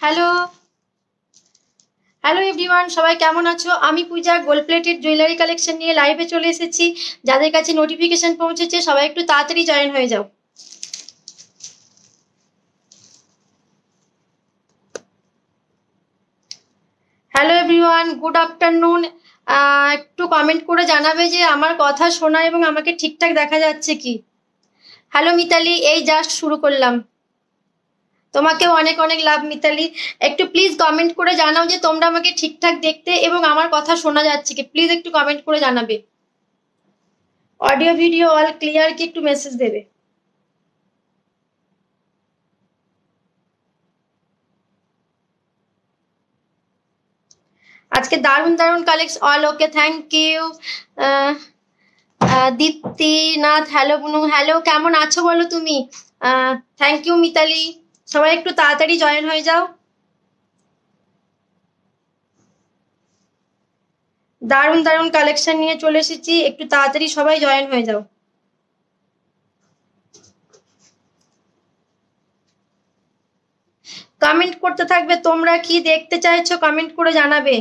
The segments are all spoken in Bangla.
হ্যালো হ্যালো এভরিওয়ান, সবাই কেমন আছো? আমি পূজা গোল্ড প্লেটেড জুয়েলারি কালেকশন নিয়ে লাইভে চলে এসেছি। যাদের কাছে নোটিফিকেশন পৌঁছেছে সবাই একটু তাড়াতাড়ি জয়েন হয়ে যাও। Hello everyone, good afternoon. একটু কমেন্ট করে জানাবে যে আমার কথা শোনা এবং আমাকে ঠিকঠাক দেখা যাচ্ছে কি। হ্যালো মিতালি, এই জাস্ট শুরু করলাম। তোমাকেও অনেক অনেক লাভ মিতালি। একটু প্লিজ কমেন্ট করে জানাও যে তোমরা আমাকে ঠিকঠাক দেখতে এবং আমার কথা শোনা যাচ্ছে কি। প্লিজ একটু কমেন্ট করে জানাবে। অডিও ভিডিও অল ক্লিয়ার কি একটু মেসেজ দেবে। আজকে দারুণ দারুণ collection. All okay, thank you. Dipti Nath, hello Bunu, hello, কেমন আছো বলো তুমি? Thank you Mitali. সবাই একটু তাড়াতাড়ি জয়েন হয়ে যাও। দারুণ দারুণ কালেকশন নিয়ে চলে এসেছি, একটু তাড়াতাড়ি সবাই জয়েন হয়ে যাও। কমেন্ট করতে থাকবে, তোমরা কি দেখতে চাইছো কমেন্ট করে জানাবে।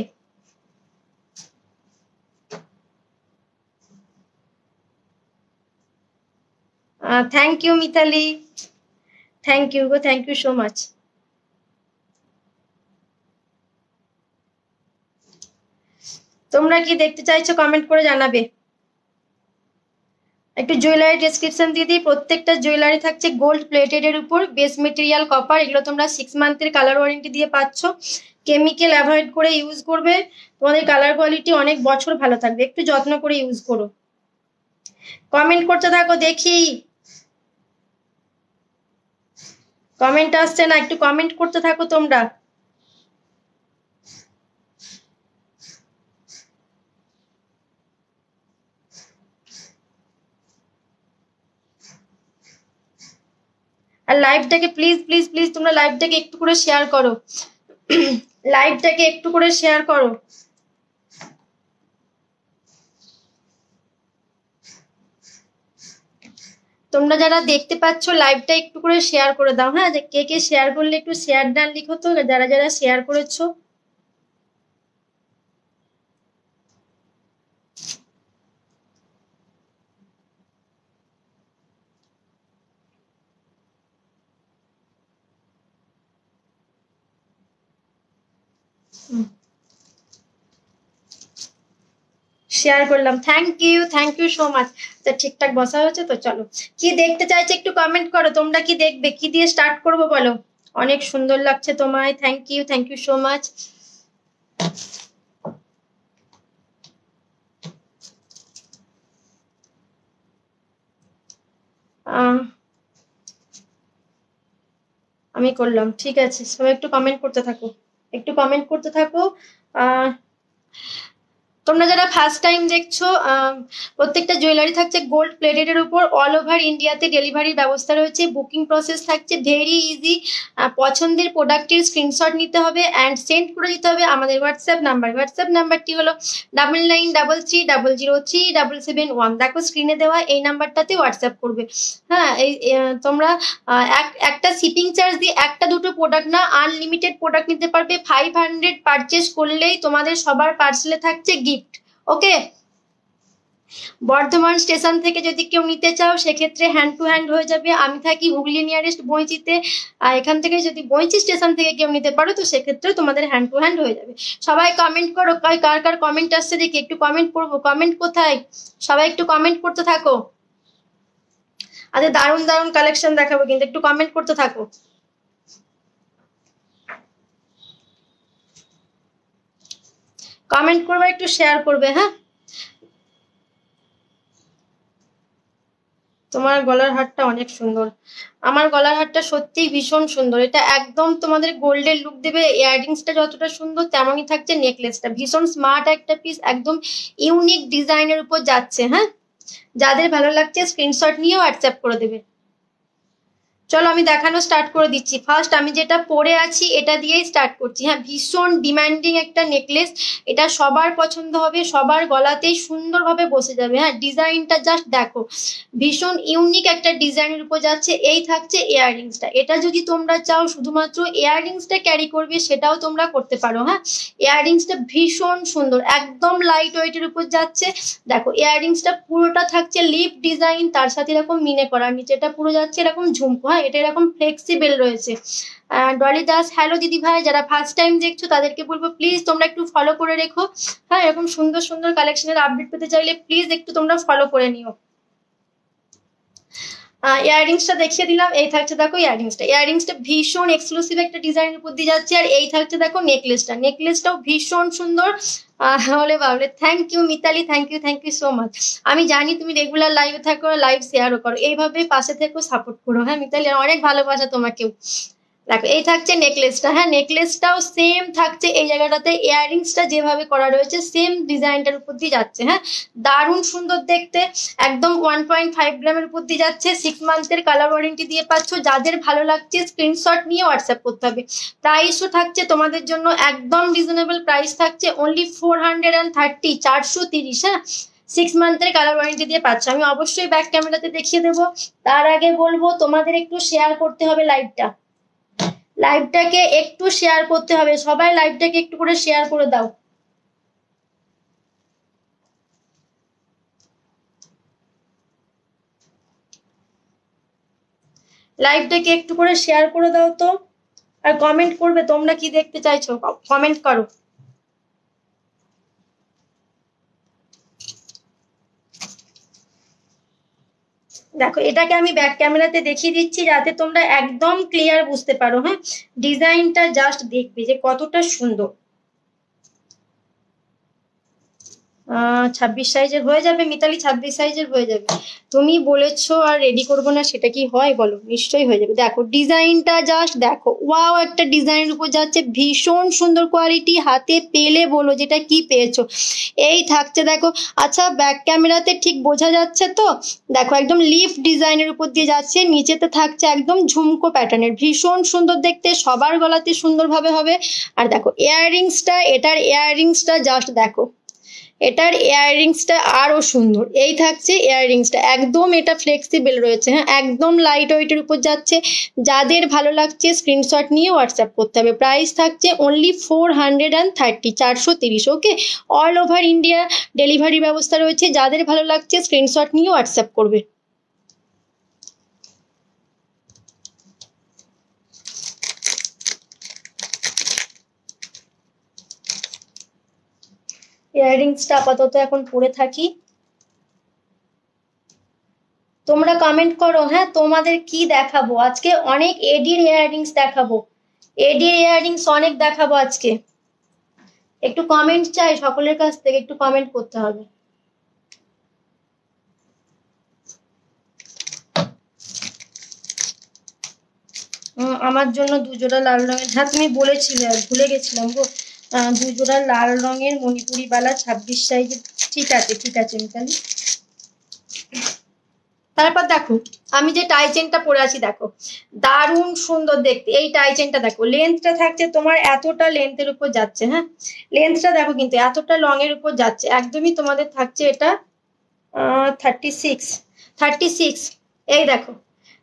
Thank you Mitali, thank you গো, থ্যাংক ইউ সো মাচ। তোমরা কি দেখতে চাইছো কমেন্ট করে জানাবে। একটু জুয়েলারি ডেসক্রিপশন দিয়ে দিই। প্রত্যেকটা জুয়েলারি থাকছে গোল্ড প্লেটেড এর উপর, বেস মেটেরিয়াল কপার। এগুলো তোমরা 6 মান্থের কালার ওয়ারেন্টি দিয়ে পাচ্ছ। কেমিক্যাল অ্যাভয়েড করে ইউজ করবে, তোমাদের কালার কোয়ালিটি অনেক বছর ভালো থাকবে। একটু যত্ন করে ইউজ করো। কমেন্ট করতে থাকো দেখি। কমেন্ট আসছে না, একটু কমেন্ট করতে থাকো তোমরা। আর লাইভটাকে প্লিজ প্লিজ প্লিজ তোমরা লাইভটাকে একটু করে শেয়ার করো। লাইভটাকে একটু করে শেয়ার করো। তোমরা যারা দেখতে পাচ্ছ লাইভটা একটু করে শেয়ার করে দাও। হ্যাঁ, যে কে কে শেয়ার করলে একটু শেয়ার ডান লিখো তো, যারা যারা শেয়ার করেছো। শেয়ার করলাম, থ্যাংক ইউ সো মাচ। তো ঠিকঠাক বসা হয়েছে তো, চলো। কি দেখতে চাইছে একটু কমেন্ট করো। তোমরা কি দেখবে, কি দিয়ে স্টার্ট করবো বলো। অনেক সুন্দর লাগছে তোমায়, থ্যাংক ইউ সো মাচ। আমি করলাম, ঠিক আছে। সবাই একটু কমেন্ট করতে থাকো, একটু কমেন্ট করতে থাকো। আহ তোমরা যারা ফার্স্ট টাইম দেখছো, প্রত্যেকটা জুয়েলারি থাকছে গোল্ড প্লেটেড এর উপর। অল ওভার ইন্ডিয়াতে ডেলিভারির ব্যবস্থা রয়েছে। বুকিং প্রসেস থাকছে ভেরি ইজি। পছন্দের প্রোডাক্টের স্ক্রিনশট নিতে হবে অ্যান্ড সেন্ড করে দিতে হবে আমাদের হোয়াটসঅ্যাপ নাম্বারটি হলো 9933003771। দেখো স্ক্রিনে দেওয়া এই নাম্বারটাতে হোয়াটসঅ্যাপ করবে। হ্যাঁ, এই তোমরা একটা শিপিং চার্জ দিয়ে একটা দুটো প্রোডাক্ট না, আনলিমিটেড প্রোডাক্ট নিতে পারবে। 500 পারচেস করলেই তোমাদের সবার পার্সেলে থাকছে গিফট। ওকে, বর্ধমান স্টেশন থেকে যদি কেউ নিতে চাও সেক্ষেত্রে হ্যান্ড টু হ্যান্ড হয়ে যাবে। আমি থাকি হুগলি নিয়ারেস্ট বইচিতে। আর এখান থেকে যদি বইচি স্টেশন থেকে কেউ নিতে পারো তো সেক্ষেত্রে তোমাদের হ্যান্ড টু হ্যান্ড হয়ে যাবে। সবাই কমেন্ট করো, কার কার কমেন্ট আসছে দেখি, একটু কমেন্ট করবো। কমেন্ট কোথায়? সবাই একটু কমেন্ট করতে থাকো। আরে দারুণ দারুণ কালেকশন দেখাবো, কিন্তু একটু কমেন্ট করতে থাকো। কমেন্ট করবে, একটু শেয়ার করবে। হ্যাঁ, তোমার গলার হারটা অনেক সুন্দর। আমার গলার হারটা সত্যিই ভীষণ সুন্দর। এটা একদম তোমাদের গোল্ডের লুক দেবে। ইয়াররিংসটা যতটা সুন্দর তেমনই থাকছে নেকলেসটা। ভীষণ স্মার্ট একটা পিস, একদম ইউনিক ডিজাইনের উপর যাচ্ছে। হ্যাঁ, যাদের ভালো লাগছে স্ক্রিনশট নিয়ে হোয়াটসঅ্যাপ করে দেবে। চলো আমি দেখানো স্টার্ট করে দিচ্ছি। ফার্স্ট আমি যেটা পরে আছি এটা দিয়েই স্টার্ট করছি। হ্যাঁ, ভীষণ ডিমান্ডিং একটা নেকলেস। এটা সবার পছন্দ হবে, সবার গলাতেই সুন্দরভাবে বসে যাবে। হ্যাঁ, ডিজাইনটা জাস্ট দেখো, ভীষণ ইউনিক একটা ডিজাইনের উপর যাচ্ছে। এই থাকছে ইয়াররিংসটা। এটা যদি তোমরা চাও শুধুমাত্র ইয়াররিংসটা ক্যারি করবে সেটাও তোমরা করতে পারো। হ্যাঁ, ইয়াররিংসটা ভীষণ সুন্দর, একদম লাইট ওয়েটের উপর যাচ্ছে। দেখো ইয়াররিংসটা পুরোটা থাকছে লিপ ডিজাইন, তার সাথে এরকম মিনে করা, নিচেটা পুরো যাচ্ছে এরকম ঝুমকো। হ্যাঁ, এটা এরকম ফ্লেক্সিবল রয়েছে। ডলি দাস, হ্যালো দিদি ভাই। যারা ফার্স্ট টাইম দেখছো তাদেরকে বলবো প্লিজ তোমরা একটু ফলো করে রেখো। হ্যাঁ, এরকম সুন্দর সুন্দর কালেকশনের আপডেট পেতে চাইলে প্লিজ একটু তোমরা ফলো করে নিও। ইয়াররিংসটা দেখিয়ে দিলাম। এই থাকছে দেখো ইয়াররিংসটা। ইয়াররিংসটা ভীষণ এক্সক্লুসিভ একটা ডিজাইনের উপর দিয়ে যাচ্ছে। আর এই থাকছে দেখো নেকলেসটা। নেকলেসটাও ভীষণ সুন্দর। হলে বাবলে, thank you Mitali, thank you so much. আমি জানি তুমি রেগুলার লাইভে থাকো, লাইভ শেয়ারও করো, এইভাবে পাশে থেকো, সাপোর্ট করো। হ্যাঁ মিতালি, অনেক ভালোবাসা তোমাকেও। দেখো এই থাকছে নেকলেসটা। হ্যাঁ, নেকলেসটাও সেম থাকছে। এই জায়গাটাতে ইয়াররিংসটা যেভাবে করা রয়েছে সেম ডিজাইনটার উপর দিয়ে যাচ্ছে। হ্যাঁ, দারুণ সুন্দর দেখতে। একদম 1.5 গ্রামের উপর দিয়ে যাচ্ছে। 6 মান্থের কালার ওয়ারেন্টি দিয়ে পাচ্ছ। যাদের ভালো লাগছে স্ক্রিনশট নিয়ে হোয়াটসঅ্যাপ করতে হবে। প্রাইসও থাকছে তোমাদের জন্য একদম রিজনেবল প্রাইস থাকছে, অনলি 430, 430। হ্যাঁ, 6 মান্থের কালার ওয়ারেন্টি দিয়ে পাচ্ছ। আমি অবশ্যই ব্যাক ক্যামেরাতে দেখিয়ে দেবো। তার আগে বলবো তোমাদের একটু শেয়ার করতে হবে লাইভটাকে একটু শেয়ার করতে হবে। সবাই লাইভটাকে একটু করে শেয়ার করে দাও। লাইভটাকে একটু করে শেয়ার করে দাও তো। আর কমেন্ট করবে তোমরা কি দেখতে চাইছো, কমেন্ট করো। দেখো এটাকে আমি ব্যাক ক্যামেরাতে দেখিয়ে দিচ্ছি যাতে তোমরা একদম ক্লিয়ার বুঝতে পারো। হ্যাঁ, ডিজাইনটা জাস্ট দেখবে যে কতটা সুন্দর। 26 সাইজের হয়ে যাবে মিতালি, 26 সাইজের হয়ে যাবে। তুমি বলেছো আর রেডি করবো না, সেটা কি হয় বলো? নিশ্চয়ই হয়ে যাবে। দেখো ডিজাইনটা জাস্ট দেখো, ওয়াও একটা ডিজাইনের উপর যাচ্ছে, ভীষণ সুন্দর কোয়ালিটি। হাতে পেলে বলো যেটা কি পেয়েছো। এই থাকছে দেখো। আচ্ছা ব্যাক ক্যামেরাতে ঠিক বোঝা যাচ্ছে তো? দেখো একদম লিফ ডিজাইনের উপর দিয়ে যাচ্ছে, নিচেতে থাকছে একদম ঝুমকো প্যাটার্নের, ভীষণ সুন্দর দেখতে, সবার গলাতে সুন্দরভাবে হবে। আর দেখো ইয়াররিংসটা, এটার ইয়াররিংসটা জাস্ট দেখো, এটার ইয়াররিংসটা আরো সুন্দর। এই থাকছে ইয়াররিংসটা, একদম এটা ফ্লেক্সিবল রয়েছে। হ্যাঁ, একদম লাইট ওয়েটের উপর যাচ্ছে। যাদের ভালো লাগছে স্ক্রিনশট নিয়ে হোয়াটসঅ্যাপ করতে হবে। প্রাইস থাকছে অনলি 430, 430। ওকে, অল ওভার ইন্ডিয়া ডেলিভারি ব্যবস্থা রয়েছে। যাদের ভালো লাগছে স্ক্রিনশট নিয়ে হোয়াটসঅ্যাপ করবে। ইয়াররিংসটা আপাতত এখন পরে থাকি। তোমরা কমেন্ট করো। হ্যাঁ, তোমাদের কি দেখাবো আজকে? অনেক এডির ইয়াররিংস দেখাবো, এডির ইয়াররিংস অনেক দেখাবো আজকে। একটু কমেন্ট চাই সকলের কাছ থেকে, একটু কমেন্ট করতে হবে। আমার জন্য 2 জোড়া লাল রঙের, হ্যাঁ তুমি বলেছিলে, ভুলে গেছিলাম গো। 2 জোড়া লাল রঙের মণিপুরি বালা 26 সাইজের। ঠিক আছে মিতালি। তারপর দেখো আমি যে টাই চেনটা পরে আছি, দেখো দারুণ সুন্দর দেখতে। এই টাই চেনটা দেখো, লেন্থটা থাকছে তোমার এতটা লেন্থের উপর যাচ্ছে। হ্যাঁ, লেন্থটা দেখো কিন্তু এতটা লং এর উপর যাচ্ছে। একদমই তোমাদের থাকছে এটা 36। এই দেখো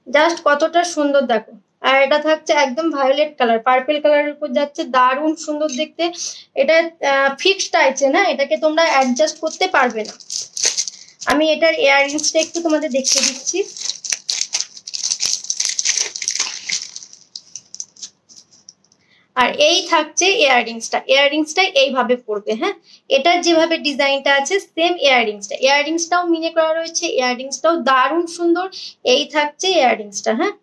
জাস্ট কতটা সুন্দর দেখো। আর এটা থাকছে একদম ভায়োলেট কালার, পার্পেল কালারের উপর যাচ্ছে, দারুণ সুন্দর দেখতে। এটা ফিক্সড টাই চেন। হ্যাঁ, এটাকে তোমরা অ্যাডজাস্ট করতে পারবে না। আমি এটার ইয়াররিংসটা একটু তোমাদের দেখিয়ে দিচ্ছি। আর এই থাকছে ইয়াররিংসটা। ইয়াররিংসটা এইভাবে পড়বে। হ্যাঁ, এটার যেভাবে ডিজাইনটা আছে সেম ইয়াররিংসটাও মিনে করা রয়েছে। ইয়াররিংসটাও দারুণ সুন্দর। এই থাকছে ইয়াররিংসটা। হ্যাঁ,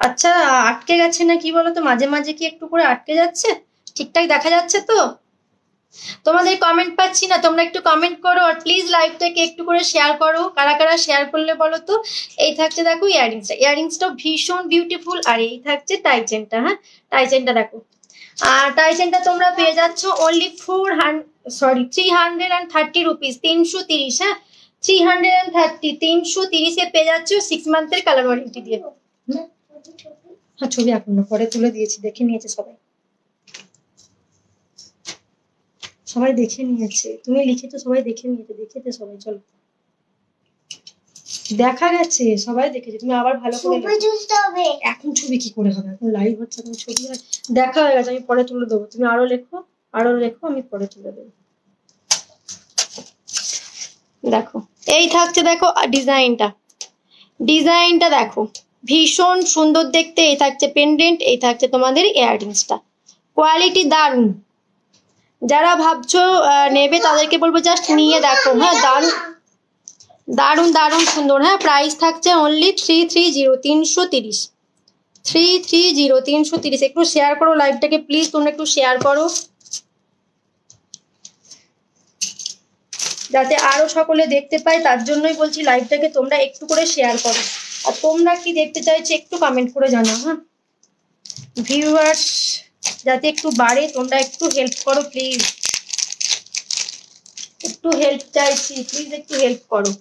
আচ্ছা আটকে গেছে না কি বলতো? মাঝে মাঝে কি একটু করে আটকে যাচ্ছে? ঠিকঠাক দেখা যাচ্ছে তো? তোমাদের কমেন্ট পাচ্ছি না, তোমরা একটু কমেন্ট করো আর প্লিজ লাইভটাকে একটু করে শেয়ার করো। কারা কারা শেয়ার করলে বলো তো। এই থাকছে দেখো ইয়াররিংসটাও ভীষণ বিউটিফুল। আর এই থাকছে টাইচেনটা, হ্যাঁ টাইচেনটা দেখো। আর টাইচেনটা তোমরা পেয়ে যাচ্ছ অনলি 330 রুপিস, 330, হ্যাঁ 330, 330 পেয়ে যাচ্ছ 6 মান্থের কালার ওয়ারেন্টি দিয়ে। হ্যাঁ ছবি এখন না, পরে তুলে দিয়েছি, দেখে নিয়েছে সবাই, সবাই দেখে নিয়েছে। তুমি লিখেছো সবাই দেখে নিয়েছে, দেখেছে সবাই। চলো দেখা গেছে, সবাই দেখেছে, তুমি আবার ভালো করে এখন ছবি কি করে হবে, এখন লাইভ হচ্ছে, এখন ছবি দেখা হয়ে গেছে, আমি পরে তুলে দেবো। তুমি আরো লেখো, আমি পরে তুলে দেবো। দেখো এই থাকছে, দেখো ডিজাইনটা দেখো ভীষণ সুন্দর দেখতে। এই থাকছে পেন্ডেন্ট, এই থাকছে তোমাদের ইয়াররিংসটা, কোয়ালিটি দারুণ। যারা ভাবছো নেবে তাদেরকে বলবো জাস্ট নিয়ে দেখো। হ্যাঁ দারুণ দারুণ দারুণ সুন্দর। হ্যাঁ প্রাইস থাকছে অনলি 330, 330। একটু শেয়ার করো লাইভটাকে প্লিজ, তোমরা একটু শেয়ার করো যাতে আরো সকলে দেখতে পায়। তার জন্যই বলছি লাইভটাকে তোমরা একটু করে শেয়ার করো। আর তোমরা কি দেখতে চাইছো একটু কমেন্ট করে জানাও। হ্যাঁ ভিউয়ার্স যাতে একটু বাড়ে, তোমরা একটু হেল্প করো প্লিজ, একটু হেল্প চাইছি প্লিজ, একটু হেল্প করো।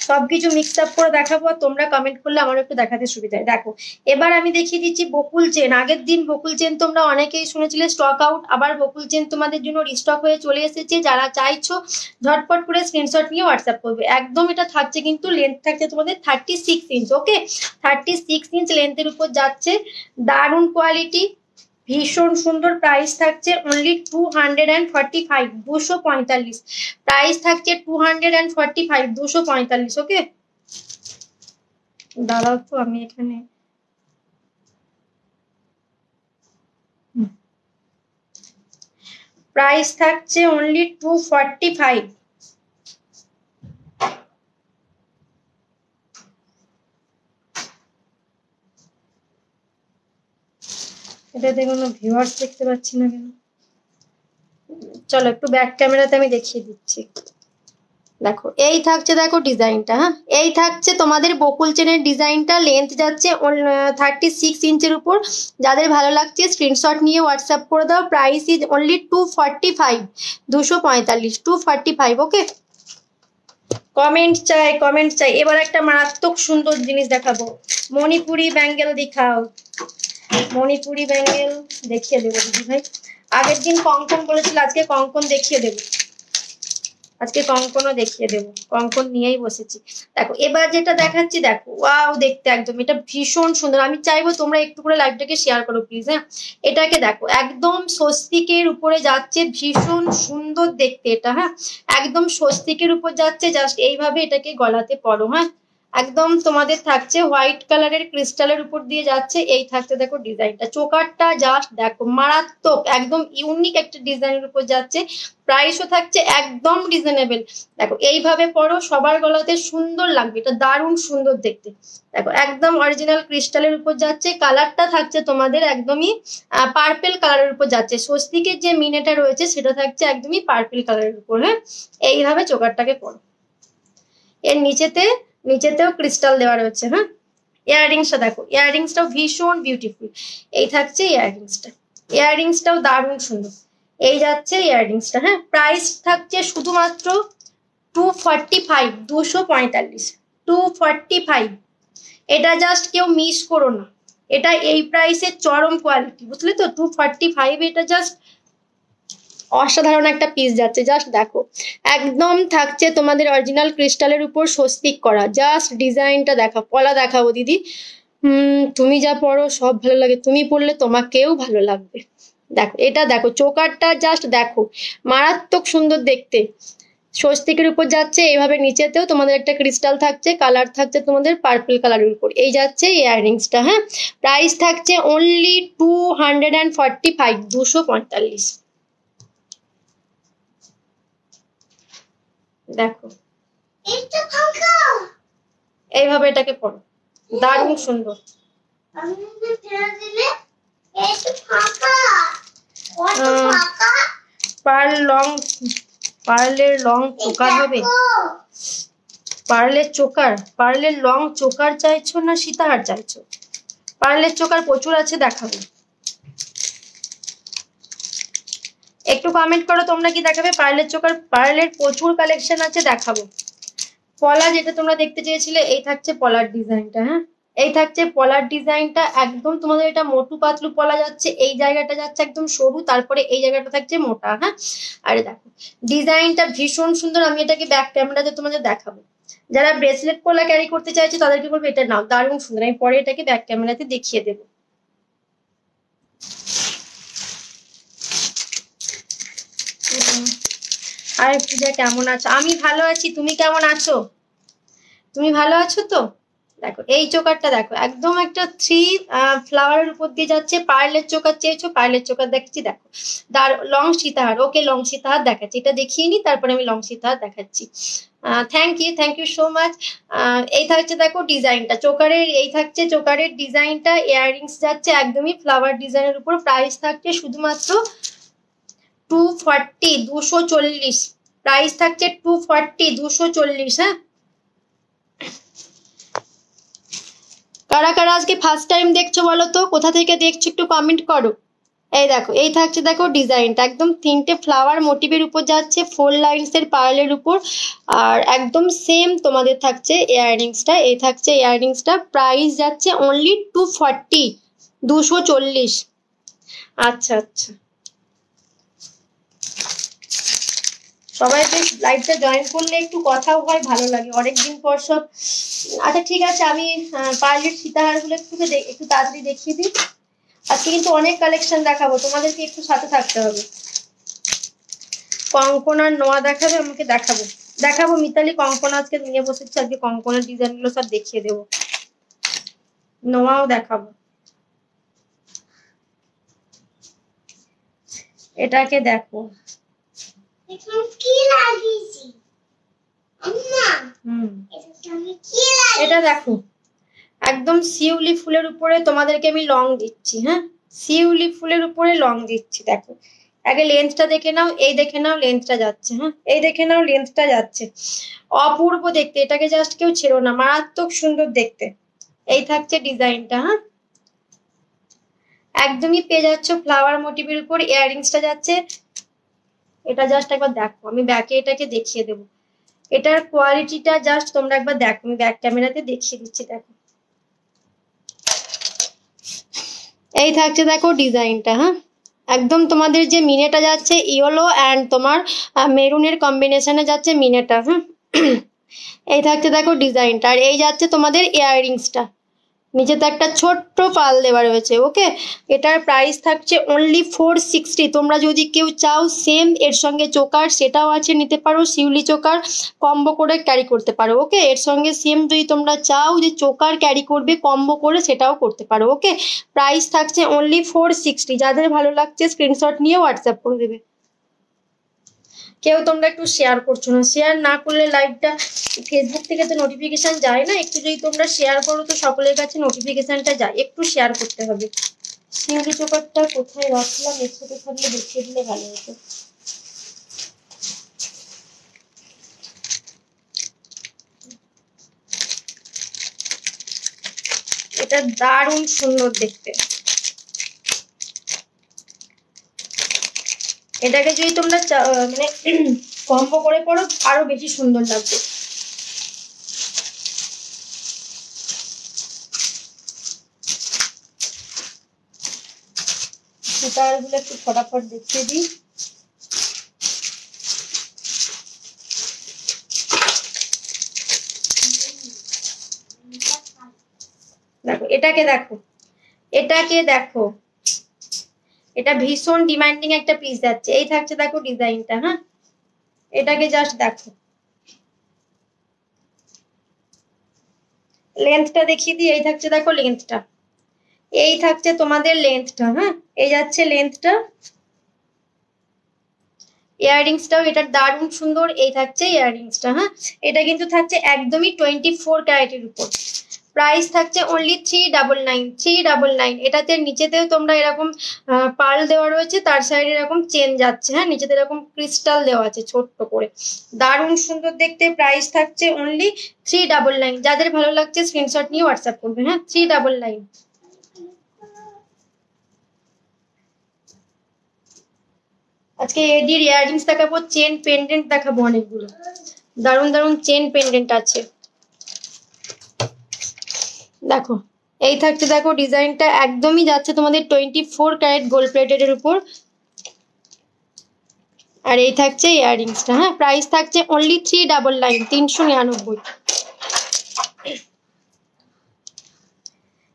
সবকিছু মিক্স আপ করে দেখাবো, আর তোমরা কমেন্ট করলে আমার একটু দেখাতে সুবিধা হয়। দেখো এবার আমি দেখিয়ে দিচ্ছি বকুল চেন। আগের দিন বকুল চেন তোমরা অনেকেই শুনেছিলে স্টক আউট, আবার বকুল চেন তোমাদের জন্য রিস্টক হয়ে চলে এসেছে। যারা চাইছো ঝটপট করে স্ক্রিনশট নিয়ে হোয়াটসঅ্যাপ করবে। একদম এটা থাকছে কিন্তু লেন্থ থাকছে তোমাদের 36 ইঞ্চ, ওকে 36 ইঞ্চ লেন্থের উপর যাচ্ছে, দারুণ কোয়ালিটি, ভীষণ সুন্দর। প্রাইস থাকছে অনলি 245, 245 প্রাইস থাকছে 245, 245, ওকে। দাঁড়াও তো আমি এখানে প্রাইস থাকছে অনলি 245। এটাতে কোনো ভিউয়ার্স দেখতে পাচ্ছি না কেন। চলো একটু ব্যাক ক্যামেরাতে আমি দেখিয়ে দিচ্ছি। দেখো এই থাকছে, দেখো ডিজাইনটা। হ্যাঁ এই থাকছে তোমাদের বকুল চেনের ডিজাইনটা, লেন্থ যাচ্ছে 36 ইঞ্চের উপর। যাদের ভালো লাগছে স্ক্রিনশট নিয়ে হোয়াটসঅ্যাপ করে দাও। Price is only 245, 245, okay. Comment চাই। এবার একটা মারাত্মক সুন্দর জিনিস দেখাবো, মণিপুরি ব্যাঙ্গেল দেখাও। মণিপুরি ব্যাঙ্গেল দেখিয়ে দেবো দিদি ভাই। আগের দিন কঙ্কন বলেছিল, আজকে কঙ্কন দেখিয়ে দেবো, আজকে কঙ্কনও দেখিয়ে দেবো, কঙ্কন নিয়েই বসেছি। দেখো এবার যেটা দেখাচ্ছি, দেখো ওয়াও দেখতে একদম এটা ভীষণ সুন্দর। আমি চাইবো তোমরা একটু করে লাইভটাকে শেয়ার করো প্লিজ। হ্যাঁ এটাকে দেখো একদম স্বস্তিকের উপরে যাচ্ছে, ভীষণ সুন্দর দেখতে এটা। হ্যাঁ একদম স্বস্তিকের উপর যাচ্ছে, জাস্ট এইভাবে এটাকে গলাতে পরো। হ্যাঁ একদম তোমাদের থাকছে হোয়াইট কালারের ক্রিস্টালের উপর দিয়ে যাচ্ছে। এই থাকছে দেখো ডিজাইনটা, চোকারটা জাস্ট দেখো মারাত্মক, একদম ইউনিক একটা ডিজাইনের উপর যাচ্ছে। প্রাইসও থাকছে একদম রিজনেবল। দেখো এইভাবে পরো, সবার গলাতে সুন্দর লাগবে, এটা দারুণ সুন্দর দেখতে। দেখো একদম অরিজিনাল ক্রিস্টালের উপর যাচ্ছে, কালারটা থাকছে তোমাদের একদমই পার্পেল কালারের উপর যাচ্ছে। স্বস্তিকের যে মিনেটা রয়েছে সেটা থাকছে একদমই পার্পেল কালারের উপর। হ্যাঁ এইভাবে চোকারটাকে পরো। এর নিচেতেও ক্রিস্টাল দেওয়া রয়েছে। হ্যাঁ ইয়াররিংসটা দেখো, ইয়াররিংসটাও ভীষণ বিউটিফুল। এই থাকছে ইয়াররিংসটাও দারুণ সুন্দর। এই যাচ্ছে ইয়াররিংসটা। হ্যাঁ প্রাইস থাকছে শুধুমাত্র 245, 245, 245। এটা জাস্ট কেউ মিস করো না, এটা এই প্রাইসের চরম কোয়ালিটি, বুঝলে তো। 245 এটা জাস্ট অসাধারণ একটা পিস যাচ্ছে। জাস্ট দেখো একদম থাকছে তোমাদের অরিজিনাল ক্রিস্টালের উপর স্বস্তিক করা। জাস্ট ডিজাইনটা দেখা, পলা দেখাবো দিদি। তুমি যা পরো সব ভালো লাগে, তুমি পরলে তোমাকেও ভালো লাগবে। দেখো এটা দেখো, চোকারটা জাস্ট দেখো মারাত্মক সুন্দর দেখতে, স্বস্তিকের উপর যাচ্ছে। এইভাবে নিচেতেও তোমাদের একটা ক্রিস্টাল থাকছে, কালার থাকছে তোমাদের পার্পল কালারের উপর। এই যাচ্ছে ইয়াররিংসটা। হ্যাঁ প্রাইস থাকছে অনলি 245, 245। দেখো এইভাবে এটাকে পরো, দারুণ সুন্দর। পার্লের লং চোকার হবে, পার্লের লং চোকার চাইছো না সীতাহার চাইছো? পার্লের চোকার প্রচুর আছে, দেখাবো। একটু কমেন্ট করো তোমরা কি দেখাবে পার্লের চোকার। পার্লের প্রচুর কালেকশন আছে, দেখাবো। পলা যেটা তোমরা দেখতে চেয়েছিলে, এই থাকছে পলার ডিজাইনটা। হ্যাঁ, এই থাকছে পলার ডিজাইনটা। একদম তোমাদের এটা মোটু পাতলু পলা যাচ্ছে, এই জায়গাটা যাচ্ছে একদম সরু, তারপরে এই জায়গাটা থাকছে মোটা। হ্যাঁ, আরে দেখো ডিজাইনটা ভীষণ সুন্দর। আমি এটাকে ব্যাক ক্যামেরাতে তোমাদের দেখাবো। যারা ব্রেসলেট পলা ক্যারি করতে চাইছে তাদেরকে বলবো এটা নাও, দারুণ সুন্দর। আমি পরে এটাকে ব্যাক ক্যামেরাতে দেখিয়ে দেবো। আরে পূজা কেমন আছো? আমি ভালো আছি, তুমি কেমন আছো? তুমি ভালো আছো তো? দেখো এই চোকারটা দেখো, একদম একটা 3 ফ্লাওয়ারের উপর দিয়ে যাচ্ছে। পার্লের চোকার চেয়েছো, পার্লের চোকার দেখাচ্ছি, দেখো। লং সীতাহার, ওকে লং সীতাহার দেখাচ্ছি। এটা দেখিয়ে নি, তারপরে আমি লং সীতাহার দেখাচ্ছি। Thank you so much. এই থাকছে দেখো ডিজাইনটা চোকারের, এই থাকছে চোকারের ডিজাইনটা। ইয়াররিংস যাচ্ছে একদমই ফ্লাওয়ার ডিজাইনের উপর। প্রাইস থাকছে শুধুমাত্র 240, 240 প্রাইস থাকছে। 240, 240। হ্যাঁ, কারা কারা আজকে ফার্স্ট টাইম দেখছো বলো তো, কোথা থেকে দেখছো একটু কমেন্ট করো। এই দেখো, এই থাকছে দেখো ডিজাইনটা, একদম 3টে ফ্লাওয়ার মোটিভের উপর যাচ্ছে, 4 লাইনস এর পার্লের উপর। আর একদম সেম তোমাদের থাকছে ইয়াররিংসটা। এই থাকছে ইয়াররিংসটা, প্রাইস যাচ্ছে অনলি 240, 240। আচ্ছা আচ্ছা, সবাই বেশ লাইভটা জয়েন করলে একটু কথাও হয়, ভালো লাগে অনেকদিন পর সব। আচ্ছা ঠিক আছে, আমি পার্লের সীতাহারগুলো একটু তাড়াতাড়ি দেখিয়ে দিই। আজকে কিন্তু অনেক কালেকশন দেখাবো, তোমাদেরকে একটু সাথে থাকতে হবে। কঙ্কনার নোয়া দেখাবে আমাকে? দেখাবো মিতালি, কঙ্কনা আজকে নিয়ে বসেছে। আজকে কঙ্কনার ডিজাইনগুলো সব দেখিয়ে দেবো, নোয়াও দেখাবো। এটাকে দেখো, এটা দেখো একদম শিউলি ফুলের উপরে তোমাদেরকে আমি লং দিচ্ছি। হ্যাঁ, শিউলি ফুলের উপরে লং দিচ্ছি। দেখো আগে লেন্থটা দেখে নাও, এই দেখে নাও লেন্থটা যাচ্ছে। হ্যাঁ, এই দেখে নাও লেন্থটা যাচ্ছে, অপূর্ব দেখতে। এটাকে জাস্ট কেউ ছেড়ো না, মারাত্মক সুন্দর দেখতে। এই থাকছে ডিজাইনটা। হ্যাঁ, একদমই পেয়ে যাচ্ছ ফ্লাওয়ার মোটিভের উপর। ইয়াররিংসটা যাচ্ছে, এটা জাস্ট একবার দেখো, আমি ব্যাকে এটাকে দেখিয়ে দেবো। এটার কোয়ালিটিটা জাস্ট তোমরা একবার দেখো, আমি ব্যাক ক্যামেরাতে দেখিয়ে দিচ্ছি। দেখো এই থাকছে দেখো ডিজাইনটা। হ্যাঁ, একদম তোমাদের যে মিনেটা যাচ্ছে ইয়েলো অ্যান্ড তোমার মেরুনের কম্বিনেশনে যাচ্ছে মিনেটা। হ্যাঁ, এই থাকছে দেখো ডিজাইনটা। আর এই যাচ্ছে তোমাদের ইয়াররিংসটা, নিচেতে একটা ছোট্ট পাল দেওয়া রয়েছে। ওকে, এটার প্রাইস থাকছে অনলি 460। তোমরা যদি কেউ চাও সেম এর সঙ্গে চোকার, সেটাও আছে, নিতে পারো। শিউলি চোকার কম্বো করে ক্যারি করতে পারো। ওকে, এর সঙ্গে সেম যদি তোমরা চাও যে চোকার ক্যারি করবে কম্বো করে, সেটাও করতে পারো। ওকে, প্রাইস থাকছে অনলি 460। যাদের ভালো লাগছে স্ক্রিনশট নিয়ে হোয়াটসঅ্যাপ করে দেবে। কেউ তোমরা একটু শেয়ার করছো না, শেয়ার না করলে লাইভটা ফেসবুক থেকে তো নোটিফিকেশন যায় না। একটু যদি তোমরা শেয়ার করো তো সকলের কাছে নোটিফিকেশনটা যায়। একটু শেয়ার করতে হবে। শিউলি চোকারটা কোথায় রাখলাম, এর সাথে থাকলে দেখিয়ে দিলে ভালো হতো। এটা দারুণ সুন্দর দেখতে। এটাকে যদি তোমরা মানে কম্বো করে পড়ো আরো বেশি সুন্দর লাগবে। সুতারগুলো একটু ফটাফট দেখিয়ে দিই। দেখো এটাকে দেখো, এটাকে দেখো, এটা ভীষণ ডিমান্ডিং একটা পিস যাচ্ছে। এই থাকছে দেখো ডিজাইনটা। হ্যাঁ, এটাকে জাস্ট দেখো, লেন্থটা দেখিয়ে দিই। এই থাকছে দেখো লেন্থটা, এই থাকছে তোমাদের লেন্থটা। হ্যাঁ, এই যাচ্ছে লেন্থটা। ইয়াররিংসটাও এটার দারুণ সুন্দর। এই থাকছে ইয়াররিংসটা। হ্যাঁ, এটা কিন্তু থাকছে একদমই 24 ক্যারেটের উপর। প্রাইস থাকছে অনলি 399 এটাতে নিচেতেও তোমরা এরকম পার্ল দেওয়া রয়েছে, তার সাইডে এরকম চেন যাচ্ছে, হ্যাঁ নিচেতে এরকম ক্রিস্টাল দেওয়া আছে ছোট্ট করে, দারুণ সুন্দর দেখতে। প্রাইস থাকছে অনলি 399। যাদের ভালো লাগছে স্ক্রিনশট নিয়ে হোয়াটসঅ্যাপ করবে, হ্যাঁ 399। আজকে এডির ইয়াররিংস দেখাবো, চেন পেন্ডেন্ট দেখাবো অনেকগুলো, দারুণ দারুণ চেন পেন্ডেন্ট আছে। দেখো এই থাকছে, দেখো ডিজাইনটা একদমই যাচ্ছে তোমাদের 24 ক্যারেট গোল্ড প্লেটেড এর উপর। আর এই থাকছে ইয়াররিংসটা, হ্যাঁ প্রাইস থাকছে অনলি 399, 399।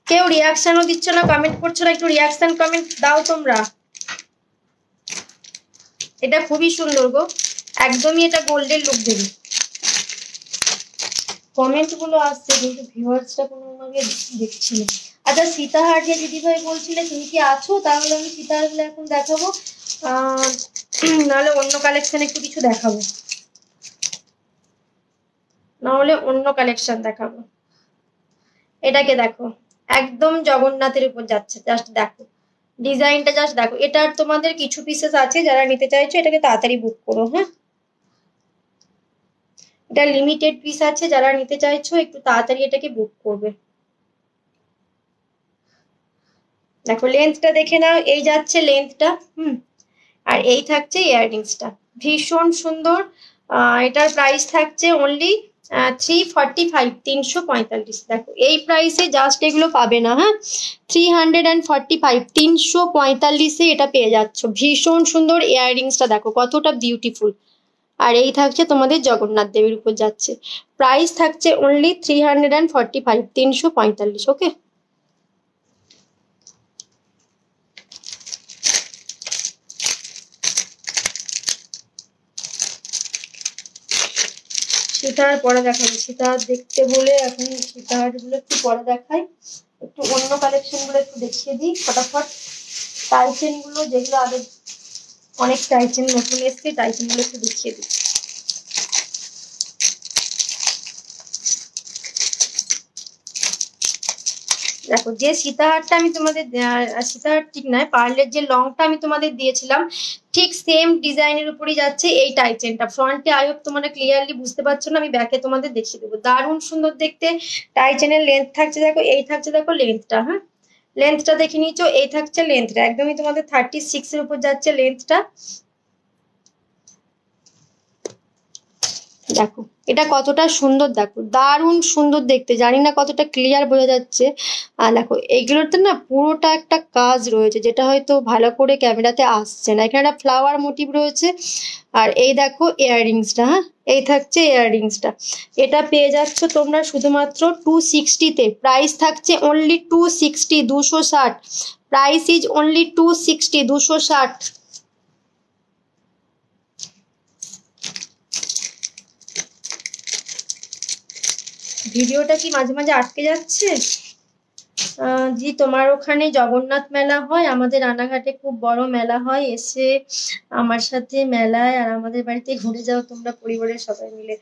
কেউ রিয়াকশনও দিচ্ছ না, কমেন্ট করছো না, একটু রিয়াকশন কমেন্ট দাও তোমরা। এটা খুবই সুন্দর গো, একদমই এটা গোল্ডের লুক দেবে। কমেন্ট গুলো আসছে কিন্তু ভিউয়ার্সটা কোনো আমাকে দেখছি না। আচ্ছা সীতাহার যে দিদিভাই বলছিলে তুমি কি আছো? তাহলে আমি সীতাহারগুলো এখন দেখাবো, নাহলে অন্য কালেকশন একটু কিছু দেখাবো, নাহলে অন্য কালেকশন দেখাবো। এটাকে দেখো, একদম জগন্নাথের উপর যাচ্ছে, জাস্ট দেখো ডিজাইনটা, জাস্ট দেখো। এটার তোমাদের কিছু পিসেস আছে, যারা নিতে চাইছো এটাকে তাড়াতাড়ি বুক করো, হ্যাঁ এটা লিমিটেড পিস আছে, যারা নিতে চাইছো একটু তাড়াতাড়ি এটাকে বুক করবে। দেখো লেন্থটা দেখে নাও, এই যাচ্ছে লেন্থটা, আর এই থাকছে ইয়াররিংসটা, ভীষণ সুন্দর। এটার প্রাইস থাকছে অনলি 345, 345। দেখো এই প্রাইসে জাস্ট এগুলো পাবে না, হ্যাঁ 345, 345 এটা পেয়ে যাচ্ছ। ভীষণ সুন্দর ইয়াররিংসটা দেখো কতটা বিউটিফুল। আর এই থাকছে তোমাদের জগন্নাথ দেবের উপর যাচ্ছে, প্রাইস থাকছে অনলি 345, 345। ওকে সীতাহার পরে দেখাবো, সীতাহার দেখতে বলে এখন সীতাহার গুলো একটু পরে দেখাই, একটু অন্য কালেকশন গুলো একটু দেখিয়ে দিই ফটাফট। টাইচেন গুলো যেগুলো আগে অনেক টাইচেন নতুন এসছে, টাইচেন গুলো একটু দেখিয়ে দিই। দেখো যে সীতাহারটা আমি তোমাদের, সীতাহার ঠিক নয়, পার্লের যে লংটা আমি তোমাদের দিয়েছিলাম ঠিক সেম ডিজাইনের উপরই যাচ্ছে এই টাইচেনটা। ফ্রন্টে আই হোপ তোমরা ক্লিয়ারলি বুঝতে পারছো না, আমি ব্যাকে তোমাদের দেখিয়ে দেবো। দারুণ সুন্দর দেখতে টাইচেনের লেন্থ থাকছে, দেখো এই থাকছে, দেখো লেন্থটা, হ্যাঁ লেন্থটা দেখে নিয়েছো, এই থাকছে লেন্থটা, একদমই তোমাদের 36 এর উপর যাচ্ছে লেন্থটা। দেখো এটা কতটা সুন্দর, দেখো দারুণ সুন্দর দেখতে, জানি না কতটা ক্লিয়ার বোঝা যাচ্ছে। আর দেখো এইগুলোতে না পুরোটা একটা কাজ রয়েছে, যেটা হয়তো ভালো করে ক্যামেরাতে আসছে না। এখানে একটা ফ্লাওয়ার মোটিভ রয়েছে, আর এই দেখো ইয়াররিংসটা, হ্যাঁ এই থাকছে ইয়াররিংসটা। এটা পেয়ে যাচ্ছ তোমরা শুধুমাত্র 260-তে, প্রাইস থাকছে অনলি 260, 260। Price is only 260, 260। ভিডিওটা কি মাঝে মাঝে আটকে যাচ্ছে? জি তোমার ওখানে জগন্নাথ মেলা হয়, আমাদের রানাঘাটে খুব বড় মেলা হয়, এসে আমার সাথে মেলায় আর আমাদের বাড়িতে ঘুরে যাও তোমরা পরিবারের সবাই মিলে।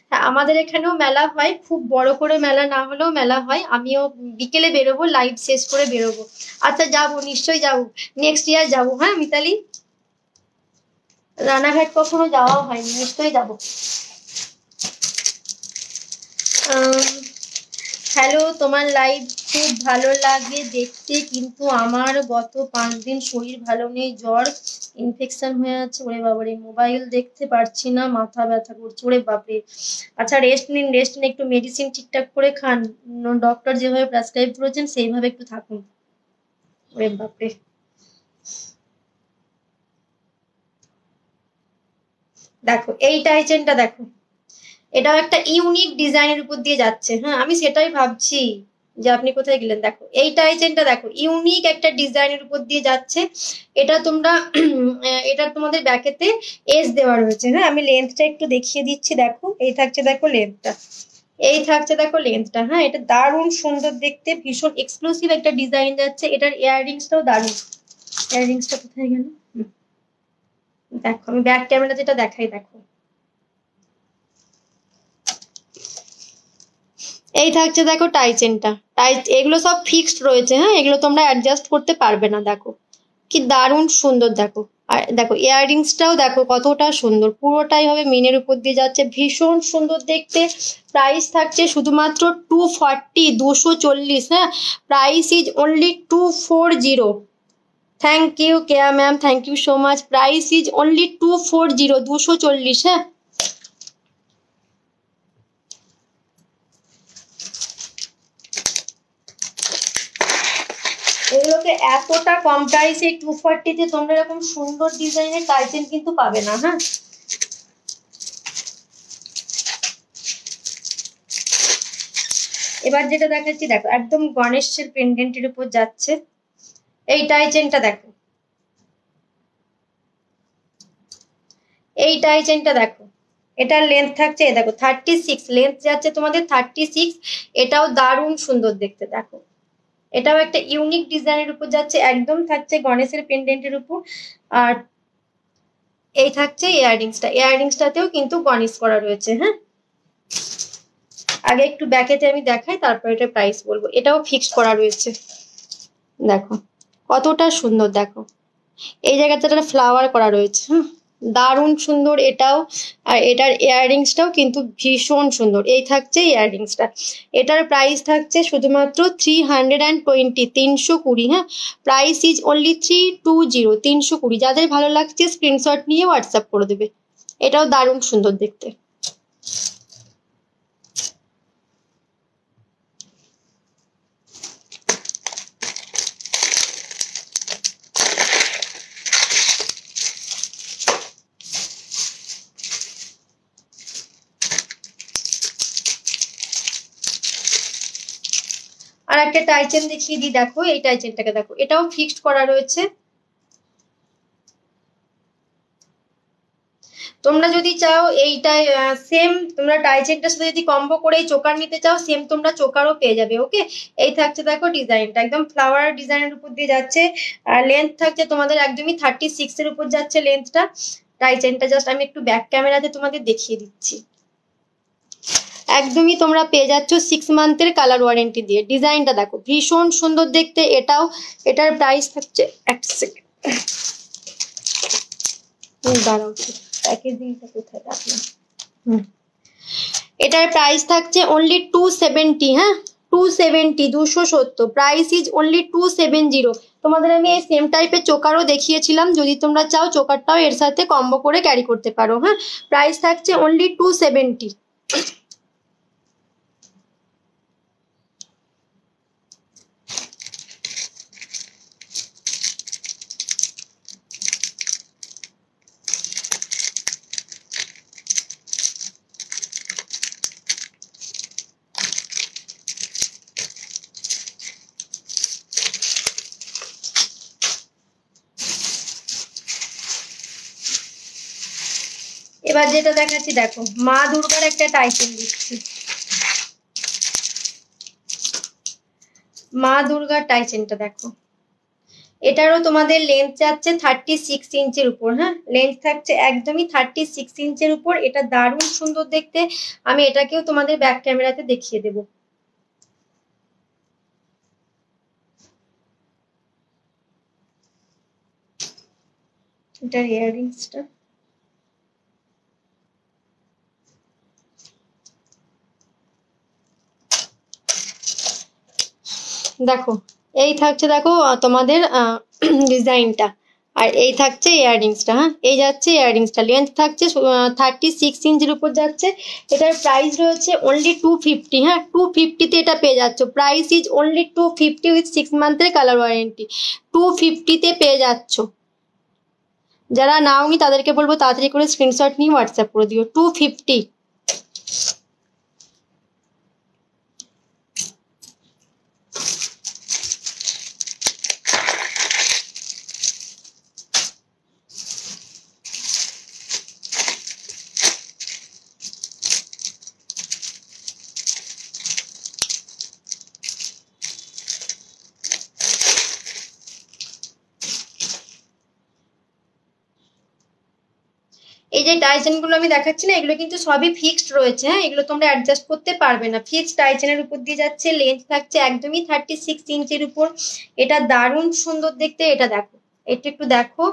হ্যাঁ আমাদের এখানেও মেলা হয়, খুব বড় করে মেলা না হলেও মেলা হয়। আমিও বিকেলে বেরোবো, লাইভ শেষ করে বেরোবো। আচ্ছা যাবো, নিশ্চয়ই যাবো, নেক্সট ইয়ার যাবো, হ্যাঁ মিতালি। রানাঘাট কখনো যাওয়া হয়নি, নিশ্চয়ই যাবো। হ্যালো, তোমার লাইভ খুব ভালো লাগে দেখতে, কিন্তু আমার গত 5 দিন শরীর ভালো নেই, জ্বর, ইনফেকশন হয়ে আছে। ওরে বাবারে, মোবাইল দেখতে পারছি না, মাথা ব্যথা করছে, ওরে বাপরে। আচ্ছা রেস্ট নিন, রেস্ট নিন, একটু মেডিসিন ঠিকঠাক করে খান, ডক্টর যেভাবে প্রেসক্রাইব করেছেন সেইভাবে একটু থাকুন। ওরে বাপরে। দেখো এই টাইচেনটা দেখো, এটাও একটা ইউনিক ডিজাইনের উপর দিয়ে যাচ্ছে, হ্যাঁ আমি সেটাই ভাবছি যে আপনি কোথায় গেলেন। দেখো এই টাইচেনটা দেখো, ইউনিক একটা ডিজাইনের উপর দিয়ে যাচ্ছে। এটা তোমরা এটা তোমাদের ব্যাকেতে এস দেওয়া রয়েছে, হ্যাঁ আমি লেন্থটা একটু দেখিয়ে দিচ্ছি। দেখো এই থাকছে, দেখো লেন্থটা, এই থাকছে দেখো লেন্থটা, হ্যাঁ এটা দারুণ সুন্দর দেখতে, ভীষণ এক্সক্লুসিভ একটা ডিজাইন যাচ্ছে। এটার ইয়াররিংসটাও দারুণ। ইয়াররিংসটা কোথায় গেল? দেখো আমি ব্যাক ক্যামেরা যেটা দেখাই, দেখো এই থাকছে দেখো টাই চেনটা, এগুলো সব ফিক্সড রয়েছে, হ্যাঁ এগুলো তোমরা অ্যাডজাস্ট করতে পারবে না। দেখো কি দারুণ সুন্দর, দেখো। আর দেখো ইয়াররিংসটাও দেখো কতটা সুন্দর, পুরোটাই হবে মিনের উপর দিয়ে যাচ্ছে, ভীষণ সুন্দর দেখতে। প্রাইস থাকছে শুধুমাত্র 240, 240, হ্যাঁ। Price is only 240। Thank you Keya ma'am, thank you so much. Price is only 240, 240, হ্যাঁ। এগুলোকে এতটা কম প্রাইসে 240-তে তোমরা এরকম সুন্দর ডিজাইনের টাইচেন কিন্তু পাবে না, হ্যাঁ। এবার যেটা দেখাচ্ছি দেখো, একদম গণেশের পেন্ডেন্টের উপর যাচ্ছে এই টাইচেনটা। দেখো এই টাইচেনটা দেখো, এটার লেন্থ থাকছে দেখো 36, লেন্থ যাচ্ছে তোমাদের 36। এটাও দারুণ সুন্দর দেখতে, দেখো এটাও একটা ইউনিক ডিজাইনের উপর যাচ্ছে, একদম থাকছে গণেশের পেন্ডেন্টের উপর। আর এই থাকছে ইয়াররিংসটা, ইয়াররিংসটাতেও কিন্তু গণেশ করা রয়েছে, হ্যাঁ। আগে একটু ব্যাকেতে আমি দেখাই, তারপর এটা প্রাইস বলবো। এটাও ফিক্সড করা রয়েছে, দেখো কতটা সুন্দর। দেখো এই জায়গাটা ফ্লাওয়ার করা রয়েছে, হ্যাঁ দারুণ সুন্দর এটাও। আর এটার ইয়াররিংসটাও কিন্তু ভীষণ সুন্দর। এই থাকছে ইয়াররিংসটা, এটার প্রাইস থাকছে শুধুমাত্র 320, 320, হ্যাঁ। Price is only 320, 320। যাদের ভালো লাগছে স্ক্রিনশট নিয়ে হোয়াটসঅ্যাপ করে দেবে। এটাও দারুণ সুন্দর দেখতে। আর একটা টাইচেন দেখিয়ে দিই, দেখো এই টাইচেনটাকে দেখো, এটাও ফিক্সড করা রয়েছে। তোমরা যদি চাও এইটাই সেম, তোমরা টাইচেনটার সাথে যদি কম্বো করে এই চোকার নিতে চাও, সেম তোমরা চোকারও পেয়ে যাবে, ওকে। এই থাকছে দেখো ডিজাইনটা, একদম ফ্লাওয়ার ডিজাইনের উপর দিয়ে যাচ্ছে। আর লেন্থ থাকছে তোমাদের একদমই 36 এর উপর যাচ্ছে লেন্থটা। টাইচেনটা জাস্ট আমি একটু ব্যাক ক্যামেরাতে তোমাদের দেখিয়ে দিচ্ছি। একদমই তোমরা পেয়ে যাচ্ছ 6 মান্থের কালার ওয়ারেন্টি দিয়ে। ডিজাইনটা দেখো ভীষণ সুন্দর দেখতে এটাও। এটার প্রাইস থাকছে, এক সেকেন্ড দাঁড়াও, প্যাকেজিংটা কোথায় রাখলাম। এটার প্রাইস থাকছে অনলি 270, হ্যাঁ 270, 270। Price is only 270। তোমাদের আমি এই সেম টাইপের চোকারও দেখিয়েছিলাম, যদি তোমরা চাও চোকারটাও এর সাথে কম্বো করে ক্যারি করতে পারো, হ্যাঁ। প্রাইস থাকছে অনলি 270। এবার যেটা দেখাচ্ছি দেখো, মা দুর্গার একটা টাইটেল দিচ্ছি, মা দুর্গার টাইচেনটা দেখো। এটারও তোমাদের লেন্থ যাচ্ছে 36 ইঞ্চের উপর, হ্যাঁ লেন্থ থাকছে একদমই 36 ইঞ্চের উপর। এটা দারুণ সুন্দর দেখতে। আমি এটাকেও তোমাদের ব্যাক ক্যামেরাতে দেখিয়ে দেবো। এটার ইয়াররিংসটা দেখো, এই থাকছে দেখো তোমাদের ডিজাইনটা। আর এই থাকছে ইয়াররিংসটা, হ্যাঁ এই যাচ্ছে ইয়াররিংসটা। লেন্থ থাকছে 36 ইঞ্চের উপর যাচ্ছে। এটার প্রাইস রয়েছে অনলি 250, হ্যাঁ 250-তে এটা পেয়ে যাচ্ছ। প্রাইস ইজ অনলি 250 উইথ 6 মান্থের কালার ওয়ারেন্টি। 250-তে পেয়ে যাচ্ছ। যারা নাওনি তাদেরকে বলবো তাড়াতাড়ি করে স্ক্রিনশট নিয়ে হোয়াটসঅ্যাপ করে দিও। 250। এই যে টাইচেন গুলো আমি দেখাচ্ছি না, এগুলো কিন্তু সবই ফিক্সড রয়েছে। হ্যাঁ, এগুলো তোমরা অ্যাডজাস্ট করতে পারবে না। ফিক্সড টাইচেনের উপর দিয়ে যাচ্ছে, লেন্থ থাকছে একদমই 36 ইঞ্চের উপর। এটা দারুণ সুন্দর দেখতে। এটা দেখো, এটা একটু দেখো,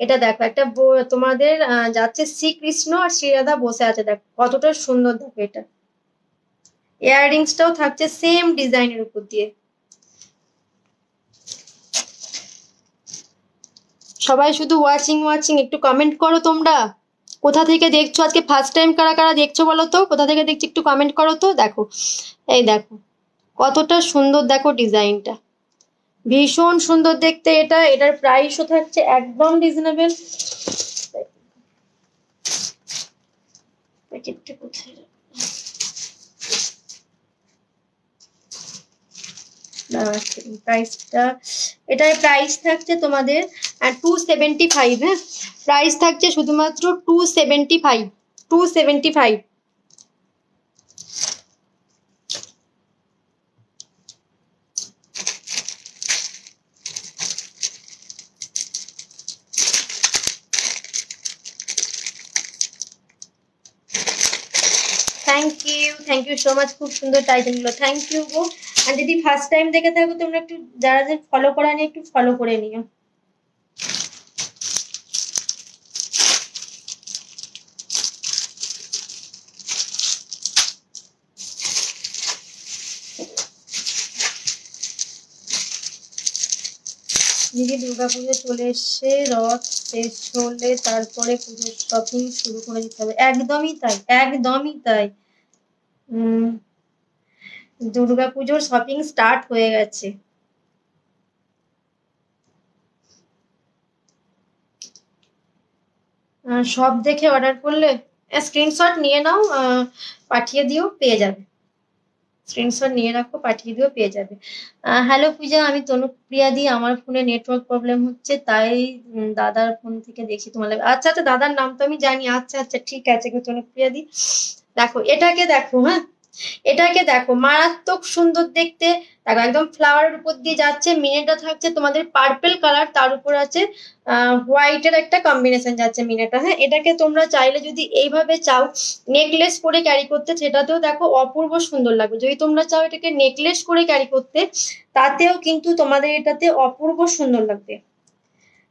এটা দেখো, একটা তোমাদের যাচ্ছে শ্রীকৃষ্ণ আর শ্রীরাধা বসে আছে, দেখো কতটা সুন্দর। দেখো এটা ইয়াররিংসটাও থাকছে সেম ডিজাইনের উপর দিয়ে। সবাই শুধু ওয়াচিং ওয়াচিং, একটু কমেন্ট করো তোমরা কোথা থেকে দেখছো, আজকে ফার্স্ট টাইম কারা কারা দেখছো বলো তো, কোথা থেকে দেখছো একটু কমেন্ট করো তো। দেখো এই দেখো কতটা সুন্দর, দেখো ডিজাইনটা ভীষণ সুন্দর দেখতে। এটার প্রাইসও থাকছে একদম রিজনেবল। প্যাকেটটা কোথায়, প্রাইসটা, এটার প্রাইস থাকছে তোমাদের 275। হ্যাঁ, প্রাইস থাকছে শুধুমাত্র 275, 275। থ্যাংক ইউ সো মাচ, খুব সুন্দর টাইটেল গুলো, থ্যাংক ইউ গো। আর যদি ফার্স্ট টাইম দেখে থাকো তোমরা একটু, যারা যে ফলো করা নিয়ে একটু ফলো করে নিও। দিদি দুর্গাপুজো চলে এসছে, রথ শেষ হলে তারপরে পুজোর শপিং শুরু করে দিতে হবে। একদমই তাই, একদমই তাই। দুর্গাপুজোর শপিং স্টার্ট হয়ে গেছে। সব দেখে অর্ডার করলে স্ক্রিনশট নিয়ে নাও, পাঠিয়ে দিও, পেয়ে যাবে। স্ক্রিনশট নিয়ে রাখো, পাঠিয়ে দিও, পেয়ে যাবে। হ্যালো পূজা, আমি তনুপ্রিয়া দি। আমার ফোনে নেটওয়ার্ক প্রবলেম হচ্ছে, তাই দাদার ফোন থেকে দেখি তোমার লাইভ। আচ্ছা আচ্ছা, দাদার নাম তো আমি জানি। আচ্ছা আচ্ছা, ঠিক আছে গো তনুপ্রিয়া দি। দেখো এটাকে দেখো, হ্যাঁ এটাকে দেখো, মারাত্মক সুন্দর দেখতে। দেখো একদম ফ্লাওয়ারের উপর দিয়ে যাচ্ছে, মিনেটা থাকছে তোমাদের পার্পেল কালার, তার উপর আছে হোয়াইটের একটা কম্বিনেশন যাচ্ছে মিনেটা। হ্যাঁ, এটাকে তোমরা চাইলে যদি এইভাবে চাও নেকলেস করে ক্যারি করতে, সেটাতেও দেখো অপূর্ব সুন্দর লাগবে। যদি তোমরা চাও এটাকে নেকলেস করে ক্যারি করতে, তাতেও কিন্তু তোমাদের এটাতে অপূর্ব সুন্দর লাগবে।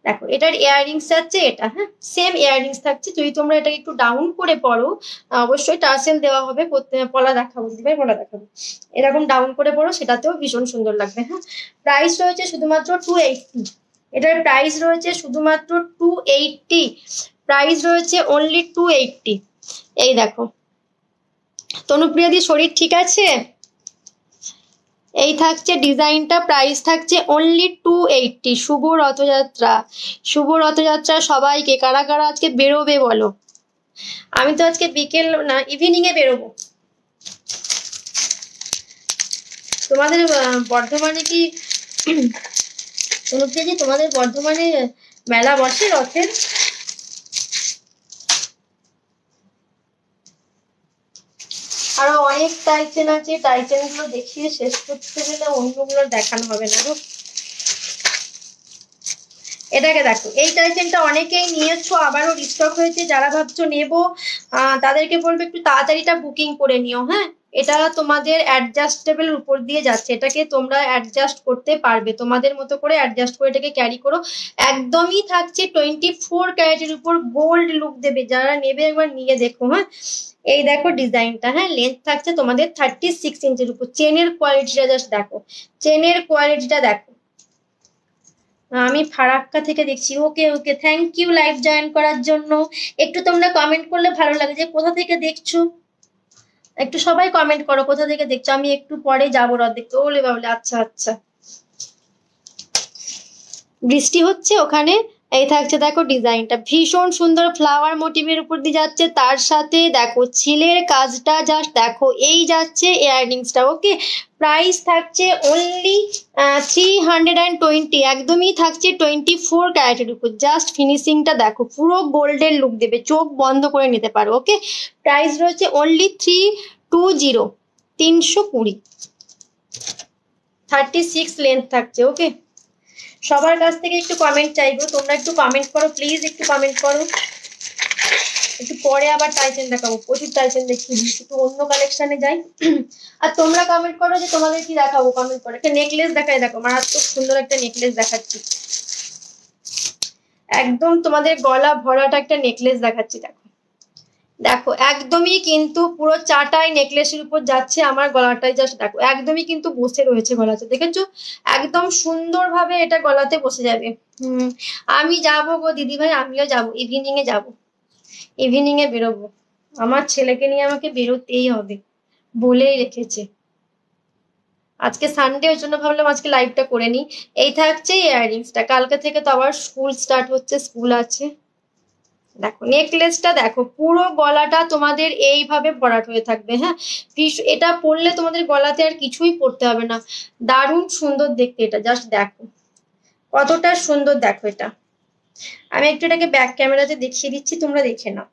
দেখো এটার ইয়াররিংস যাচ্ছে এটা, হ্যাঁ সেম ইয়াররিংস থাকছে। যদি তোমরা এটাকে একটু ডাউন করে পড়ো, অবশ্যই টার্সেল দেওয়া হবে, পলা দেখাবো দিদিভাই, পলা দেখাবো। এরকম ডাউন করে পড়ো, সেটাতেও ভীষণ সুন্দর লাগবে। হ্যাঁ, প্রাইস রয়েছে শুধুমাত্র 280। এটার প্রাইস রয়েছে শুধুমাত্র 280, প্রাইস রয়েছে অনলি 280। এই দেখো তনুপ্রিয়াদি, শরীর ঠিক আছে? এই থাকছে ডিজাইনটা, প্রাইস থাকছে অনলি 280। শুভ রথযাত্রা, শুভ রথযাত্রা সবাইকে। কারা কারা আজকে বেরোবে বলো? আমি তো আজকে বিকেল না ইভিনিং এ বেরোবো। তোমাদের বর্ধমানে কি তনুপ্রিয়াদি, তোমাদের বর্ধমানে মেলা বসে রথের? আরো অনেক টাইচেন আছে, টাইচেন গুলো দেখিয়ে শেষ করতে গেলে অন্যগুলো দেখানো হবে না গো। এটাকে দেখো, এই টাইচেনটা অনেকেই নিয়েছো, আবারও রিস্টক হয়েছে। যারা ভাবছো নেবো তাদেরকে বলবো একটু তাড়াতাড়িটা বুকিং করে নিও। হ্যাঁ, এটা তোমাদের অ্যাডজাস্টেবল উপর দিয়ে যাচ্ছে, এটাকে তোমরা অ্যাডজাস্ট করতে পারবে, তোমাদের মতো করে অ্যাডজাস্ট করে এটাকে ক্যারি করো। একদমই থাকছে 24 ক্যারেটের উপর, গোল্ড লুক দেবে। যারা নেবে একবার নিয়ে দেখো। হ্যাঁ, এই দেখো ডিজাইনটা। হ্যাঁ, লেন্থ থাকছে তোমাদের 36 ইঞ্চের উপর। চেনের কোয়ালিটিটা জাস্ট দেখো, চেনের কোয়ালিটিটা দেখো। আমি ফারাক্কা থেকে দেখছি। ওকে ওকে, থ্যাংক ইউ লাইভ জয়েন করার জন্য। একটু তোমরা কমেন্ট করলে ভালো লাগে যে কোথা থেকে দেখছো, একটু সবাই কমেন্ট করো কোথা থেকে দেখছো। আমি একটু পরে যাবো রথ দেখতে। ওলে বাবলে, আচ্ছা আচ্ছা। বৃষ্টি হচ্ছে ওখানে? এই থাকছে দেখো ডিজাইনটা, ভীষণ সুন্দর ফ্লাওয়ার মোটিভের উপর দিয়ে যাচ্ছে, তার সাথে দেখো ছিলের কাজটা জাস্ট দেখো। এই যাচ্ছে ইয়াররিংসটা। ওকে, প্রাইস থাকছে অনলি 320। একদমই থাকছে 24 ক্যারেটের উপর। জাস্ট ফিনিশিংটা দেখো, পুরো গোল্ডের লুক দেবে, চোখ বন্ধ করে নিতে পারো। ওকে, প্রাইস রয়েছে অনলি 320, 320। 36 লেন্থ থাকছে। ওকে, সবার কাছ থেকে একটু কমেন্ট চাইবো, তোমরা একটু কমেন্ট করো প্লিজ, একটু কমেন্ট করো। একটু পরে আবার টাইসেন দেখাবো, প্রচুর টাইসেন দেখিয়ে দিচ্ছি, একটু অন্য কালেকশনে যাই। আর তোমরা কমেন্ট করো যে তোমাদের কি দেখাবো, কমেন্ট করো। একটা নেকলেস দেখাই, দেখো মারাত্মক সুন্দর একটা নেকলেস দেখাচ্ছি, একদম তোমাদের গলা ভরাটা একটা নেকলেস দেখাচ্ছি। দেখো দেখো একদমই কিন্তু পুরো চাটাই নেকলেসের উপর যাচ্ছে, আমার গলাটাই জাস্ট দেখো একদমই কিন্তু বসে রয়েছে গলাতে, দেখেছো একদম সুন্দরভাবে এটা গলাতে বসে যাবে। আমি যাবো গো দিদি ভাই, আমিও যাবো, ইভিনিং এ যাবো, ইভিনিং এ বেরোবো, আমার ছেলেকে নিয়ে আমাকে বেরোতেই হবে, বলেই রেখেছে। আজকে সানডে, ওই জন্য ভাবলাম আজকে লাইভটা করে নি। এই থাকছে ইয়াররিংসটা, কালকে থেকে তো আবার স্কুল স্টার্ট হচ্ছে, স্কুল আছে। দেখো নেকলেসটা দেখো, পুরো গলাটা তোমাদের এইভাবে ভরাট হয়ে থাকবে। হ্যাঁ, এটা পরলে তোমাদের গলাতে আর কিছুই পরতে হবে না, দারুণ সুন্দর দেখতে এটা, জাস্ট দেখো কতটা সুন্দর। দেখো এটা আমি একটু এটাকে ব্যাক ক্যামেরাতে দেখিয়ে দিচ্ছি, তোমরা দেখে নাও।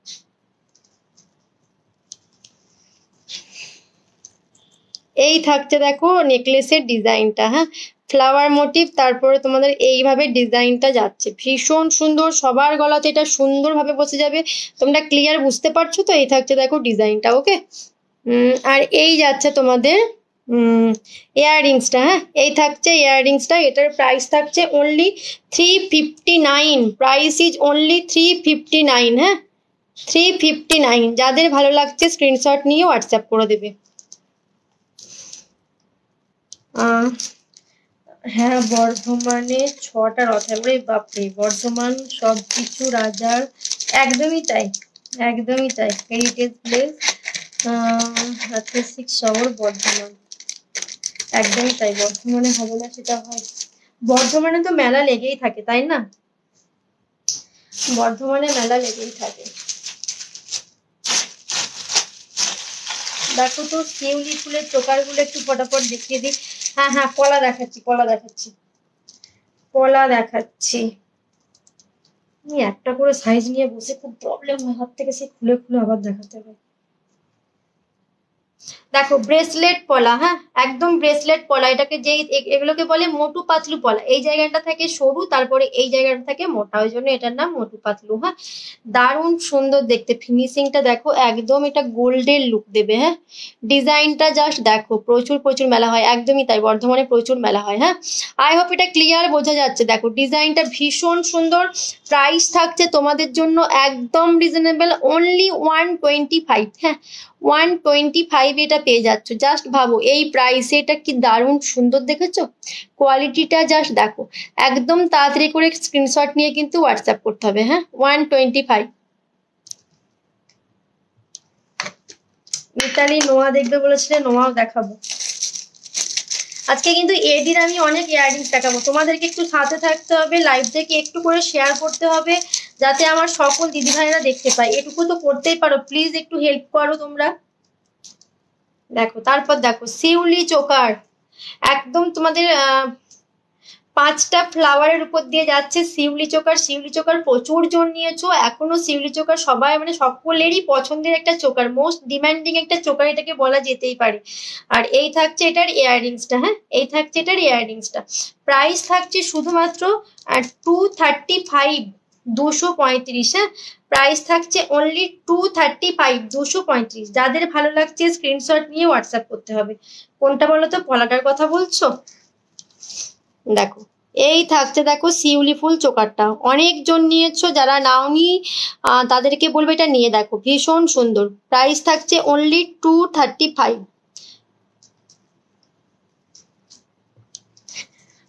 এই থাকছে দেখো নেকলেসের ডিজাইনটা, হ্যাঁ ফ্লাওয়ার মোটিভ, তারপরে তোমাদের এইভাবে ডিজাইনটা যাচ্ছে, ভীষণ সুন্দর, সবার গলাতে এটা সুন্দরভাবে বসে যাবে। তোমরা ক্লিয়ার বুঝতে পারছো তো? এই থাকছে দেখো ডিজাইনটা, ওকে। আর এই যাচ্ছে তোমাদের ইয়াররিংসটা, হ্যাঁ এই থাকছে ইয়াররিংসটা, এটার প্রাইস থাকছে অনলি 359, প্রাইস ইজ অনলি 359, হ্যাঁ 359। যাদের ভালো লাগছে স্ক্রিনশট নিয়ে হোয়াটসঅ্যাপ করে দেবে। হ্যাঁ বর্ধমানে 6টা রথ, ওরে বাপরে, বর্ধমান সব কিছু রাজার, একদমই তাই, একদমই তাই, হেরিটেজ প্লেস, ঐতিহাসিক শহর বর্ধমান, একদমই তাই। বর্ধমানে হবে না সেটা হয়, বর্ধমানে তো মেলা লেগেই থাকে তাই না, বর্ধমানে মেলা লেগেই থাকে। দেখো তো শিউলি ফুলের চোকারগুলো একটু ফটাফট দেখিয়ে দিই। হ্যাঁ হ্যাঁ পলা দেখাচ্ছি, পলা দেখাচ্ছি, পলা দেখাচ্ছি। একটা করে সাইজ নিয়ে বসে খুব প্রবলেম হয়, হাত থেকে সে খুলে খুলে আবার দেখাতে হয়। দেখো ব্রেসলেট পলা, হ্যাঁ একদম ব্রেসলেট পলা, এটাকে যেই এগুলোকে বলে মোটু পাতলু পলা, এই জায়গাটা থেকে সরু, তারপরে এই জায়গাটা থেকে মোটা, ওই জন্য এটার নাম মোটু পাতলু। হ্যাঁ দারুণ সুন্দর দেখতে, ফিনিশিংটা দেখো একদম এটা গোল্ডের লুক দেবে। হ্যাঁ ডিজাইনটা জাস্ট দেখো, প্রচুর প্রচুর মেলা হয়, একদমই তাই, বর্ধমানে প্রচুর মেলা হয়। হ্যাঁ আই হোপ এটা ক্লিয়ার বোঝা যাচ্ছে। দেখো ডিজাইনটা ভীষণ সুন্দর, প্রাইস থাকছে তোমাদের জন্য একদম রিজনেবল, অনলি 125। হ্যাঁ 125 এটা পেয়ে যাচ্ছ, জাস্ট ভাবো এই প্রাইসে এটা কি দারুণ সুন্দর, দেখেছো কোয়ালিটিটা জাস্ট দেখো। একদম তাড়াতাড়ি করে স্ক্রিনশট নিয়ে কিন্তু হোয়াটসঅ্যাপ করতে হবে। হ্যাঁ 125। মিতালি নোয়া দেখবে বলেছিলে, নোয়াও দেখাবো আজকে, কিন্তু এডির আমি অনেক ইয়াররিংস দেখাবো, তোমাদেরকে একটু সাথে থাকতে হবে, লাইভ থেকে একটু করে শেয়ার করতে হবে, যাতে আমার সকল দিদি ভাইরা দেখতে পায়, এটুকু তো করতেই পারো, প্লিজ একটু হেল্প করো তোমরা। দেখো তারপর দেখো শিউলি চোকার, একদম তোমাদের 5টা ফ্লাওয়ারের উপর দিয়ে যাচ্ছে শিউলি চোকার। শিউলি চোকার প্রচুর জন নিয়েছো, এখনো শিউলি চোকার সবাই মানে সকলেরই পছন্দের একটা চোকার, মোস্ট ডিমান্ডিং একটা চোকার এটাকে বলা যেতেই পারে। আর এই থাকছে এটার ইয়াররিংসটা, হ্যাঁ এই থাকছে এটার ইয়াররিংসটা, প্রাইস থাকছে শুধুমাত্র 235, 235। হ্যাঁ প্রাইস থাকছে অনলি 235, 235। যাদের ভালো লাগছে স্ক্রিনশট নিয়ে হোয়াটসঅ্যাপ করতে হবে। কোনটা বলো তো, পলাটার কথা বলছো? দেখো এই থাকছে দেখো শিউলি ফুল চোকারটা, অনেকজন নিয়েছো, যারা নাওনি তাদেরকে বলবো এটা নিয়ে দেখো, ভীষণ সুন্দর, প্রাইস থাকছে অনলি 235।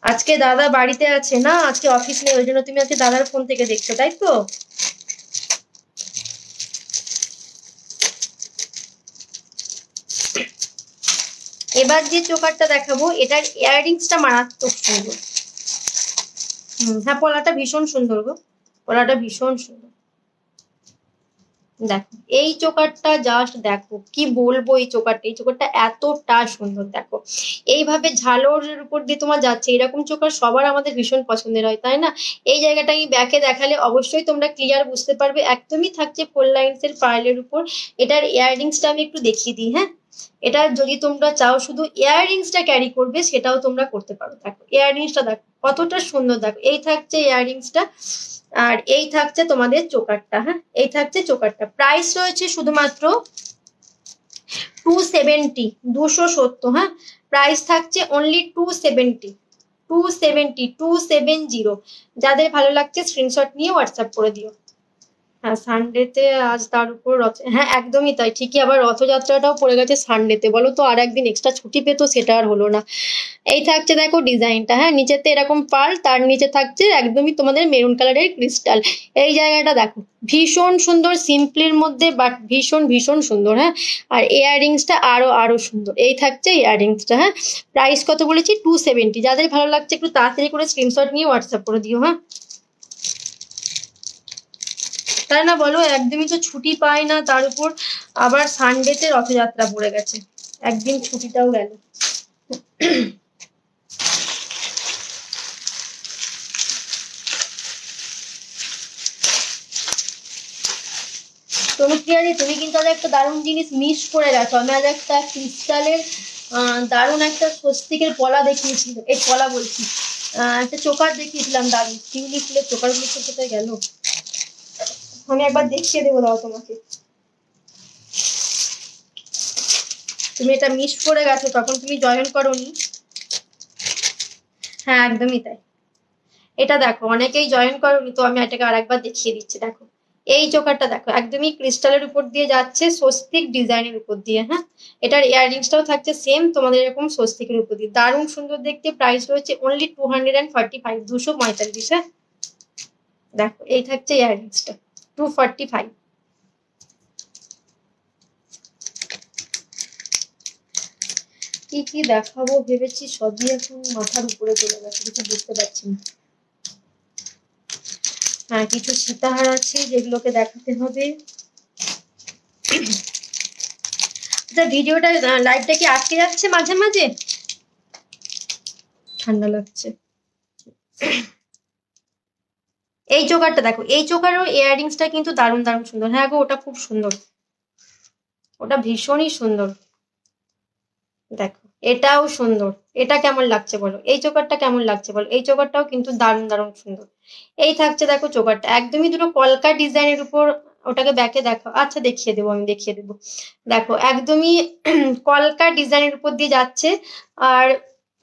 আজকে দাদা বাড়িতে আছে না, আজকে অফিস নেই, ওই জন্য তুমি আজকে দাদার ফোন থেকে দেখছো তাই তো? এবার যে চোকারটা দেখাবো এটার ইয়াররিংসটা মারাত্মক সুন্দর। হ্যাঁ পলাটা ভীষণ সুন্দর গো, পলাটা ভীষণ সুন্দর। দেখো এই চোকারটা জাস্ট দেখো, কি বলবো এই চোকারটা, এই চোকারটা এতটা সুন্দর। দেখো এইভাবে ঝালরের উপর দিয়ে তোমার যাচ্ছে, এরকম চোকার সবার আমাদের ভীষণ পছন্দের হয় তাই না? এই জায়গাটা আমি ব্যাকে দেখালে অবশ্যই তোমরা ক্লিয়ার বুঝতে পারবে, একদমই থাকছে 4 লাইনস এর পার্লের উপর। এটার ইয়াররিংসটা আমি একটু দেখিয়ে দিই। হ্যাঁ এটা যদি তোমরা চাও শুধু ইয়াররিংসটা ক্যারি করবে সেটাও তোমরা করতে পারো। দেখো ইয়াররিংসটা দেখো কতটা সুন্দর, দেখো এই থাকছে ইয়াররিংসটা, আর এই থাকছে তোমাদের চোকারটা। হ্যাঁ, এই থাকছে চোকারটা। প্রাইস রয়েছে শুধুমাত্র 270, 270। হ্যাঁ, প্রাইস থাকছে অনলি 270, 270। যাদের ভালো লাগছে স্ক্রিনশট নিয়ে হোয়াটসঅ্যাপ করে দিও। হ্যাঁ, সানডেতে আজ তার উপর রথ, হ্যাঁ একদমই তাই, ঠিকই। আবার রথযাত্রাটাও পড়ে গেছে সানডেতে, বলো তো আর একদিন এক্সট্রা ছুটি পেতো, সেটা আর হলো না। এই থাকছে দেখো ডিজাইনটা। হ্যাঁ, নিচেতে এরকম পার্ল, তার নিচে থাকছে একদমই তোমাদের মেরুন কালারের ক্রিস্টাল। এই জায়গাটা দেখো ভীষণ সুন্দর, সিম্পলের মধ্যে বাট ভীষণ ভীষণ সুন্দর। হ্যাঁ, আর ইয়াররিংসটা আরো সুন্দর। এই থাকছে ইয়াররিংসটা। হ্যাঁ, প্রাইস কত বলেছি? 270। যাদের ভালো লাগছে একটু তাড়াতাড়ি করে স্ক্রিনশট নিয়ে হোয়াটসঅ্যাপ করে দিও। হ্যাঁ, তাই না বলো, একদমই তো ছুটি পায় না, তার উপর আবার সানডেতে রথযাত্রা পড়ে গেছে, একদিন ছুটিটাও গেল। তনুপ্রিয়াদি, তুমি কিন্তু আজ একটা দারুণ জিনিস মিস করে গেছো। আমি আজ একটা ক্রিস্টালের দারুণ একটা স্বস্তিকের পলা দেখিয়েছিল, এই পলা বলছি, একটা চোকার দেখিয়েছিলাম দারুণ, শিউলি ফুলের চোকার গুলো কোথায় গেল, আমি একবার দেখিয়ে দেবো, দাও তোমাকে। তুমি এটা মিস করে গেছো, তখন তুমি জয়েন করোনি। হ্যাঁ একদমই তাই, এটা দেখো অনেকেই জয়েন করোনি, তো আমি এটাকে আরেকবার দেখিয়ে দিচ্ছি। দেখো এই চোকারটা দেখো, একদমই ক্রিস্টালের উপর দিয়ে যাচ্ছে, স্বস্তিক ডিজাইনের উপর দিয়ে। হ্যাঁ, এটার ইয়াররিংসটাও থাকছে সেম তোমাদের এরকম স্বস্তিকের উপর দিয়ে, দারুণ সুন্দর দেখতে। প্রাইস রয়েছে অনলি 245, 245। হ্যাঁ, দেখো এই থাকছে ইয়াররিংসটা 245। কি কি দেখাবো ভেবেছি সবই এখন মাথার উপরে চলে গেছে, কিছু বুঝতে পারছি না। হ্যাঁ, কিছু সীতাহার আছে যেগুলোকে দেখাতে হবে। আচ্ছা, ভিডিওটা লাইভটা কি আটকে যাচ্ছে মাঝে মাঝে? ঠান্ডা লাগছে। এই চোকারটা দেখো, এই চোকারের ইয়াররিংসটা কিন্তু দারুণ দারুণ সুন্দর। হ্যাঁ গো, ওটা খুব সুন্দর, ওটা ভীষণই সুন্দর। দেখো এটাও সুন্দর, এটা কেমন লাগছে বলো, এই চোকারটা কেমন লাগছে বলো, এই চোকারটাও কিন্তু দারুণ দারুণ সুন্দর। এই থাকছে দেখো চোকারটা, একদমই দুটো কলকা ডিজাইনের উপর। ওটাকে ব্যাকে দেখো, আচ্ছা দেখিয়ে দেবো, আমি দেখিয়ে দেবো। দেখো একদমই কলকা ডিজাইনের উপর দিয়ে যাচ্ছে, আর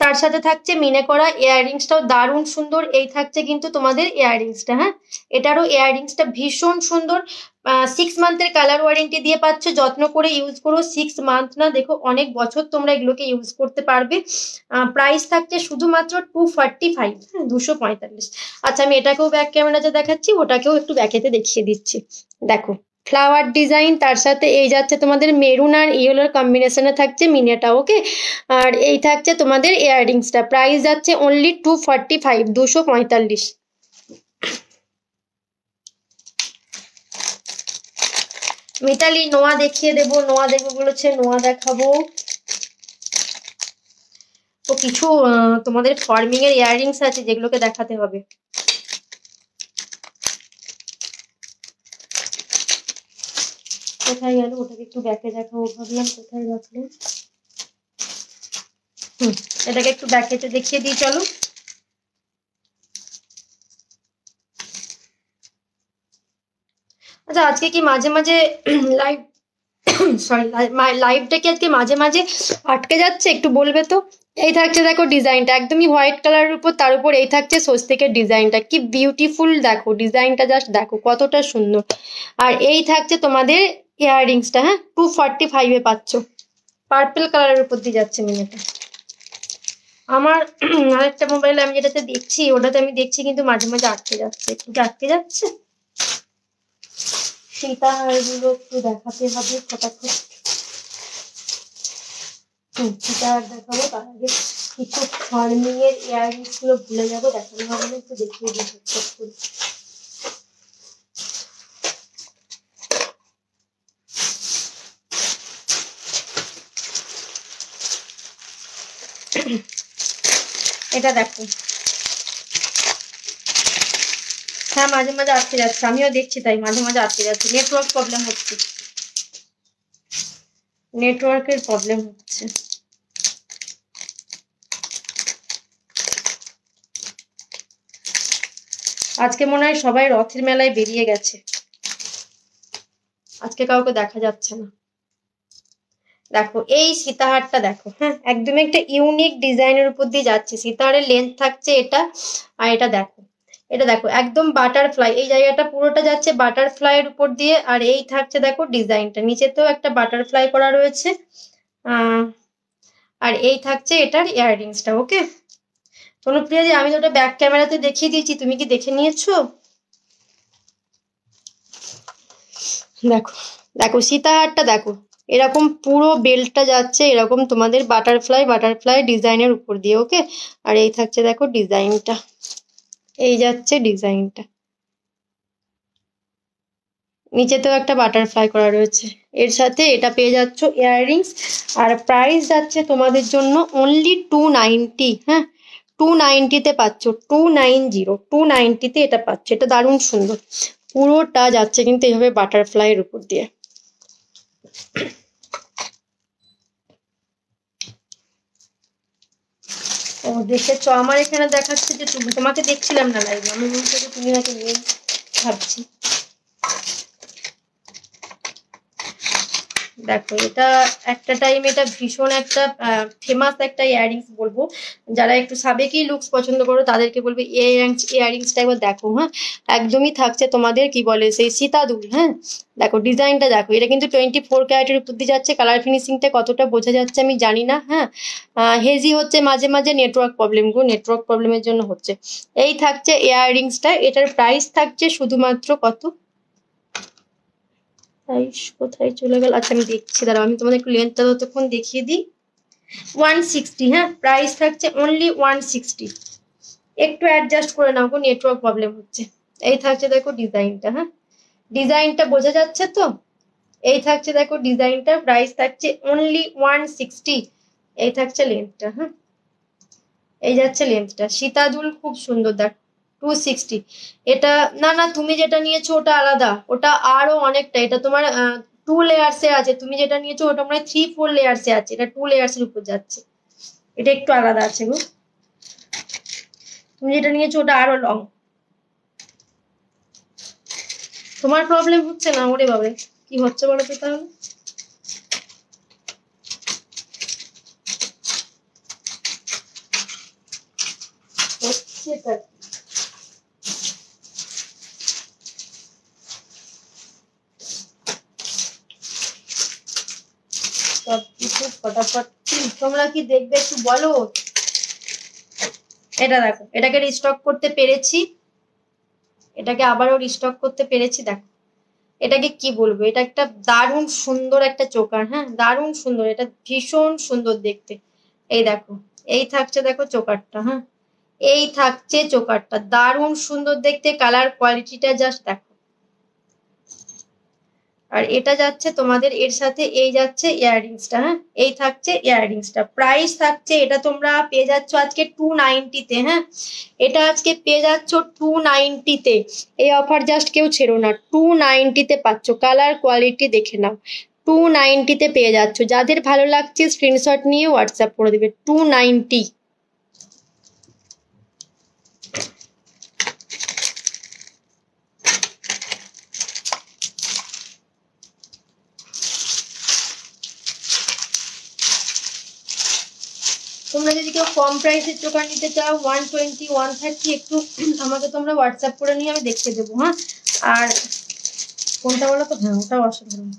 তার সাথে থাকছে মিনে করা ইয়াররিংসটাও দারুণ সুন্দর। এই থাকছে কিন্তু তোমাদের ইয়াররিংসটা। হ্যাঁ, এটারও ইয়াররিংসটা ভীষণ সুন্দর। 6 মান্থের কালার ওয়ারেন্টি দিয়ে পাচ্ছ, যত্ন করে ইউজ করো। 6 মান্থ না, দেখো অনেক বছর তোমরা এগুলোকে ইউজ করতে পারবে। প্রাইস থাকছে শুধুমাত্র 245, 245। আচ্ছা, আমি এটাকেও ব্যাক ক্যামেরাতে দেখাচ্ছি, ওটাকেও একটু ব্যাকেতে দেখিয়ে দিচ্ছি। দেখো ফ্লাওয়ার ডিজাইন, তার সাথে এই যাচ্ছে তোমাদের মেরুন আর ইয়েলোর কম্বিনেশনে থাকছে মিনেটা। ওকে, আর এই থাকছে তোমাদের ইয়াররিংসটা। প্রাইস যাচ্ছে অনলি 245, 245। মিতালি নোয়া দেখিয়ে দেবো, নোয়া দেখবো বলেছে, নোয়া দেখাবো। তো কিছু তোমাদের ফর্মিং এর ইয়াররিংস আছে যেগুলোকে দেখাতে হবে। কোথায় গেল, ওটাকে একটু ব্যাকে দেখাবো ভাবলাম, কোথায় রাখলো। এটাকে একটু ব্যাকেতে দেখিয়ে দিই চলো। আচ্ছা, আজকে কি মাঝে মাঝে লাইভ, সরি, লাইভটা কি আজকে মাঝে মাঝে আটকে যাচ্ছে, একটু বলবে তো। এই থাকছে দেখো ডিজাইনটা, একদমই হোয়াইট কালারের উপর, তার উপর এই থাকছে স্বস্তিকের ডিজাইনটা, কি বিউটিফুল দেখো ডিজাইনটা, জাস্ট দেখো কতটা সুন্দর। আর এই থাকছে তোমাদের ইয়াররিংসটা। হ্যাঁ, 245-এ পাচ্ছ, পার্পল কালারের উপর দিয়ে যাচ্ছে মিনেটা। আমার আরেকটা মোবাইলে আমি যেটাতে দেখছি, ওটাতে আমি দেখছি কিন্তু মাঝে মাঝে আটকে যাচ্ছে, একটু আটকে যাচ্ছে। সীতাহারগুলো একটু দেখাতে হবে ফটাফট। সীতাহার দেখাবো, তার আগে কিছু ফর্মিং এর ইয়াররিংস গুলো ভুলে যাবো, দেখানো হবে না, একটু দেখিয়ে দিই ফটফট করে। এটা দেখো, হ্যাঁ মাঝে মাঝে আটকে যাচ্ছে, আমিও দেখছি তাই মাঝে মাঝে আটকে যাচ্ছে, নেটওয়ার্ক প্রবলেম হচ্ছে। নেটওয়ার্কের প্রবলেম হচ্ছে। আজকে মনে হয় সবাই রথের মেলায় বেরিয়ে গেছে, আজকে কাউকে দেখা যাচ্ছে না। দেখো এই সীতাহারটা দেখো, হ্যাঁ একদম একটা ইউনিক ডিজাইনের উপর দিয়ে যাচ্ছে। সীতাহারের লেন্থ থাকছে এটা, আর এটা দেখো, এটা দেখো একদম বাটারফ্লাই, এই জায়গাটা পুরোটা যাচ্ছে বাটারফ্লাইয়ের উপর দিয়ে। আর এই থাকছে দেখো ডিজাইনটা, নিচেতেও একটা বাটারফ্লাই করা রয়েছে। আর এই থাকছে এটার ইয়াররিংসটা। ওকে তনুপ্রিয়া দি, আমি তো ওটা ব্যাক ক্যামেরাতে দেখিয়ে দিয়েছি, তুমি কি দেখে নিয়েছো? দেখো দেখো সীতাহারটা দেখো, এরকম পুরো বেল্টটা যাচ্ছে এরকম তোমাদের বাটারফ্লাই বাটারফ্লাই ডিজাইনের উপর দিয়ে। ওকে আর এই থাকছে দেখো ডিজাইনটা, এই যাচ্ছে ডিজাইনটা, নিচেতেও একটা বাটারফ্লাই করা রয়েছে। এর সাথে এটা পেয়ে যাচ্ছ ইয়াররিংস। আর প্রাইস যাচ্ছে তোমাদের জন্য অনলি 290। হ্যাঁ 290-তে পাচ্ছ, 290 এটা পাচ্ছ। এটা দারুণ সুন্দর, পুরোটা যাচ্ছে কিন্তু এইভাবে বাটারফ্লাইয়ের উপর দিয়ে। ও দেখেছো, আমার এখানে দেখাচ্ছে যে তুমি, তোমাকে দেখছিলাম না লাইভে, আমি মনে করি তুমি নাকি নেই ভাবছি। দেখো এটা একটা টাইম এটা ভীষণ একটা ফেমাস একটা ইয়াররিংস বলবো, যারা একটু সাবেকি লুকস পছন্দ করো তাদেরকে বলবে ইয়াররিংসটা একবার দেখো। হ্যাঁ একদমই থাকছে তোমাদের কি বলে সেই সীতাদুল। হ্যাঁ দেখো ডিজাইনটা দেখো, এটা কিন্তু 24 ক্যারেটের উপর দিয়ে যাচ্ছে। কালার ফিনিশিংটা কতটা বোঝা যাচ্ছে আমি জানি না। হ্যাঁ হেজি হচ্ছে মাঝে মাঝে, নেটওয়ার্ক প্রবলেম গো, নেটওয়ার্ক প্রবলেমের জন্য হচ্ছে। এই থাকছে ইয়াররিংসটা, এটার প্রাইস থাকছে শুধুমাত্র কত, প্রাইস কোথায় চলে গেল, আচ্ছা আমি দেখছি দাঁড়াও, আমি তোমাদের একটু লেন্থটা ততক্ষণ দেখিয়ে দিই। 160। হ্যাঁ প্রাইস থাকছে অনলি 160। একটু অ্যাডজাস্ট করে নাও গো, নেটওয়ার্ক প্রবলেম হচ্ছে। এই থাকছে দেখো ডিজাইনটা, হ্যাঁ ডিজাইনটা বোঝা যাচ্ছে তো, এই থাকছে দেখো ডিজাইনটা, প্রাইস থাকছে অনলি 160। এই থাকছে লেন্থটা, হ্যাঁ এই যাচ্ছে লেন্থটা। সীতাদুল খুব সুন্দর দেখ, 260। এটা না না, তুমি যেটা নিয়েছো ওটা আলাদা, ওটা আরো অনেকটা, এটা তোমার 2 লেয়ার্সে আছে। তুমি যেটা নিয়েছো ওটা মানে 3-4 লেয়ার্সে আছে, এটা 2 লেয়ার্সের উপর যাচ্ছে, এটা একটু আলাদা আছে গো। তুমি যেটা নিয়েছো ওটা আরো লং। তোমার প্রবলেম হচ্ছে না? ওরে বাবা কি হচ্ছে বলো তো তাহলে। হচ্ছে সবকিছু ফটাফট, তোমরা কি দেখবে একটু বলো। এটা দেখো, এটাকে রিস্টক করতে পেরেছি, এটাকে আবারও রিস্টক করতে পেরেছি। দেখো এটাকে কি বলবো, এটা একটা দারুণ সুন্দর একটা চোকার। হ্যাঁ দারুণ সুন্দর, এটা ভীষণ সুন্দর দেখতে। এই দেখো এই থাকছে দেখো চোকারটা, হ্যাঁ এই থাকছে চোকারটা, দারুণ সুন্দর দেখতে, কালার কোয়ালিটিটা জাস্ট দেখো। আর এটা যাচ্ছে তোমাদের এর সাথে এই যাচ্ছে ইয়াররিংসটা। হ্যাঁ এই থাকছে ইয়াররিংসটা, প্রাইস থাকছে এটা তোমরা পেয়ে যাচ্ছ আজকে 290-তে। হ্যাঁ এটা আজকে পেয়ে যাচ্ছ 290-তে। এই অফার জাস্ট কেউ ছেড়ো না, 290-তে পাচ্ছ। কালার কোয়ালিটি দেখে নাও, 290-তে পেয়ে যাচ্ছ। যাদের ভালো লাগছে স্ক্রিনশট নিয়ে হোয়াটসঅ্যাপ করে দেবে, 290। তোমরা যদি কেউ কম প্রাইসের চোকার নিতে চাও 120 130 একটু আমাকে তোমরা হোয়াটসঅ্যাপ করে নিয়ে আমি দেখিয়ে দেবো। হ্যাঁ আর কোনটা বলো তো, হ্যাঁ ওটাও অসাধারণ,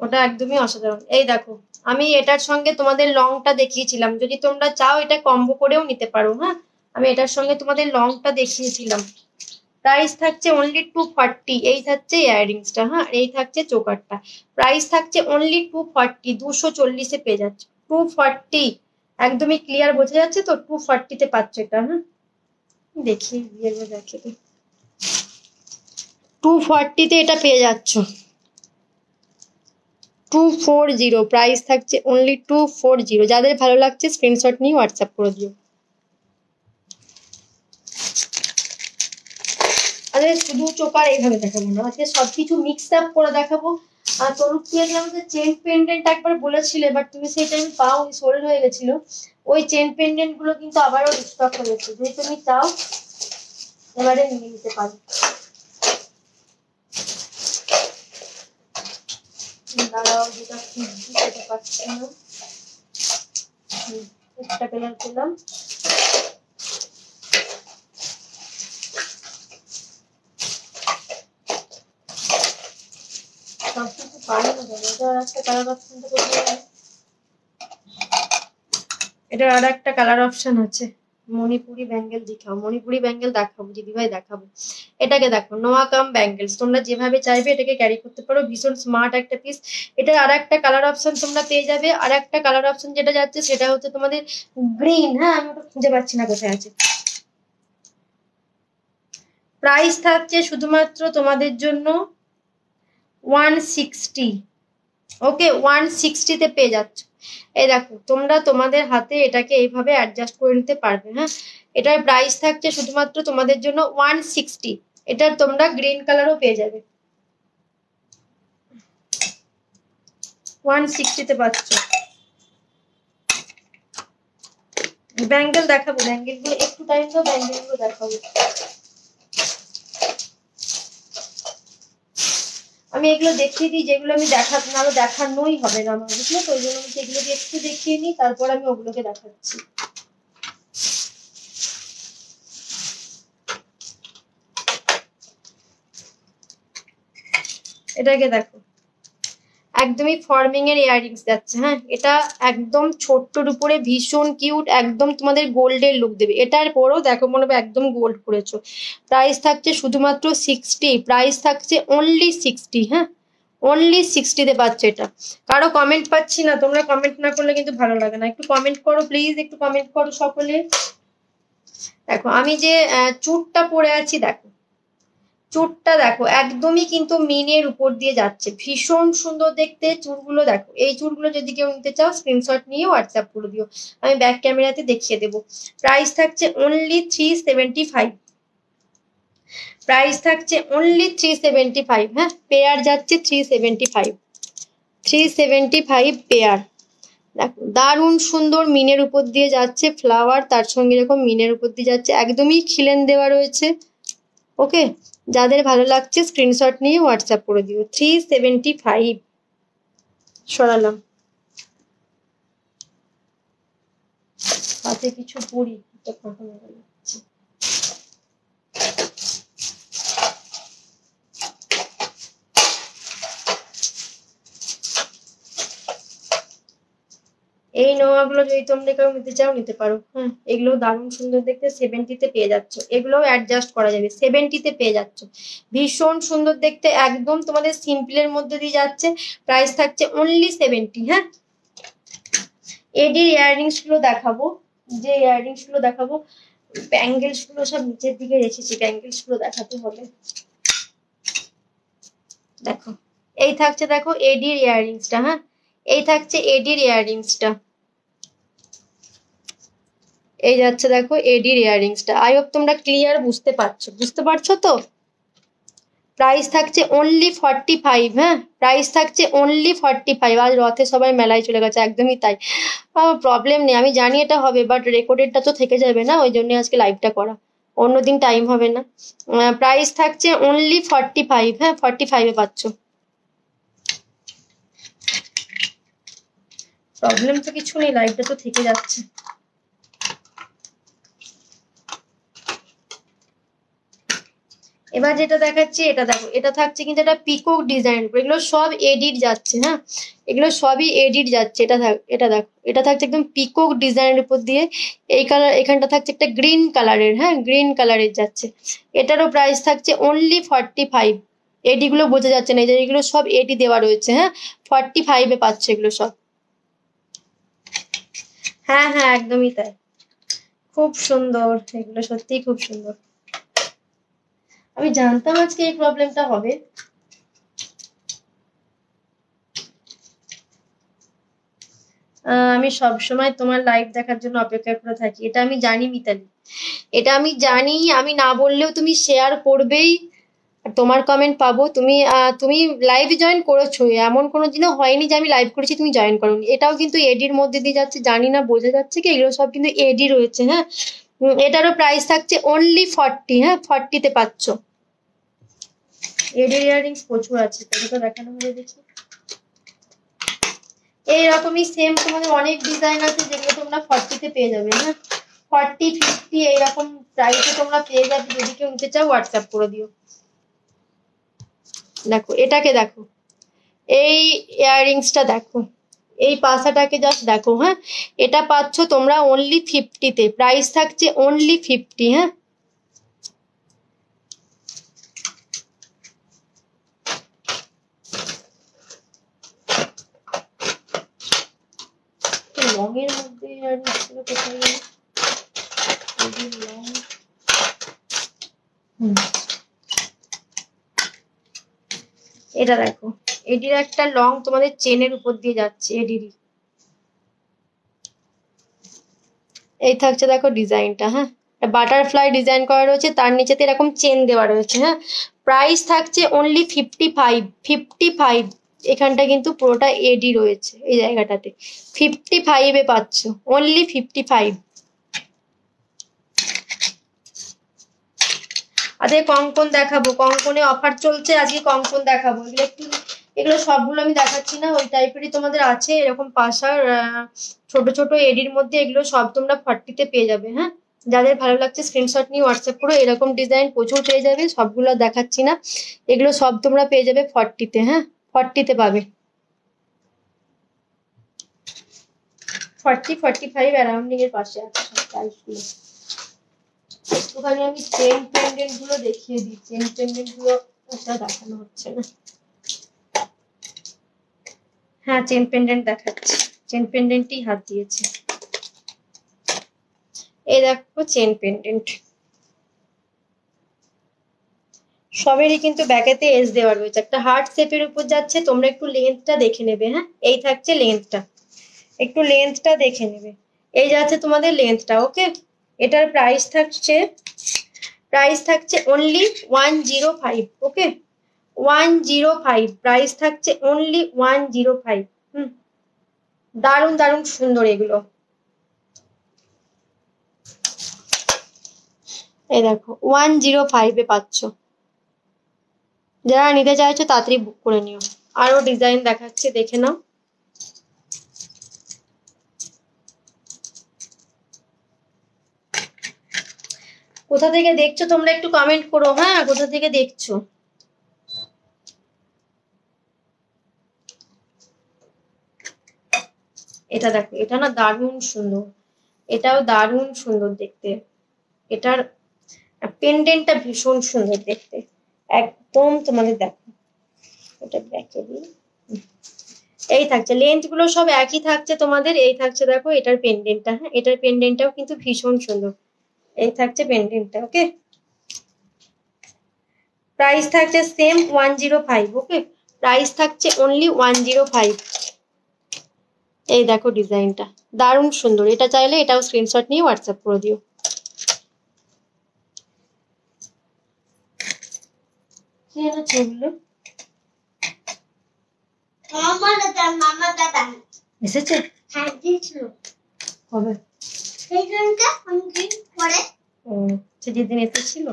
ওটা একদমই অসাধারণ। এই দেখো আমি এটার সঙ্গে তোমাদের লংটা দেখিয়েছিলাম, যদি তোমরা চাও এটা কম্বো করেও নিতে পারো। হ্যাঁ আমি এটার সঙ্গে তোমাদের লংটা দেখিয়েছিলাম। প্রাইস থাকছে অনলি 240। এই থাকছে ইয়াররিংসটা, হ্যাঁ এই থাকছে চোকারটা, প্রাইস থাকছে অনলি 240। 240-এ পেয়ে যাচ্ছে 240। একদমই ক্লিয়ার বোঝা যাচ্ছে তো, 240-তে পাচ্ছ এটা। হ্যাঁ দেখি দেখে 240-তে এটা পেয়ে যাচ্ছ, 240। প্রাইস থাকছে অনলি 240। যাদের ভালো লাগছে স্ক্রিনশট নিয়ে হোয়াটসঅ্যাপ করে দিও। আরে শুধু চোকার এইভাবে দেখাবো না, আজকে সবকিছু মিক্সড আপ করে দেখাবো। আর তরুপ্রিয়া যে আমাকে চেন পেন্ডেন্ট একবার বলেছিলে, বাট তুমি সেই টাইম পাও, সোল্ড হয়ে গেছিল। ওই চেন পেন্ডেন্ট গুলো কিন্তু আবারও রিস্টক হয়েছে, যদি তুমি চাও এবারে নিয়ে নিতে পারো। দাঁড়াও, যেটা খুঁজছি সেটা পাচ্ছি না। একটা কালার পেলাম। সবকিছু পারি না কেন, এটা আর একটা কালার অপশনটা কোথায়? এটার আর একটা কালার অপশন আছে, মণিপুরি ব্যাঙ্গেল দেখাও। মণিপুরি ব্যাঙ্গেল দেখাবো দিদিভাই, দেখাবো। এটাকে দেখো, নোয়া কাম ব্যাঙ্গেলস, তোমরা যেভাবে চাইবে এটাকে ক্যারি করতে পারো, ভীষণ স্মার্ট একটা পিস। এটার আর একটা কালার অপশন তোমরা পেয়ে যাবে। আর একটা কালার অপশন যেটা যাচ্ছে সেটা হচ্ছে তোমাদের গ্রিন। হ্যাঁ, আমি ওটা খুঁজে পাচ্ছি না কোথায় আছে। প্রাইস থাকছে শুধুমাত্র তোমাদের জন্য 160। ওকে, 160-তে পেয়ে যাচ্ছ। এই দেখো, তোমরা তোমাদের হাতে এটাকে এইভাবে অ্যাডজাস্ট করে নিতে পারবে। হ্যাঁ, এটার প্রাইস থাকছে শুধুমাত্র তোমাদের জন্য 160। এটার তোমরা গ্রিন কালারও পেয়ে যাবে, 160-তে পাচ্ছ। ব্যাঙ্গেল দেখাবো, ব্যাঙ্গেল গুলো একটু টাইম দাও, ব্যাঙ্গেল গুলো দেখাবো। আমি এগুলো দেখিয়ে দিই যেগুলো আমি দেখানোই হবে না আমার, বুঝলে তো? ওই জন্য আমি সেগুলো দিয়ে একটু দেখিয়ে নিই, তারপর আমি ওগুলোকে দেখাচ্ছি। এটাকে দেখো, একদমই ফর্মিং এর ইয়াররিংস যাচ্ছে। হ্যাঁ, এটা একদম ছোট্টর উপরে ভীষণ কিউট, একদম তোমাদের গোল্ডের লুক দেবে। এটার পরেও দেখো মনে হবে একদম গোল্ড করেছো। প্রাইস থাকছে শুধুমাত্র 60, প্রাইস থাকছে অনলি 60। হ্যাঁ, অনলি 60-তে পাচ্ছ এটা। কারো কমেন্ট পাচ্ছি না, তোমরা কমেন্ট না করলে কিন্তু ভালো লাগে না। একটু কমেন্ট করো প্লিজ, একটু কমেন্ট করো সকলে। দেখো আমি যে চুটটা পরে আছি, দেখো চুটটা দেখো একদমই কিন্তু মিনের উপর দিয়ে যাচ্ছে, ভীষণ সুন্দর দেখতে চুলগুলো। দেখো এই চুলগুলো যদি কেউ নিতে চাও স্ক্রিনশট নিয়ে হোয়াটসঅ্যাপ করে দিও, আমি ব্যাক ক্যামেরাতে দেখিয়ে দেবো। প্রাইস থাকছে অনলি 375। প্রাইস থাকছে অনলি 375। হ্যাঁ, পেয়ার যাচ্ছে 375, 375 পেয়ার। দেখো দারুণ সুন্দর মিনের উপর দিয়ে যাচ্ছে ফ্লাওয়ার, তার সঙ্গে এরকম মিনের উপর দিয়ে যাচ্ছে, একদমই খিলেন দেওয়া রয়েছে। ওকে, যাদের ভালো লাগছে স্ক্রিনশট নিয়ে হোয়াটসঅ্যাপ করে দিও। 375 সরালাম, হাতে কিছু পরি, এই নোয়াগুলো যদি তোমরা কেউ নিতে চাও নিতে পারো। হ্যাঁ, এগুলো দারুণ সুন্দর দেখতে, 70-তে পেয়ে যাচ্ছ। এগুলোও অ্যাডজাস্ট করা যাবে, 70-তে পেয়ে যাচ্ছ। ভীষণ সুন্দর দেখতে, একদম তোমাদের সিম্পলের মধ্যে দিয়ে যাচ্ছে। প্রাইস থাকছে অনলি 70। হ্যাঁ, এডির ইয়াররিংস গুলো দেখাবো, যে ইয়াররিংস গুলো দেখাবো, ব্যাঙ্গেলস গুলো সব নিচের দিকে রেখেছি, ব্যাঙ্গেলস গুলো দেখাতে হবে। দেখো এই থাকছে, দেখো এডির ইয়াররিংসটা। হ্যাঁ, এই থাকছে এডির ইয়াররিংসটা, এই যাচ্ছে দেখো এডির ইয়াররিংসটা। আই হোপ তোমরা ক্লিয়ার বুঝতে পারছো তো? প্রাইস থাকছে অনলি 45। হ্যাঁ, প্রাইস থাকছে অনলি 45। আজ রথে সবাই মেলায় চলে গেছে, একদমই তাই। প্রবলেম নেই, আমি জানি এটা হবে, বাট রেকর্ডেডটা তো থেকে যাবে না, ওই জন্য আজকে লাইভটা করা, অন্যদিন টাইম হবে না। প্রাইস থাকছে অনলি 45। হ্যাঁ, 45-এ পাচ্ছ। প্রবলেম তো কিছু নেই, লাইভটা তো থেকে যাচ্ছে। এবার যেটা দেখাচ্ছি এটা দেখো, এটা থাকছে কিন্তু এটা পিকক ডিজাইন, এগুলো সব এডিট যাচ্ছে। হ্যাঁ, এগুলো সবই এডিট যাচ্ছে। এটা দেখো, এটা থাকছে একদম পিকক ডিজাইনের উপর দিয়ে। এই কালার, এখানটা থাকছে একটা গ্রিন কালারের। হ্যাঁ, গ্রিন কালারের যাচ্ছে। এটারও প্রাইস থাকছে অনলি 45। এডি গুলো বোঝা যাচ্ছে না, এগুলো সব এডি দেওয়া রয়েছে। হ্যাঁ, 45-এ পাচ্ছে এগুলো সব। হ্যাঁ হ্যাঁ, একদমই তাই, খুব সুন্দর, এগুলো সত্যিই খুব সুন্দর। আমি জানতাম আজকে এই প্রবলেমটা হবে। আমি সব সময় তোমার লাইভ দেখার জন্য অপেক্ষা করে থাকি, এটা আমি জানি মিতালি, এটা আমি জানি। আমি না বললেও তুমি শেয়ার করবেই, আর তোমার কমেন্ট পাবো। তুমি লাইভ জয়েন করেছো, এমন কোনো দিনও হয়নি যে আমি লাইভ করেছি তুমি জয়েন করোনি। এটাও কিন্তু এডির মধ্যে দিয়ে যাচ্ছে, জানি না বোঝা যাচ্ছে কি, এগুলো সব কিন্তু এডি রয়েছে। হ্যাঁ, এটারও প্রাইস থাকছে অনলি 40। হ্যাঁ, 40-তে পাচ্ছ। এডি ইয়াররিংস প্রচুর আছে, তো দেখানো হবে দেখি। এইরকমই সেম তোমাদের অনেক ডিজাইন আছে যেগুলো তোমরা 40-তে পেয়ে যাবে। হ্যাঁ, 40, 50 এইরকম প্রাইসে তোমরা পেয়ে যাবে। যদি কেউ নিতে চাও হোয়াটসঅ্যাপ করে দিও। দেখো এটাকে, দেখো এই ইয়াররিংসটা, দেখো এই পাশাটাকে জাস্ট দেখো। হ্যাঁ, এটা পাচ্ছ তোমরা অনলি 50-তে, প্রাইস থাকছে অনলি 50। হ্যাঁ, লংয়ের মধ্যে ইয়াররিংসগুলো কোথায় গেল? এটা দেখো, এডির একটা লং তোমাদের চেনের উপর দিয়ে যাচ্ছে এডিরই। এই থাকছে দেখো ডিজাইনটা। হ্যাঁ, বাটারফ্লাই ডিজাইন করা রয়েছে, তার নিচেতে এরকম চেন দেওয়া রয়েছে। হ্যাঁ, প্রাইস থাকছে অনলি 55। 55 এখানটা কিন্তু পুরোটা এডি রয়েছে এই জায়গাটাতে। 55-এ পাচ্ছ, অনলি 55। আজকে কঙ্কন দেখাবো, কঙ্কনে অফার চলছে, আজকে কঙ্কন দেখাবো। এগুলো সবগুলো আমি দেখাচ্ছি না, ওই টাইপেরই তোমাদের আছে এরকম পাশার ছোট ছোট এডির মধ্যে। এগুলো সব তোমরা 40-তে পেয়ে যাবে। হ্যাঁ, যাদের ভালো লাগছে স্ক্রিনশট নিয়ে হোয়াটসঅ্যাপ করো। এরকম ডিজাইন প্রচুর পেয়ে যাবে, সবগুলো দেখাচ্ছি না, এগুলো সব তোমরা পেয়ে যাবে 40-তে। হ্যাঁ, 40-তে পাবে। 40, 45 অ্যারাউন্ডিং এর পাশে আছে সব প্রাইসগুলো। একটুখানি আমি চেন পেন্ডেন্ট গুলো দেখিয়ে দিই। চেন পেন্ডেন্ট গুলো দেখানো হচ্ছে না। হ্যাঁ, চেন পেন্ডেন্ট দেখাচ্ছি, চেন পেন্ডেন্টই হাত দিয়েছে। এই দেখো চেন পেন্ডেন্ট, সবেরই কিন্তু ব্যাকেতে এস দেওয়া রয়েছে, একটা হার্ট শেপের উপর যাচ্ছে। তোমরা একটু লেন্থটা দেখে নেবে। হ্যাঁ, এই থাকছে লেন্থটা, একটু লেন্থটা দেখে নেবে। এই যাচ্ছে তোমাদের লেন্থটা। ওকে, এটার প্রাইস থাকছে অনলি 105। ওকে, 105 প্রাইস থাকছে অনলি 105। দারুণ দারুণ সুন্দর এগুলো। এই দেখো 105-এ পাচ্ছ। যারা নিতে চাইছো তাড়াতাড়ি বুক করে নিও। আরো ডিজাইন দেখাচ্ছে, দেখে নাও। কোথা থেকে দেখছো তোমরা একটু কমেন্ট করো। হ্যাঁ, কোথা থেকে দেখছো? এটা দেখো, এটা না দারুণ সুন্দর, এটাও দারুণ সুন্দর দেখতে। এটার পেন্ডেন্টটা ভীষণ সুন্দর দেখতে, একদম তোমাদের দেখো। এটা ব্যাকে দিই। এই থাকছে, লেন্থ গুলো সব একই থাকছে তোমাদের। এই থাকছে দেখো এটার পেন্ডেন্টটা। হ্যাঁ, এটার পেন্ডেন্টটাও কিন্তু ভীষণ সুন্দর। এই থাকছে পেন্ডেন্টটা। ওকে, প্রাইস থাকছে সেম 105। ওকে, প্রাইস থাকছে অনলি 105। এই দেখো ডিজাইনটা দারুণ সুন্দর। এটা চাইলে এটাও স্ক্রিনশট নিয়ে হোয়াটসঅ্যাপ করে দিও। কি এনেছো এগুলো? এসেছে? হ্যাঁ, দিয়েছিল। কবে? যেদিন এসেছিল।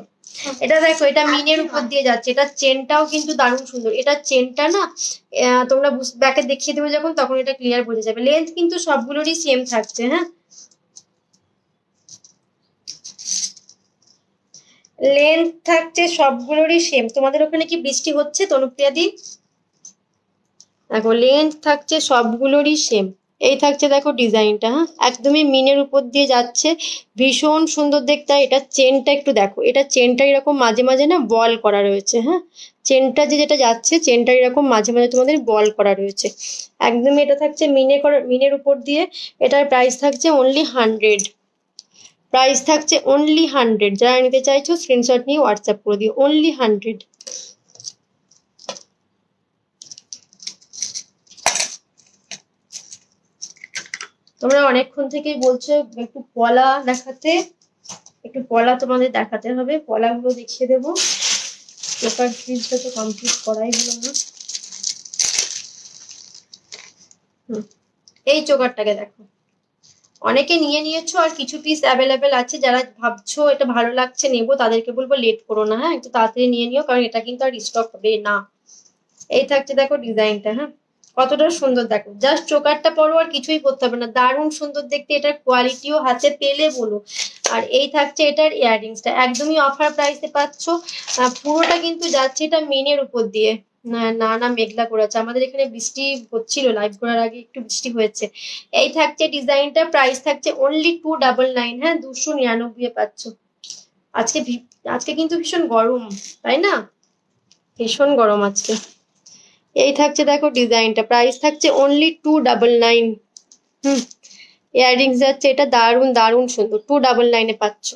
এটা দেখো, এটা মিনের উপর দিয়ে যাচ্ছে। এটা চেনটাও কিন্তু দারুণ সুন্দর। এটা চেনটা না তোমরা ব্যাকে দেখিয়ে দেবে যখন, তখন এটা ক্লিয়ার বোঝা যাবে। লেন্থ কিন্তু সবগুলোরই সেম থাকছে। হ্যাঁ, লেন্থ থাকছে সবগুলোরই সেম। তোমাদের ওখানে কি বৃষ্টি হচ্ছে তনুপ্রিয়া দি? দেখো লেন্থ থাকছে সবগুলোরই সেম। এই থাকছে দেখো ডিজাইনটা। হ্যাঁ, একদমই মিনের উপর দিয়ে যাচ্ছে, ভীষণ সুন্দর দেখতে। এটা চেনটা একটু দেখো, এটা চেনটা এরকম মাঝে মাঝে না বল করা রয়েছে। হ্যাঁ, চেনটা যেটা যাচ্ছে, চেনটা এরকম মাঝে মাঝে তোমাদের বল করা রয়েছে। একদমই এটা থাকছে মিনের উপর দিয়ে। এটার প্রাইস থাকছে অনলি 100। প্রাইস থাকছে অনলি 100। যারা নিতে চাইছো স্ক্রিনশট নিয়ে হোয়াটসঅ্যাপ করে দিও। অনলি 100। তোমরা অনেকক্ষণ থেকেই বলছো একটু পলা দেখাতে, একটু পলা তোমাদের দেখাতে হবে। পলাগুলো দেখিয়ে দেবো। পেপার ফ্রিজটা তো কমপ্লিট করাই হলো না। এই চোকারটাকে দেখো, অনেকে নিয়ে নিয়েছো আর কিছু পিস অ্যাভেলেবেল আছে। যারা ভাবছো এটা ভালো লাগছে নেবো, তাদেরকে বলবো লেট করো না, হ্যাঁ একটু তাড়াতাড়ি নিয়ে নিও, কারণ এটা কিন্তু আর স্টক হবে না। এই থাকছে দেখো ডিজাইনটা, হ্যাঁ কতটা সুন্দর দেখো, জাস্ট চোকারটা পরো আর কিছুই করতে হবে না, দারুণ সুন্দর দেখতে। এটার কোয়ালিটিও হাতে পেলে বলো। আর এই থাকছে এটার ইয়াররিংসটা, একদমই অফার প্রাইসে পাচ্ছ। পুরোটা কিন্তু যাচ্ছে এটা মেনের উপর দিয়ে। না না না, মেঘলা করেছে, আমাদের এখানে বৃষ্টি হচ্ছিল, লাইভ করার আগে একটু বৃষ্টি হয়েছে। এই থাকছে ডিজাইনটা, প্রাইস থাকছে অনলি 299, হ্যাঁ 299 পাচ্ছ। আজকে আজকে কিন্তু ভীষণ গরম, তাই না? ভীষণ গরম আজকে। এই থাকছে দেখো ডিজাইনটা, প্রাইস থাকছে অনলি 299। ইয়াররিংস যাচ্ছে এটা, দারুণ দারুণ সুন্দর, 299 পাচ্ছ।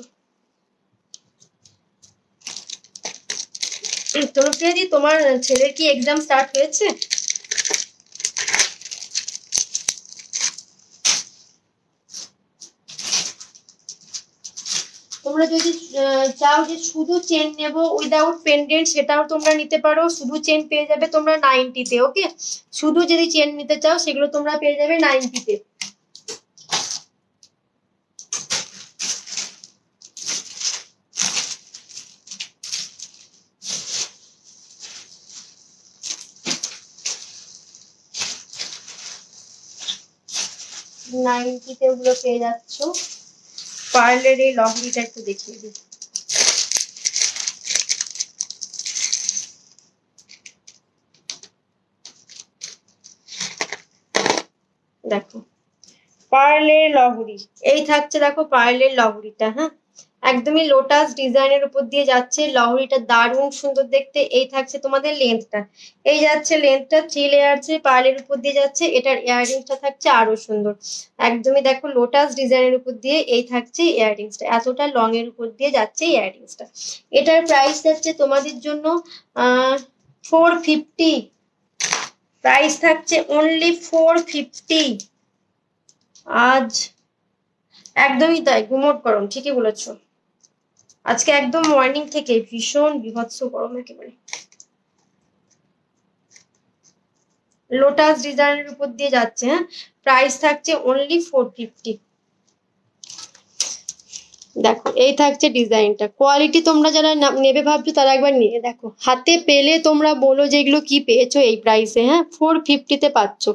তোর প্রিয়াদি, তোমার ছেলের কি এক্সাম স্টার্ট হয়েছে? তোমরা যদি চাও যে শুধু চেন নেবো উইদাউট পেন্ডেন্ট, সেটাও তোমরা নিতে পারো, শুধু চেন পেয়ে যাবে তোমরা 90-তে। ওকে, শুধু যদি চেন নিতে চাও সেগুলো তোমরা পেয়ে যাবে 90-তে। ওগুলো পেয়ে যাচ্ছ। পার্লের এই লহরিটা একটু দেখিয়ে দিই। দেখো পার্লের লহরি, এই থাকছে দেখো পার্লের লহরিটা, হ্যাঁ একদমই লোটাস ডিজাইনের উপর দিয়ে যাচ্ছে লহরিটা, দারুণ সুন্দর দেখতে। এই থাকছে তোমাদের লেন্থটা, এই যাচ্ছে লেন্থটা 3 লেয়ারছে, পার্লের উপর দিয়ে যাচ্ছে। এটার ইয়াররিংসটা থাকছে আরো সুন্দর, একদমই দেখো লোটাস ডিজাইনের উপর দিয়ে এই থাকছে ইয়াররিংসটা, এতটা লং এর উপর দিয়ে যাচ্ছে ইয়াররিংসটা। এটার প্রাইস যাচ্ছে তোমাদের জন্য 450, প্রাইস থাকছে অনলি 450। আজ একদমই তাই, গুমোট গরম, ঠিকই বলেছো। আজকে একদম মর্নিং থেকে ভীষণ বিভৎস গরম একেবারে। লোটাস ডিজাইনের উপর দিয়ে যাচ্ছে, হ্যাঁ প্রাইস থাকছে অনলি 450। দেখো এই থাকছে ডিজাইনটা, কোয়ালিটি তোমরা যারা নেবে ভাবছো তারা একবার নিয়ে দেখো, হাতে পেলে তোমরা বলো যে এগুলো কি পেয়েছো এই প্রাইসে। হ্যাঁ 450-তে পাচ্ছ,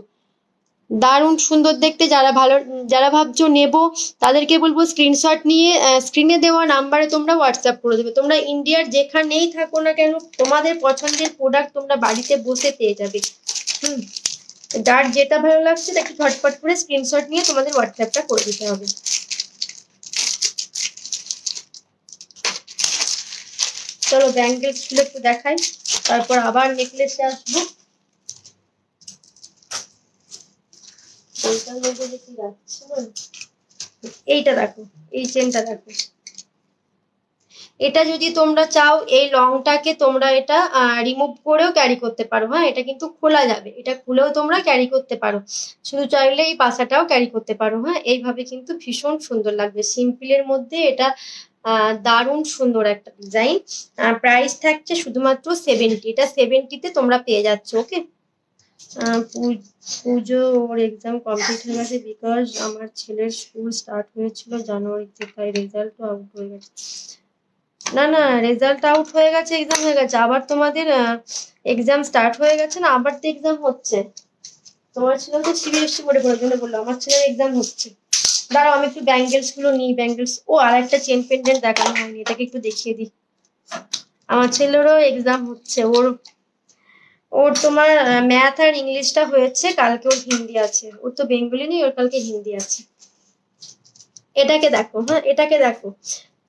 দারুণ সুন্দর দেখতে। যারা ভাবছো নেবো তাদেরকে বলবো স্ক্রিনশট নিয়ে স্ক্রিনে দেওয়া নাম্বারে তোমরা হোয়াটসঅ্যাপ করে দেবে। তোমরা ইন্ডিয়ার যেখানেই থাকো না কেন, তোমাদের পছন্দের প্রোডাক্ট তোমরা বাড়িতে বসে পেয়ে যাবে। যার যেটা ভালো লাগছে তাকে ঝটপট করে স্ক্রিনশট নিয়ে তোমাদের হোয়াটসঅ্যাপটা করে দিতে হবে। চলো ব্যাঙ্গেলস গুলো একটু দেখাই, তারপর আবার নেকলেসে আসবো। এইটার মধ্যে দেখি যাচ্ছে না, এইটা দেখো, এই চেনটা দেখো। এটা যদি তোমরা চাও এই লংটাকে তোমরা এটা রিমুভ করেও ক্যারি করতে পারো, হ্যাঁ এটা কিন্তু খোলা যাবে, এটা খুলেও তোমরা ক্যারি করতে পারো, শুধু চাইলে এই পাশাটাও ক্যারি করতে পারো। হ্যাঁ এইভাবে কিন্তু ভীষণ সুন্দর লাগবে, সিম্পলের মধ্যে এটা দারুণ সুন্দর একটা ডিজাইন। প্রাইস থাকছে শুধুমাত্র 70, এটা 70-তে তোমরা পেয়ে যাচ্ছ। ওকে, পুজো ওর এক্সাম কমপ্লিট হয়ে গেছে, বিকজ আমার ছেলের স্কুল স্টার্ট হয়েছিল জানুয়ারিতে, তাই রেজাল্টও আউট হয়ে গেছে। না না, রেজাল্ট আউট হয়ে গেছে, এক্সাম হয়ে গেছে, আবার তোমাদের এক্সাম স্টার্ট হয়ে গেছে না, আবার তো এক্সাম হচ্ছে। তোমার ছেলে তো সিবিএসসি বোর্ডে পড়ার জন্য বললো, আমার ছেলের এক্সাম হচ্ছে। দাঁড়াও আমি একটু ব্যাঙ্গেলস গুলো নিই, ব্যাঙ্গেলস। ও আর একটা চেন পেন্ডেন্ট দেখানো হয়নি, এটাকে একটু দেখিয়ে দিই। আমার ছেলেরও এক্সাম হচ্ছে, ওর তোমার ম্যাথ আর ইংলিশটা হয়েছে, কালকে ওর হিন্দি আছে, ওর তো বেঙ্গলি নেই, ওর কালকে হিন্দি আছে। এটাকে দেখো, হ্যাঁ এটাকে দেখো,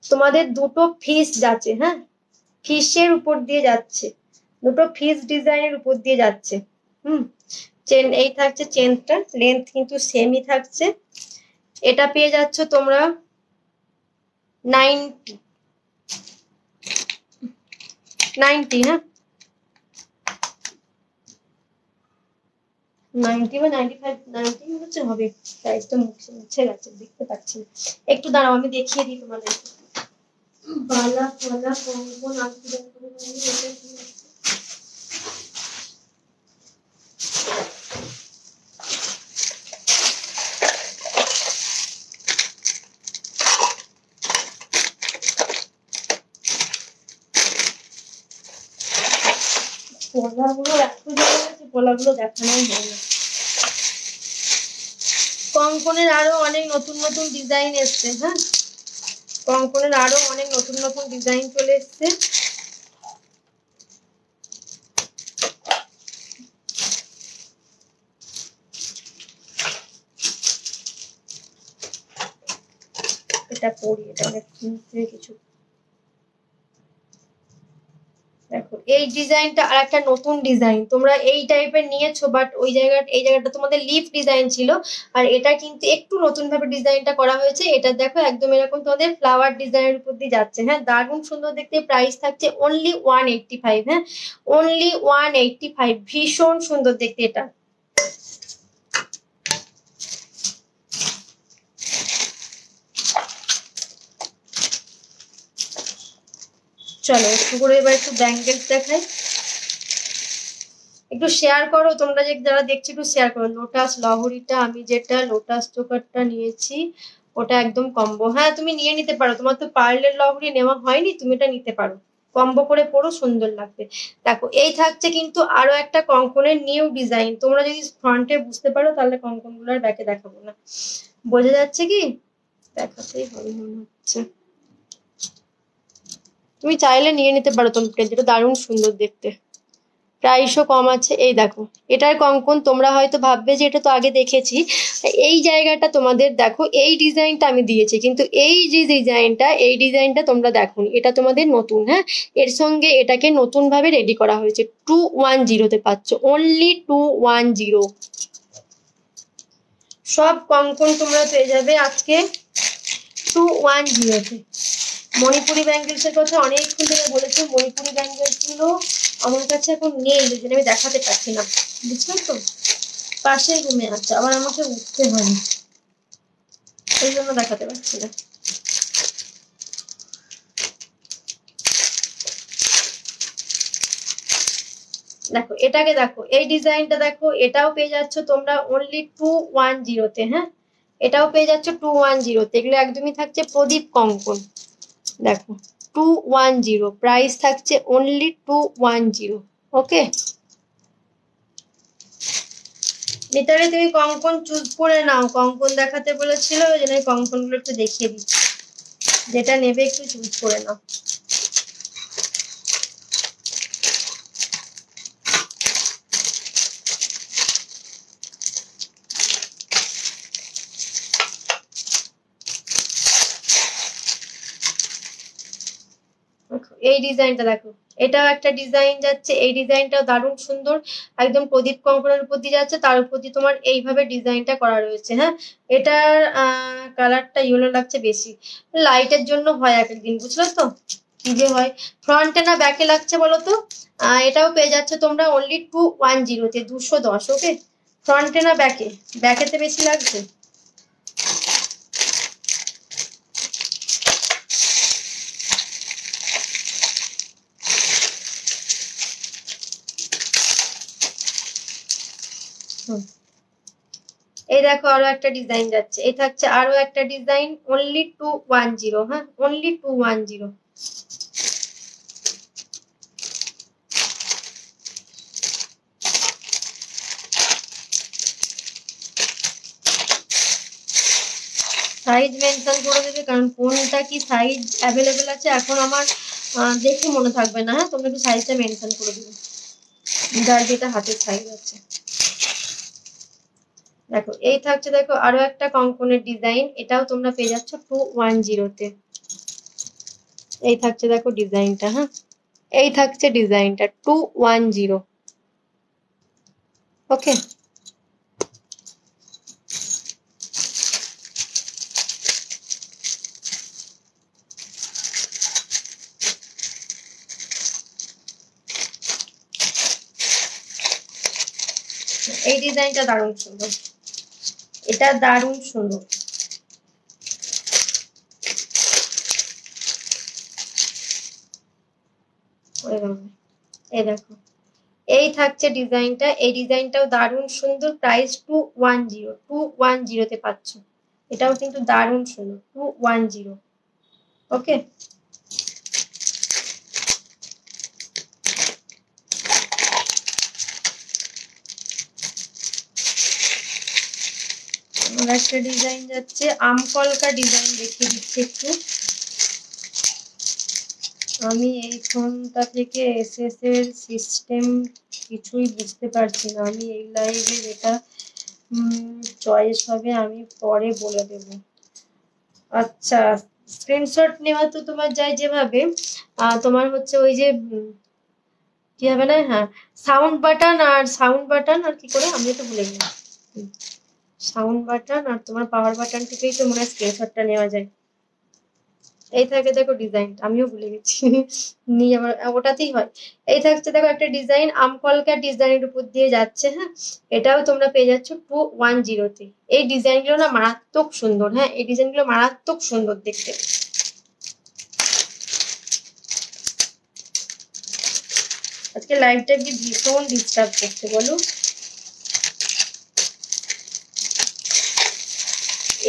তোমাদের দুটো ফিস যাচ্ছে, হ্যাঁ ফিসের উপর দিয়ে যাচ্ছে, দুটো ফিস ডিজাইনের উপর দিয়ে যাচ্ছে। চেন এই থাকছে, চেনটা লেন্থ কিন্তু সেমই থাকছে। এটা পেয়ে যাচ্ছ তোমরা 90, হ্যাঁ 90 বা 95, 90 হচ্ছে হবে। প্রাইসটা মুছে গেছে, দেখতে পাচ্ছি না, একটু দাঁড়াও আমি দেখিয়ে দিই তোমাদের। বালা ফলা কঙ্কন আঁকি এটা কি? পলাগুলো এত জায়গা আছে, পলাগুলো দেখানোই হয় না। কঙ্কনের আরো অনেক নতুন নতুন ডিজাইন এসছে। হ্যাঁ, কঙ্কনের আরো অনেক নতুন নতুন ডিজাইন চলে এসছে। এটা পরি, এটা অনেক কিছু। দেখো এই ডিজাইনটা আর একটা নতুন ডিজাইন, তোমরা এই টাইপের নিয়েছো, বাট ওই জায়গাটা, এই জায়গাটা তোমাদের লিফ ডিজাইন ছিল, আর এটা কিন্তু একটু নতুন ভাবে ডিজাইনটা করা হয়েছে। এটা দেখো একদম এরকম তোমাদের ফ্লাওয়ার ডিজাইনের উপর দিয়ে যাচ্ছে। হ্যাঁ, দারুণ সুন্দর দেখতে। প্রাইস থাকছে অনলি 185। হ্যাঁ, অনলি 185। ভীষণ সুন্দর দেখতে এটা। চলো একটু করে এবার একটু ব্যাঙ্গেলস দেখাই। একটু শেয়ার করো তোমরা, যে যারা দেখছো একটু শেয়ার করো। লোটাস লহরিটা, আমি যেটা লোটাস চোকারটা নিয়েছি ওটা একদম কম্বো। হ্যাঁ, তুমি নিয়ে নিতে পারো, তোমার তো পার্লের লহরি নেওয়া হয়নি, তুমি এটা নিতে পারো, কম্বো করে পরো, সুন্দর লাগবে। দেখো এই থাকছে কিন্তু আরো একটা কঙ্কনের নিউ ডিজাইন। তোমরা যদি ফ্রন্টে বুঝতে পারো তাহলে কঙ্কন গুলার ব্যাকে দেখাবো না। বোঝা যাচ্ছে কি? দেখাতেই হবে মনে হচ্ছে। তুমি চাইলে নিয়ে নিতে পারো তোমাকে, যেটা দারুণ সুন্দর দেখতে, প্রাইসও কম আছে। এই দেখো এটার কঙ্কন, তোমরা হয়তো ভাববে যে এটা তো আগে দেখেছি। এই জায়গাটা তোমাদের দেখো, এই ডিজাইনটা আমি দিয়েছি, কিন্তু এই যে ডিজাইনটা, এই ডিজাইনটা তোমরা দেখোনি, এটা তোমাদের নতুন। হ্যাঁ, এর সঙ্গে এটাকে নতুন ভাবে রেডি করা হয়েছে। 210-তে পাচ্ছ, অনলি 210। সব কঙ্কন তোমরা পেয়ে যাবে আজকে 210-তে। মণিপুরি ব্যাঙ্গেলস এর কথা অনেকক্ষণ ধরে বলেছে, মণিপুরি ব্যাঙ্গেলস গুলো আমার কাছে এখন নেই, ওই জন্য আমি দেখাতে পারছি না, বুঝলেন তো? পাশের রুমে আছে, আবার আমাকে উঠতে হয়, এই জন্য দেখাতে পারছি না। দেখো এটাকে, দেখো এই ডিজাইনটা দেখো, এটাও পেয়ে যাচ্ছ তোমরা অনলি 210-তে। হ্যাঁ, এটাও পেয়ে যাচ্ছ 210-তে। এগুলো একদমই থাকছে প্রদীপ কঙ্কন। দেখো 210, প্রাইস থাকছে অনলি 210। ওকে, মিতালি তুমি কঙ্কন চুজ করে নাও, কঙ্কন দেখাতে বলেছিল, ওই জন্য কঙ্কন গুলো একটু দেখিয়ে দিচ্ছি, যেটা নেবে একটু চুজ করে নাও। এই ডিজাইনটা দেখো, এটাও একটা ডিজাইন যাচ্ছে, এই ডিজাইনটাও দারুণ সুন্দর, একদম প্রদীপ কঙ্কনের উপর দিয়ে যাচ্ছে, তার উপর দিয়ে তোমার এইভাবে ডিজাইনটা করা রয়েছে। হ্যাঁ, এটার কালারটা ইয়েলো লাগছে বেশি, লাইটের জন্য হয় এক একদিন, বুঝলো তো কি যে হয়। ফ্রন্টে না ব্যাকে লাগছে বলো তো? এটাও পেয়ে যাচ্ছে তোমরা অনলি 210-তে, 210। ওকে, ফ্রন্টে না ব্যাকে? ব্যাকেতে বেশি লাগছে। এই দেখো আরো একটা ডিজাইন যাচ্ছে, এই থাকছে আরো একটা ডিজাইন, অনলি 210। হ্যাঁ, অনলি 210। সাইজ মেনশন করে দেবে, কারণ কোনটা কি সাইজ অ্যাভেলেবেল আছে এখন আমার দেখে মনে থাকবে না। হ্যাঁ, তোমরা একটু সাইজটা মেনশন করে দেবে, যার যেটা হাতের সাইজ আছে। দেখো এই থাকছে, দেখো আরো একটা কঙ্কনের ডিজাইন, এটাও তোমরা পেয়ে যাচ্ছ 210-তে। এই থাকছে দেখো ডিজাইনটা। হ্যাঁ, এই থাকছে ডিজাইনটা 210। ওকে, এই ডিজাইনটা দারুণ সুন্দর, এটা দারুণ সুন্দর। এই দেখো, এই থাকছে ডিজাইনটা, এই ডিজাইনটাও দারুণ সুন্দর, প্রাইস 210 পাচ্ছ। এটাও কিন্তু দারুণ সুন্দর, 210। ওকে, আমার একটা ডিজাইন যাচ্ছে, আমকলকা ডিজাইন দেখিয়ে দিচ্ছি একটু। আমি এই ফোনটা থেকে এসএস এর সিস্টেম কিছুই বুঝতে পারছি না। আমি এই লাইভে যেটা চয়েস হবে আমি পরে বলে দেব। আচ্ছা, স্ক্রিনশট নেওয়া তো তোমার যায় যেভাবে, তোমার হচ্ছে ওই যে কি হবে না, হ্যাঁ সাউন্ড বাটন আর কি করে, আমি তো ভুলে গেলাম। সাউন্ড বাটন আর তোমার পাওয়ার বাটন থেকেই তো মনে হয় স্ক্রিনশটটা নেওয়া যায়। এই থাকে দেখো ডিজাইনটা, আমিও ভুলে গেছি নিয়ে আমার ওটাতেই হয়। এই থাকছে দেখো একটা ডিজাইন, আমকলকা ডিজাইনের উপর দিয়ে যাচ্ছে। হ্যাঁ, এটাও তোমরা পেয়ে যাচ্ছ 210-তে। এই ডিজাইনগুলো না মারাত্মক সুন্দর। হ্যাঁ, এই ডিজাইনগুলো মারাত্মক সুন্দর দেখতে। আজকে লাইভটা কি ভীষণ ডিস্টার্ব করছে বলো।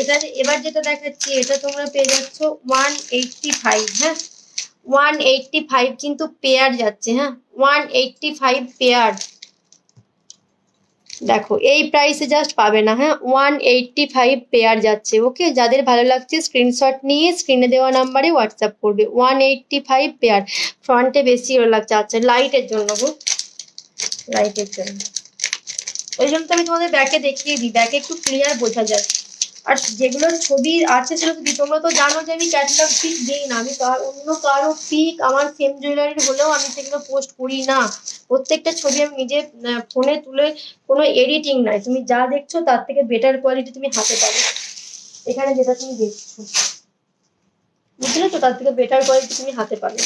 এটা এবার যেটা দেখাচ্ছি এটা তোমরা পেয়ে যাচ্ছ 185। হ্যাঁ, 185 কিন্তু পেয়ার যাচ্ছে। হ্যাঁ, 185 পেয়ার। দেখো এই প্রাইসে জাস্ট পাবে না। হ্যাঁ, 185 পেয়ার যাচ্ছে। ওকে, যাদের ভালো লাগছে স্ক্রিনশট নিয়ে স্ক্রিনে দেওয়া নাম্বারে হোয়াটসঅ্যাপ করবে। 185 পেয়ার। ফ্রন্টে বেশি ভালো লাগছে। আচ্ছা, লাইটের জন্য গো, লাইটের জন্য, ওই জন্য তো আমি তোমাদের ব্যাকে দেখিয়ে দিই, ব্যাকে একটু ক্লিয়ার বোঝা যায়। আর যেগুলোর ছবি আছে সেগুলো তো দিই। তোমরা তো জানো যে আমি ক্যাটালগ পিক দিই না। আমি অন্য কারো পিক আমার সেম জুয়েলারির হলেও আমি সেগুলো পোস্ট করি না। প্রত্যেকটা ছবি আমি নিজে ফোনে তুলে, কোনো এডিটিং নাই। তুমি যা দেখছো তার থেকে বেটার কোয়ালিটি তুমি হাতে পাবে। এখানে যেটা তুমি দেখছো, বুঝলে তো, তার থেকে বেটার কোয়ালিটি তুমি হাতে পাবে।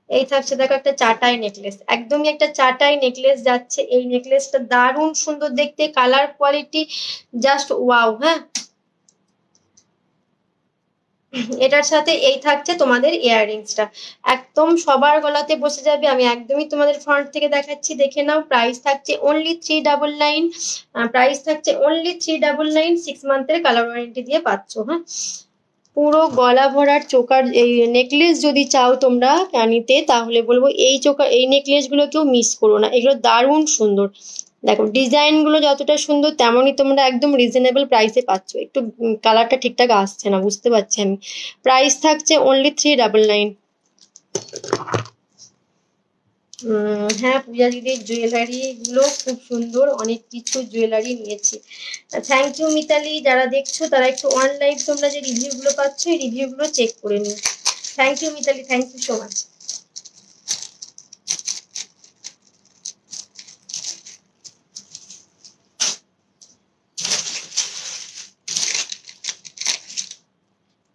এই থাকছে দেখো একটা চাটাই নেকলেস, একদমই একটা চাটাই নেকলেস যাচ্ছে। এই নেকলেসটা দারুণ সুন্দর দেখতে, কালার কোয়ালিটি জাস্ট ওয়াও। হ্যাঁ, এটার সাথে এই থাকছে তোমাদের ইয়াররিংসটা, একদম সবার গলাতে বসে যাবে। আমি একদমই তোমাদের ফ্রন্ট থেকে দেখাচ্ছি, দেখে নাও। প্রাইস থাকছে অনলি 399। প্রাইস থাকছে অনলি 399। 6 মান্থের কালার ওয়ারেন্টি দিয়ে পাচ্ছ। হ্যাঁ, পুরো গলা ভরার চোকার এই নেকলেস যদি চাও তোমরা নিতে, তাহলে বলবো এই নেকলেস গুলো কেউ মিস করো না। এগুলো দারুণ সুন্দর। দেখো ডিজাইন গুলো যতটা সুন্দর তেমনই তোমরা একদম রিজনেবল প্রাইসে পাচ্ছ। একটু কালারটা ঠিকঠাক আসছে না, বুঝতে পারছি আমি। প্রাইস থাকছে অনলি 399। হ্যাঁ, পূজা দিদির জুয়েলারি গুলো খুব সুন্দর, অনেক কিছু জুয়েলারি নিয়েছি। Thank you Mitali. যারা দেখছো তারা একটু অনলাইন তোমরা যে রিভিউ গুলো পাচ্ছ এই রিভিউ গুলো চেক করে নিও। Thank you Mitali, thank you so much.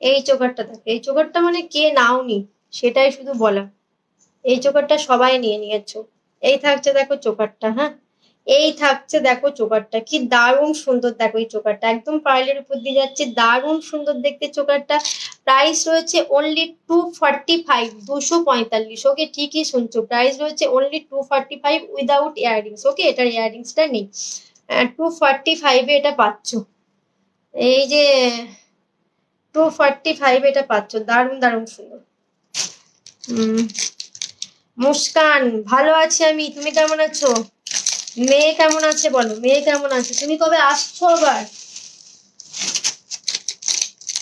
এই চোকারটা দেখো, এই চোকারটা মানে কে নাওনি সেটাই শুধু বলা। এই চোকারটা সবাই নিয়ে নিয়েছো। এই থাকছে দেখো চোকারটা। হ্যাঁ, এই থাকছে দেখো চোকারটা, কি দারুণ সুন্দর। দেখো এই চোকারটা একদম পার্লের উপর দিয়ে যাচ্ছে, দারুণ সুন্দর দেখতে চোকারটা। প্রাইস রয়েছে অনলি 245, 245। ওকে, ঠিকই শুনছো, প্রাইস রয়েছে অনলি 245 উইদাউট ইয়াররিংস। ওকে, এটার ইয়াররিংসটা নেই। 245-এ এটা পাচ্ছ। এই যে 245 এটা পাচ্ছ, দারুণ দারুণ সুন্দর। মুস্কান, ভালো আছি আমি, তুমি কেমন আছো? মেয়ে কেমন আছে বলো, মেয়ে কেমন আছে? তুমি কবে আসছো আবার?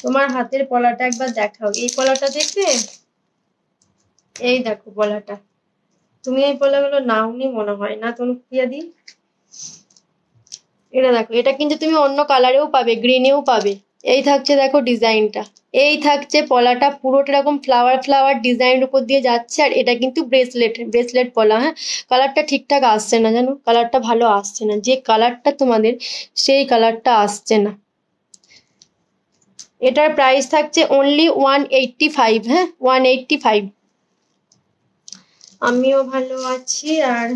তোমার হাতের পলাটা একবার দেখাও, এই পলাটা দেখবে। এই দেখো পলাটা, তুমি এই পলাগুলো নাওনি মনে হয় না তনুপ্রিয়াদি। এটা দেখো, এটা কিন্তু তুমি অন্য কালারেও পাবে, গ্রিনেও পাবে। এই থাকছে দেখো ডিজাইনটা, এই থাকছে পলাটা, পুরোটা এরকম ফ্লাওয়ার ফ্লাওয়ার ডিজাইনের উপর দিয়ে যাচ্ছে। আর এটা কিন্তু ব্রেসলেট পলা। হ্যাঁ, কালারটা ঠিকঠাক আসছে না, জানো, কালারটা ভালো আসছে না। যে কালারটা তোমাদের সেই কালারটা আসছে না। এটার প্রাইস থাকছে অনলি 185। হ্যাঁ, 185। আমিও ভালো আছি। আর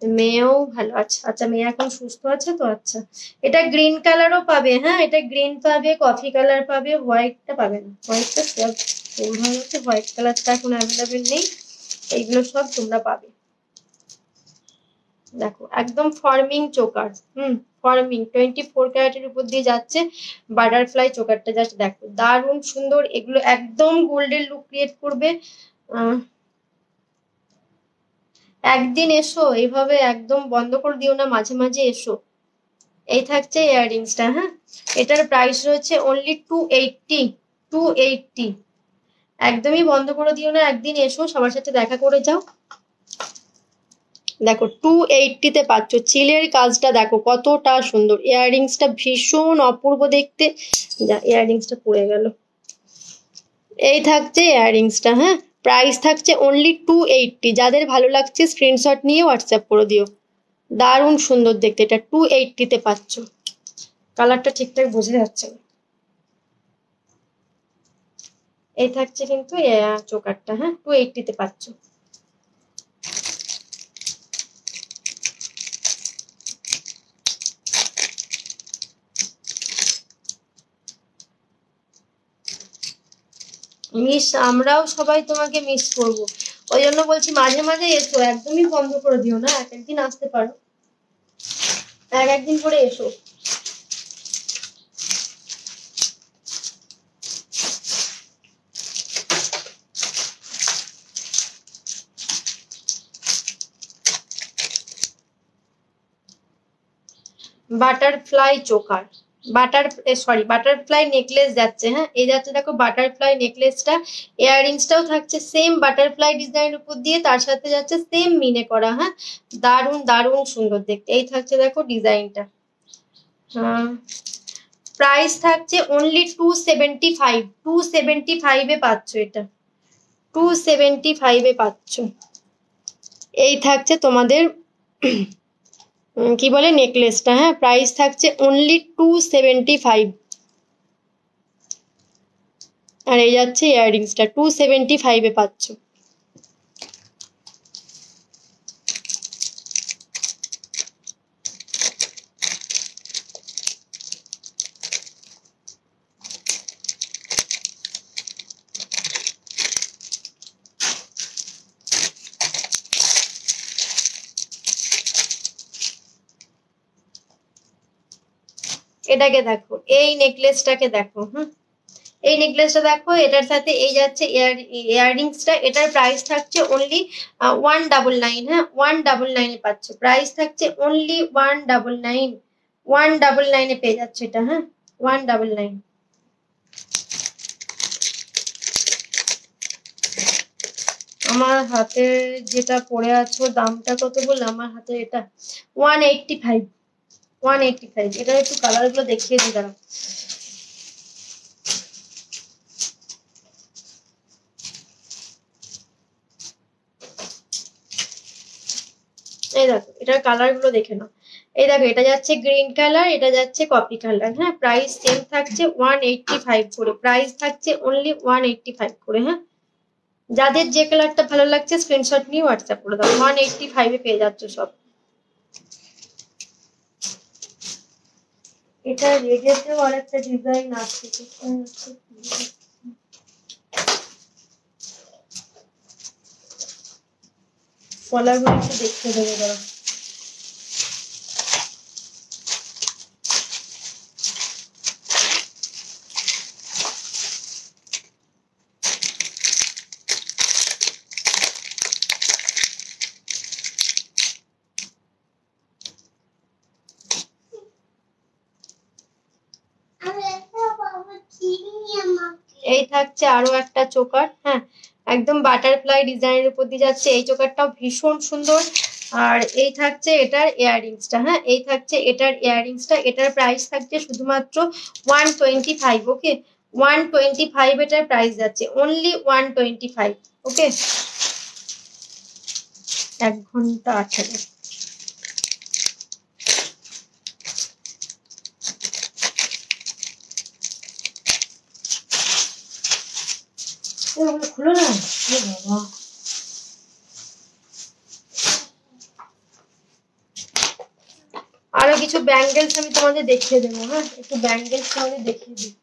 মেয়েও ভালো আছে। আচ্ছা, মেয়ে এখন সুস্থ আছে তো? আচ্ছা, এটা গ্রিন কালারও পাবে। হ্যাঁ, এটা গ্রিন পাবে, কফি কালার পাবে, হোয়াইটটা পাবে না। হোয়াইটটা সব ফুল হয়ে গেছে, হোয়াইট কালারটা এখন অ্যাভেলেবেল নেই। এইগুলো সব তোমরা পাবে। দেখো একদম ফর্মিং চোকার, ফর্মিং 24 ক্যারেটের উপর দিয়ে যাচ্ছে বাটারফ্লাই চোকারটা। জাস্ট দেখো দারুণ সুন্দর, এগুলো একদম গোল্ডেন লুক ক্রিয়েট করবে। একদিন এসো, এইভাবে একদম বন্ধ করে দিও না, মাঝে মাঝে এসো। এই থাকছে ইয়াররিংসটা। হ্যাঁ, এটার প্রাইস রয়েছে অনলি 280। 280, একদমই বন্ধ করে দিও না, একদিন এসো, সবার সাথে দেখা করে যাও। দেখো 280-তে পাচ্ছ। চিলের কাজটা দেখো কতটা সুন্দর, ইয়াররিংসটা ভীষণ অপূর্ব দেখতে। যা ইয়াররিংসটা পড়ে গেল। এই থাকছে ইয়াররিংসটা। হ্যাঁ, প্রাইস থাকছে অনলি 280। যাদের ভালো লাগছে স্ক্রিনশট নিয়ে হোয়াটসঅ্যাপ করে দিও। দারুণ সুন্দর দেখতে, এটা 280-তে পাচ্ছ। কালারটা ঠিকঠাক বোঝা যাচ্ছে না। এই থাকছে কিন্তু চোকারটা। হ্যাঁ, 280-তে পাচ্ছ। মিস, আমরাও সবাই তোমাকে মিস করব। ওই জন্য বলছি মাঝে মাঝে এসো, একদমই বন্ধ করে দিও না, এক একদিন আসতে পারো, একদিন করে এসো। বাটারফ্লাই চোকার, বাটারফ্লাই নেকলেস যাচ্ছে। হ্যাঁ, এই যাচ্ছে দেখো বাটারফ্লাই নেকলেসটা। ইয়াররিংসটাও থাকছে সেম বাটারফ্লাই ডিজাইনের উপর দিয়ে, তার সাথে যাচ্ছে সেম মিনে করা। হ্যাঁ, দারুণ দারুণ সুন্দর দেখতে। এই থাকছে দেখো ডিজাইনটা। হ্যাঁ, প্রাইস থাকছে অনলি 275। 275-এ পাচ্ছ এটা। 275-এ পাচ্ছ। এই থাকছে তোমাদের কি বলে নেকলেসটা। হ্যাঁ, প্রাইস থাকছে অনলি 275। আর এই যাচ্ছে ইয়াররিংসটা, 275-এ পাচ্ছ। এটাকে দেখো, এই নেকলেসটাকে দেখো। এই নেকলেসটা দেখো, এটার সাথে এই যাচ্ছে ইয়াররিংসটা। এটার প্রাইস থাকছে অনলি 199। হ্যাঁ, 199-এ পাচ্ছ। প্রাইস থাকছে অনলি 199। 199-এ পেয়ে যাচ্ছে এটা। হ্যাঁ, 199। আমার হাতে যেটা পরে আছো দামটা কত বললে? আমার হাতে এটা 185। 185। এটার একটু কালারগুলো দেখিয়ে দিই, দাঁড়াও। এই দেখো এটার কালার গুলো দেখে নাও। এই দেখো, এটা যাচ্ছে গ্রিন কালার, এটা যাচ্ছে কপি কালার। হ্যাঁ, প্রাইস সেম থাকছে 185 করে। প্রাইস থাকছে অনলি 185 করে। হ্যাঁ, যাদের যে কালারটা ভালো লাগছে স্ক্রিনশট নিয়ে হোয়াটসঅ্যাপ করে দাও। 185-এ পেয়ে যাচ্ছ সব। এটা রেডেতেও আরেকটা ডিজাইন আছে। কলারগুলো একটু দেখতে দেবে, দাঁড়াও। এই থাকছে আরো একটা চোকার। হ্যাঁ, একদম বাটারফ্লাই ডিজাইনের উপর দিয়ে যাচ্ছে। এই চোকারটাও ভীষণ সুন্দর। আর এই থাকছে এটার ইয়াররিংসটা। হ্যাঁ, এই থাকছে এটার ইয়াররিংসটা। এটার প্রাইস থাকছে শুধুমাত্র 125। ওকে, 125 এটার প্রাইস যাচ্ছে, অনলি 125। ওকে, 1 ঘন্টা 18। খুলো না বাবা। আরো কিছু ব্যাঙ্গেলস আমি তোমাদের দেখিয়ে দেবো। হ্যাঁ, একটু ব্যাঙ্গেলস তোমাদের দেখিয়ে দিই।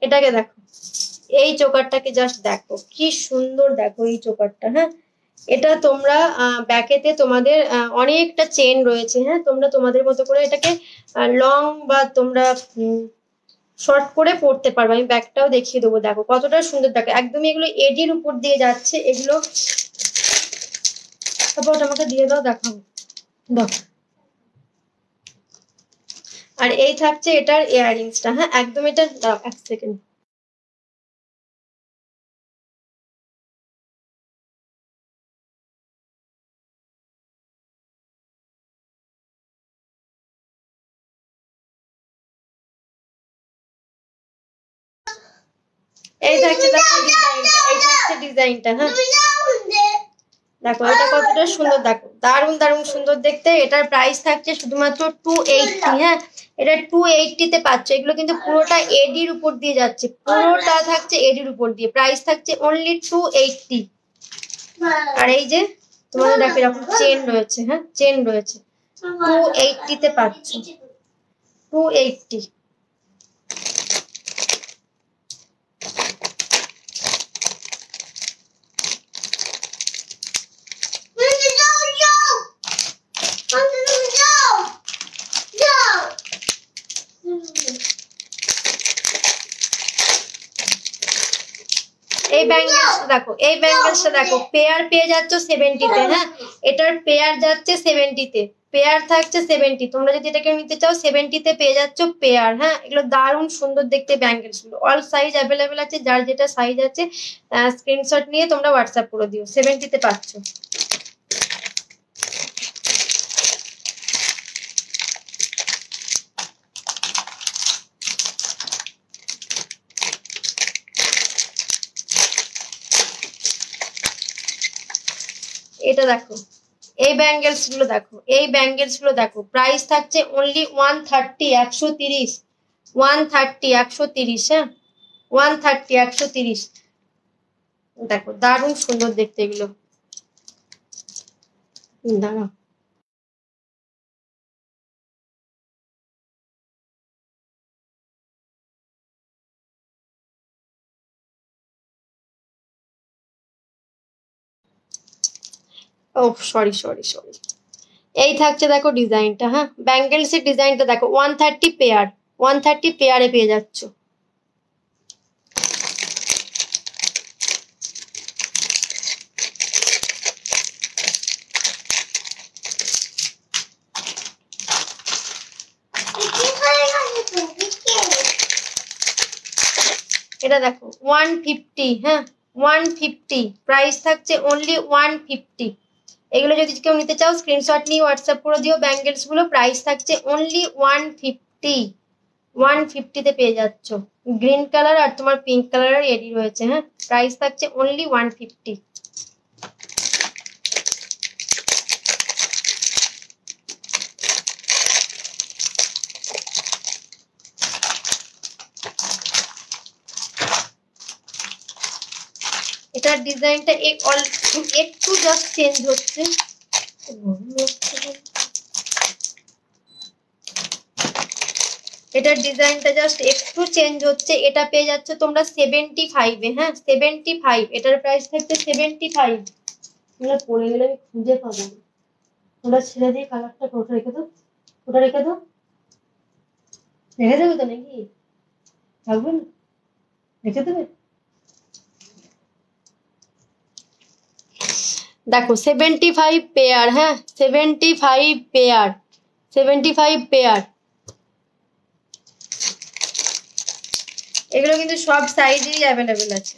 এটাকে দেখো, এই চোকারটাকে জাস্ট দেখো কি সুন্দর, দেখো এই চোকারটা। হ্যাঁ, এটা তোমরা ব্যাকেতে তোমাদের অনেকটা চেন রয়েছে। হ্যাঁ, তোমরা তোমাদের মতো করে এটাকে লং বা তোমরা শর্ট করে পড়তে পারবে। আমি ব্যাকটাও দেখিয়ে দেবো, দেখো কতটা সুন্দর। দেখো একদমই এগুলো এডির উপর দিয়ে যাচ্ছে এগুলো। সাপোর্ট আমাকে দিয়ে দাও, দেখাবো দাও। আর এই থাকছে এটার ইয়াররিংসটা। হ্যাঁ, একদম এটা দাও, এক সেকেন্ড। এই থাকছে দেখো ডিজাইনটা, এই থাকছে ডিজাইনটা। হ্যাঁ দেখো এটা কতটা সুন্দর, দেখো দারুণ দারুণ সুন্দর দেখতে। এটার প্রাইস থাকছে শুধুমাত্র 280। হ্যাঁ, এটা 280-তে পাচ্ছ। এগুলো কিন্তু পুরোটা এডির উপর দিয়ে যাচ্ছে, পুরোটা থাকছে এডির উপর দিয়ে। প্রাইস থাকছে অনলি 280। আর এই যে তোমাদের দেখো এরকম চেন রয়েছে। হ্যাঁ, চেন রয়েছে। 280-তে পাচ্ছ, 280। এই ব্যাঙ্গেলসটা দেখো, এই ব্যাঙ্গেলসটা দেখো, পেয়ার পেয়ে যাচ্ছ 70-তে। হ্যাঁ, এটার পেয়ার যাচ্ছে 70-তে, পেয়ার থাকছে 70। তোমরা যদি এটাকে নিতে চাও 70-তে পেয়ে যাচ্ছ পেয়ার। হ্যাঁ, এগুলো দারুণ সুন্দর দেখতে ব্যাঙ্গেলস গুলো। অল সাইজ অ্যাভেলেবেল আছে, যার যেটা সাইজ আছে স্ক্রিনশট নিয়ে তোমরা হোয়াটসঅ্যাপ করে দিও। 70-তে পাচ্ছ। এটা দেখো, এই ব্যাঙ্গেলস গুলো দেখো, এই ব্যাঙ্গেলস গুলো দেখো। প্রাইস থাকছে অনলি 130, 130, 130, 130। হ্যাঁ, 130, 130। দেখো দারুণ সুন্দর দেখতে এগুলো। দাঁড়াও, ও সরি সরি সরি। এই থাকছে দেখো ডিজাইনটা। হ্যাঁ, ব্যাঙ্গেলস এর ডিজাইনটা দেখো। 130 পেয়ার, 130 পেয়ারে পেয়ে যাচ্ছ। এটা দেখো 150। হ্যাঁ, 150। প্রাইস থাকছে অনলি 150। এগুলো যদি কেউ নিতে চাও স্ক্রিনশট নিয়ে হোয়াটসঅ্যাপ করে দিও। ব্যাঙ্গেলস গুলো প্রাইস থাকছে অনলি 150। 150-তে পেয়ে যাচ্ছ। গ্রিন কালার আর তোমার পিঙ্ক কালারের এডি রয়েছে। হ্যাঁ, প্রাইস থাকছে অনলি 150। এটার ডিজাইনটা একটু জাস্ট চেঞ্জ হচ্ছে। এটার ডিজাইনটা জাস্ট একটু চেঞ্জ হচ্ছে। এটা পেয়ে যাচ্ছে তোমরা 75-এ। হ্যাঁ, 75। এটার প্রাইস থাকছে 75। তোমরা পরে গেলে আমি খুঁজে পাবো না। তোমরা ছেড়ে দিয়ে কালারটা ওটা রেখে দাও, ওটা রেখে দাও। রেখে দেবে তো নাকি? থাকবে না? রেখে দেবে। দেখো 75 পেয়ার। হ্যাঁ, 75 পেয়ার, 75 পেয়ার। এগুলো কিন্তু সব সাইজেই অ্যাভেলেবেল আছে।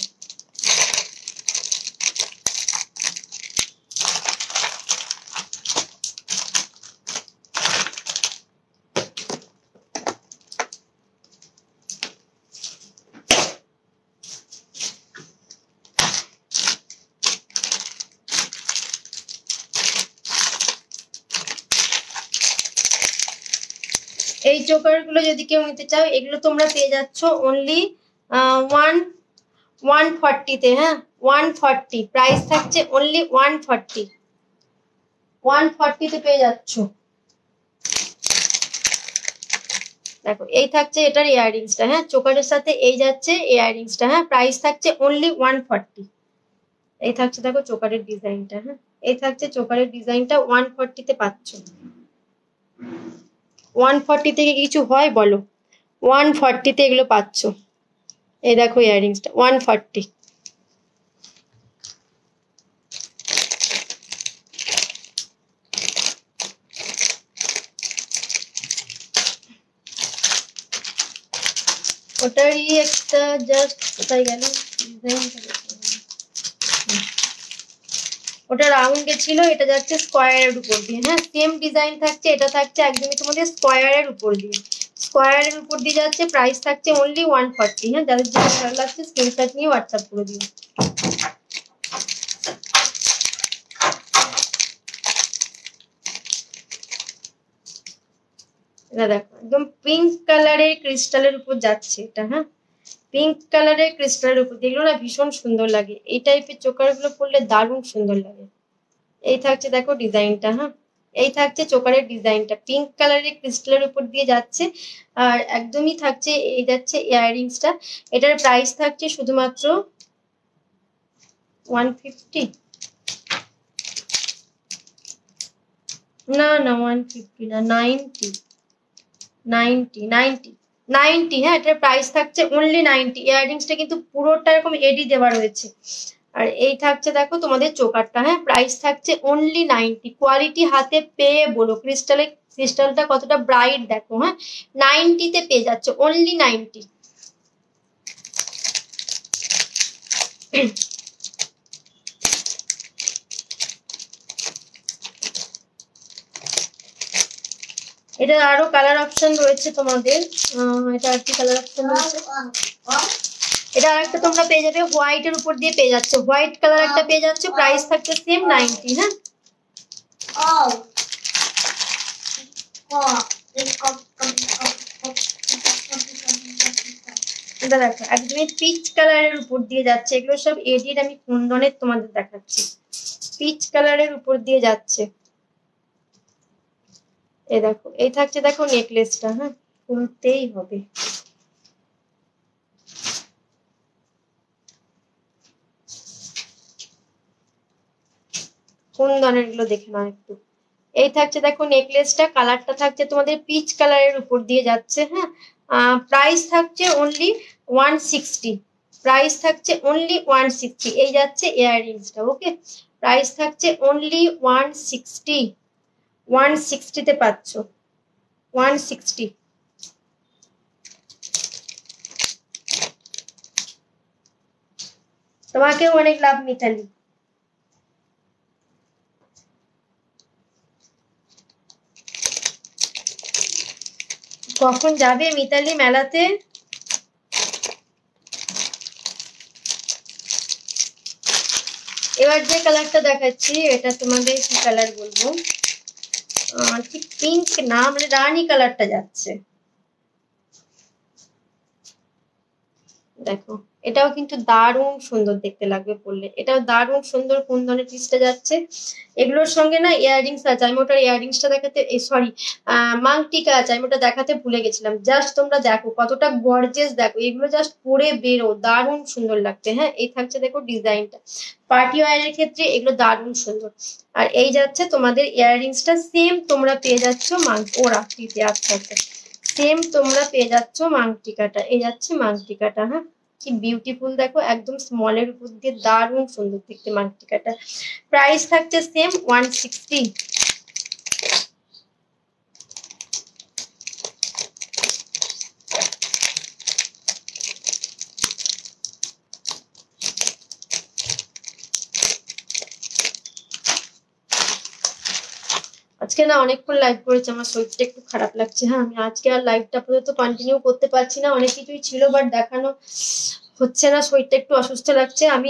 এই চোকার গুলো যদি কেউ নিতে চাও, এগুলো তোমরা পেয়ে যাচ্ছ অনলি 140-তে। হ্যাঁ, 140 প্রাইস থাকছে, অনলি 140-তে পেয়ে যাচ্ছ। দেখো এই থাকছে এটার ইয়াররিংসটা। হ্যাঁ, চোকারের সাথে এই যাচ্ছে ইয়াররিংসটা। হ্যাঁ, প্রাইস থাকছে অনলি 140। এই থাকছে দেখো চোকারের ডিজাইনটা। হ্যাঁ, এই থাকছে চোকারের ডিজাইনটা, 140-তে পাচ্ছ। 140 থেকে কিছু হয় বলো? 140-তে এগুলো পাচ্ছ। এই দেখো ইয়াররিংসটা 140। ওটারই একটা জাস্ট কোথায় গেল ডিজাইনটা, ওটা রাউন্ডে ছিল, এটা যাচ্ছে স্কোয়ারের উপর দিয়ে। হ্যাঁ, সেম ডিজাইন থাকছে, এটা থাকছে একদমই তোমাদের স্কোয়ারের উপর দিয়ে। স্কোয়ারের উপর দিয়ে যাচ্ছে, প্রাইস থাকছে অনলি 140। হ্যাঁ, যাদের যেটা ভালো লাগছে স্ক্রিনশট নিয়ে হোয়াটসঅ্যাপ করে দিও। এটা দেখো একদম পিঙ্ক কালারের ক্রিস্টালের উপর যাচ্ছে এটা। হ্যাঁ, পিঙ্ক কালারের ক্রিস্টালের উপর, এগুলো না ভীষণ সুন্দর লাগে। এই টাইপের চোকার গুলো পরলে দারুণ সুন্দর লাগে। এই থাকছে দেখো ডিজাইনটা। হ্যাঁ, এই থাকছে চোকারের ডিজাইনটা, পিঙ্ক কালারের ক্রিস্টালের উপর দিয়ে যাচ্ছে। আর একদমই থাকছে এই যাচ্ছে ইয়াররিংসটা। এটার প্রাইস থাকছে শুধুমাত্র 150। না না 150 না, 90। হ্যাঁ, এটার প্রাইস থাকছে অনলি 90। ইয়াররিংসটা কিন্তু পুরোটা এরকম এডি দেওয়া রয়েছে। আর এই থাকছে দেখো তোমাদের চোকারটা। হ্যাঁ, প্রাইস থাকছে অনলি 90। কোয়ালিটি হাতে পেয়ে বলো ক্রিস্টালটা কতটা ব্রাইট দেখো। হ্যাঁ, 90-তে পেয়ে যাচ্ছে, অনলি 90। এটা আরো কালার অপশন রয়েছে তোমাদের। এটা আর কি কালার অপশন রয়েছে, এটা আরেকটা তোমরা পেয়ে যাবে হোয়াইটের উপর দিয়ে পেয়ে যাচ্ছে। হোয়াইট কালার একটা পেয়ে যাচ্ছে, প্রাইস থাকছে সেম 90। হ্যাঁ, এটা দেখো একদমই পিচ কালারের উপর দিয়ে যাচ্ছে। এগুলো সব এডিট আমি কুন্দনের তোমাদের দেখাচ্ছি। পিচ কালারের উপর দিয়ে যাচ্ছে। এই দেখো এই থাকছে দেখো নেকলেসটা। হ্যাঁ, খুলতেই হবে। কুন্দনের গুলো দেখে নাও একটু। এই থাকছে দেখো নেকলেসটা, কালারটা থাকছে তোমাদের পিচ কালারের উপর দিয়ে যাচ্ছে। হ্যাঁ, প্রাইস থাকছে অনলি 160। প্রাইস থাকছে অনলি 160। এই যাচ্ছে ইয়াররিংসটা। ওকে, প্রাইস থাকছে অনলি 160। 160-তে পাচ্ছ, 160। তোমাকেও অনেক লাভ মিতালি। কখন যাবে মিতালি মেলাতে? এবার যে কালারটা দেখাচ্ছি এটা তোমাদের কি কালার বলবো, ঠিক পিঙ্ক না, মানে রানী কালারটা যাচ্ছে। দেখো এটাও কিন্তু দারুণ সুন্দর দেখতে লাগবে পরলে, এটাও দারুণ সুন্দর কুন্দনের পিসটা যাচ্ছে। এগুলোর সঙ্গে না ইয়াররিংস আছে, আমি ওটার ইয়াররিংসটা দেখাতে, সরি মাংটিকা আছে, আমি ওটা দেখাতে ভুলে গেছিলাম। জাস্ট তোমরা দেখো কতটা গর্জিয়াস, দেখো এগুলো জাস্ট পরে বেরো, দারুণ সুন্দর লাগছে। হ্যাঁ, এই থাকছে দেখো ডিজাইনটা, পার্টি ওয়্যারের ক্ষেত্রে এগুলো দারুণ সুন্দর। আর এই যাচ্ছে তোমাদের ইয়াররিংসটা, সেম তোমরা পেয়ে যাচ্ছ ও রাত্রিতে। আচ্ছা আচ্ছা, সেম তোমরা পেয়ে যাচ্ছ মাংটিকাটা। এই যাচ্ছে মাংটিকাটা। হ্যাঁ, কি বিউটিফুল দেখো, একদম স্মলের উপর দিয়ে দারুণ সুন্দর দেখতে মাংটিকাটা। প্রাইস থাকছে সেম 160। আজকে না অনেকক্ষণ লাইভ করেছি, আমার শরীরটা একটু খারাপ লাগছে। হ্যাঁ, আমি আজকে আর লাইভটা আপাতত কন্টিনিউ করতে পারছি না, অনেক কিছুই ছিল বাট দেখানো হচ্ছে না, শরীরটা একটু অসুস্থ লাগছে। আমি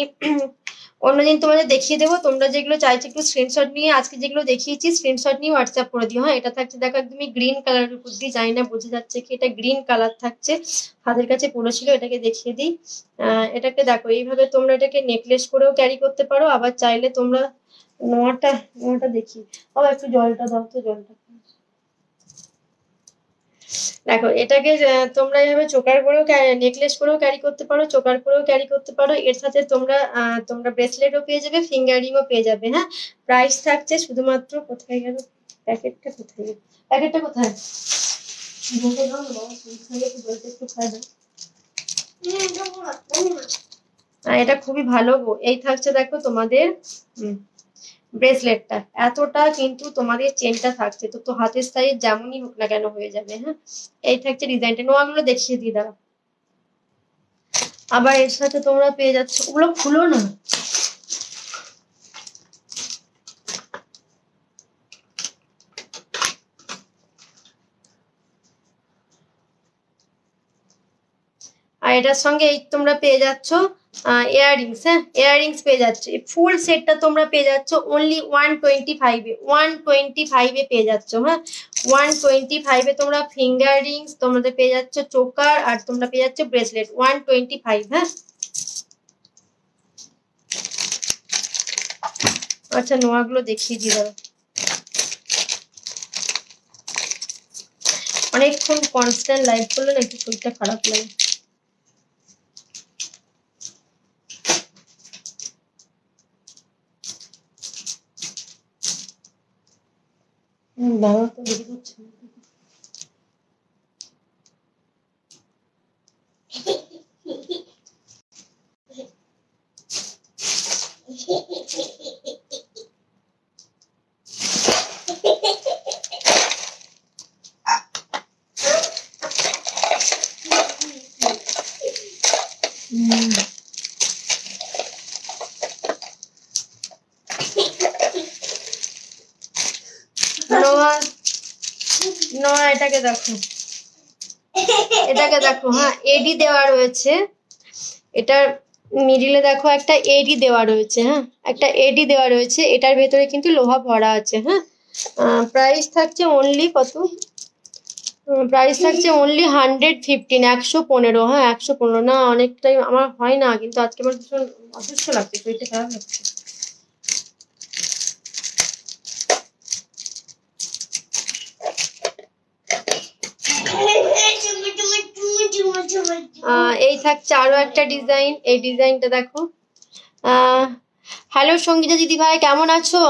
অন্যদিন তোমাদের দেখিয়ে দেবো, তোমরা যেগুলো চাইছো একটু স্ক্রিনশট নিয়ে, আজকে যেগুলো দেখিয়েছি স্ক্রিনশট নিয়ে হোয়াটসঅ্যাপ করে দিও। হ্যাঁ, এটা থাকছে দেখো একদমই গ্রিন কালারের উপর দিয়ে, জানি না বোঝা যাচ্ছে কি, এটা গ্রিন কালার থাকছে, হাতের কাছে পড়েছিল, এটাকে দেখিয়ে দিই। এটাকে দেখো এইভাবে তোমরা এটাকে নেকলেস করেও ক্যারি করতে পারো, আবার চাইলে তোমরা নোয়াটা দেখি, আবার একটু জলটা দাও তো, জলটা। দেখো এটাকে তোমরা এইভাবে চোকার করেও নেকলেস করেও ক্যারি করতে পারো, চোকার করেও ক্যারি করতে পারো, এর সাথে তোমরা ব্রেসলেটও পেয়ে যাবে, ফিঙ্গারিংও পেয়ে যাবে। হ্যাঁ, প্রাইস থাকছে শুধুমাত্র, কোথায় গেল প্যাকেটটা, কোথায় গেল প্যাকেটটা, কোথায় এটা খুবই ভালো গো। এই থাকছে দেখো তোমাদের ব্রেসলেটটা, এতটা কিন্তু তোমাদের চেনটা থাকছে, তো হাতের সাইজ যেমনই হোক না কেন হয়ে যাবে। হ্যাঁ, এই থাকছে ডিজাইনটা, নোয়াগুলো দেখিয়ে দিই দাঁড়া। আবার এর সাথে তোমরা পেয়ে যাচ্ছ, ওগুলো খুলো না, আর এটার সঙ্গে এই তোমরা পেয়ে যাচ্ছ ইয়াররিংস। হ্যাঁ, ইয়াররিংস পেয়ে যাচ্ছ, ফুল সেটটা তোমরা পেয়ে যাচ্ছ অনলি 125-এ, 125-এ পেয়ে যাচ্ছ। হ্যাঁ, 125-এ তোমরা ফিঙ্গার রিংস তোমাদের পেয়ে যাচ্ছ, চোকার, আর তোমরা পেয়ে যাচ্ছ ব্রেসলেট 125। হ্যাঁ, আচ্ছা নোয়াগুলো দেখিয়ে দিই দাঁড়া। অনেকক্ষণ কনস্ট্যান্ট লাইভ করলে না একটু শরীরটা খারাপ লাগে। দাঁড়া তো দেখে দিচ্ছি। নোয়া এটাকে দেখো, এটাকে দেখো। হ্যাঁ, এডি দেওয়া রয়েছে, এটার মিডিলে দেখো একটা এডি দেওয়া রয়েছে। হ্যাঁ, একটা এডি দেওয়া রয়েছে, এটার ভেতরে কিন্তু লোহা ভরা আছে। হ্যাঁ, প্রাইস থাকছে অনলি কত, প্রাইস থাকছে অনলি 115, 115। হ্যাঁ, 115 না, অনেকটাই আমার হয় না, কিন্তু আজকে আমার ভীষণ অসুস্থ লাগছে, শরীরটা খারাপ লাগছে। এই থাকছে আরো একটা ডিজাইন, এই ডিজাইনটা দেখো। হ্যালো সঙ্গীতা দিদি ভাই, কেমন আছো?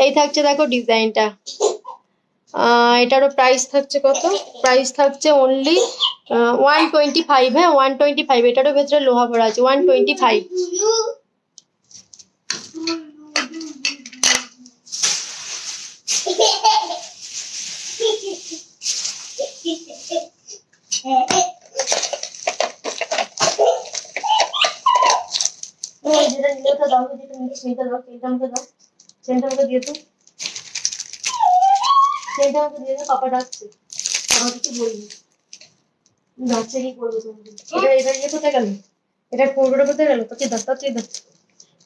এই থাকছে দেখো ডিজাইনটা, এটারও প্রাইস থাকছে কত, প্রাইস থাকছে অনলি 125। হ্যাঁ, 125, এটারও ভেতরে লোহা ভরা আছে, 125। যেটা নিলে ওটা দাও, যেটা নিলে সেইটা দাও, সেইটা আমাকে দাও, সেটা আমাকে দিয়ে দাও, সেইটা আমাকে দিয়ে দাও, পাপা ডাকছে, আমার কিছু বলবি, ডাকছে কি করবো তোমাকে। এটা ইয়ে কোথায় গেল, এটা কোরবাটা কোথায় গেল, তাকে দাও, তাকে দাও।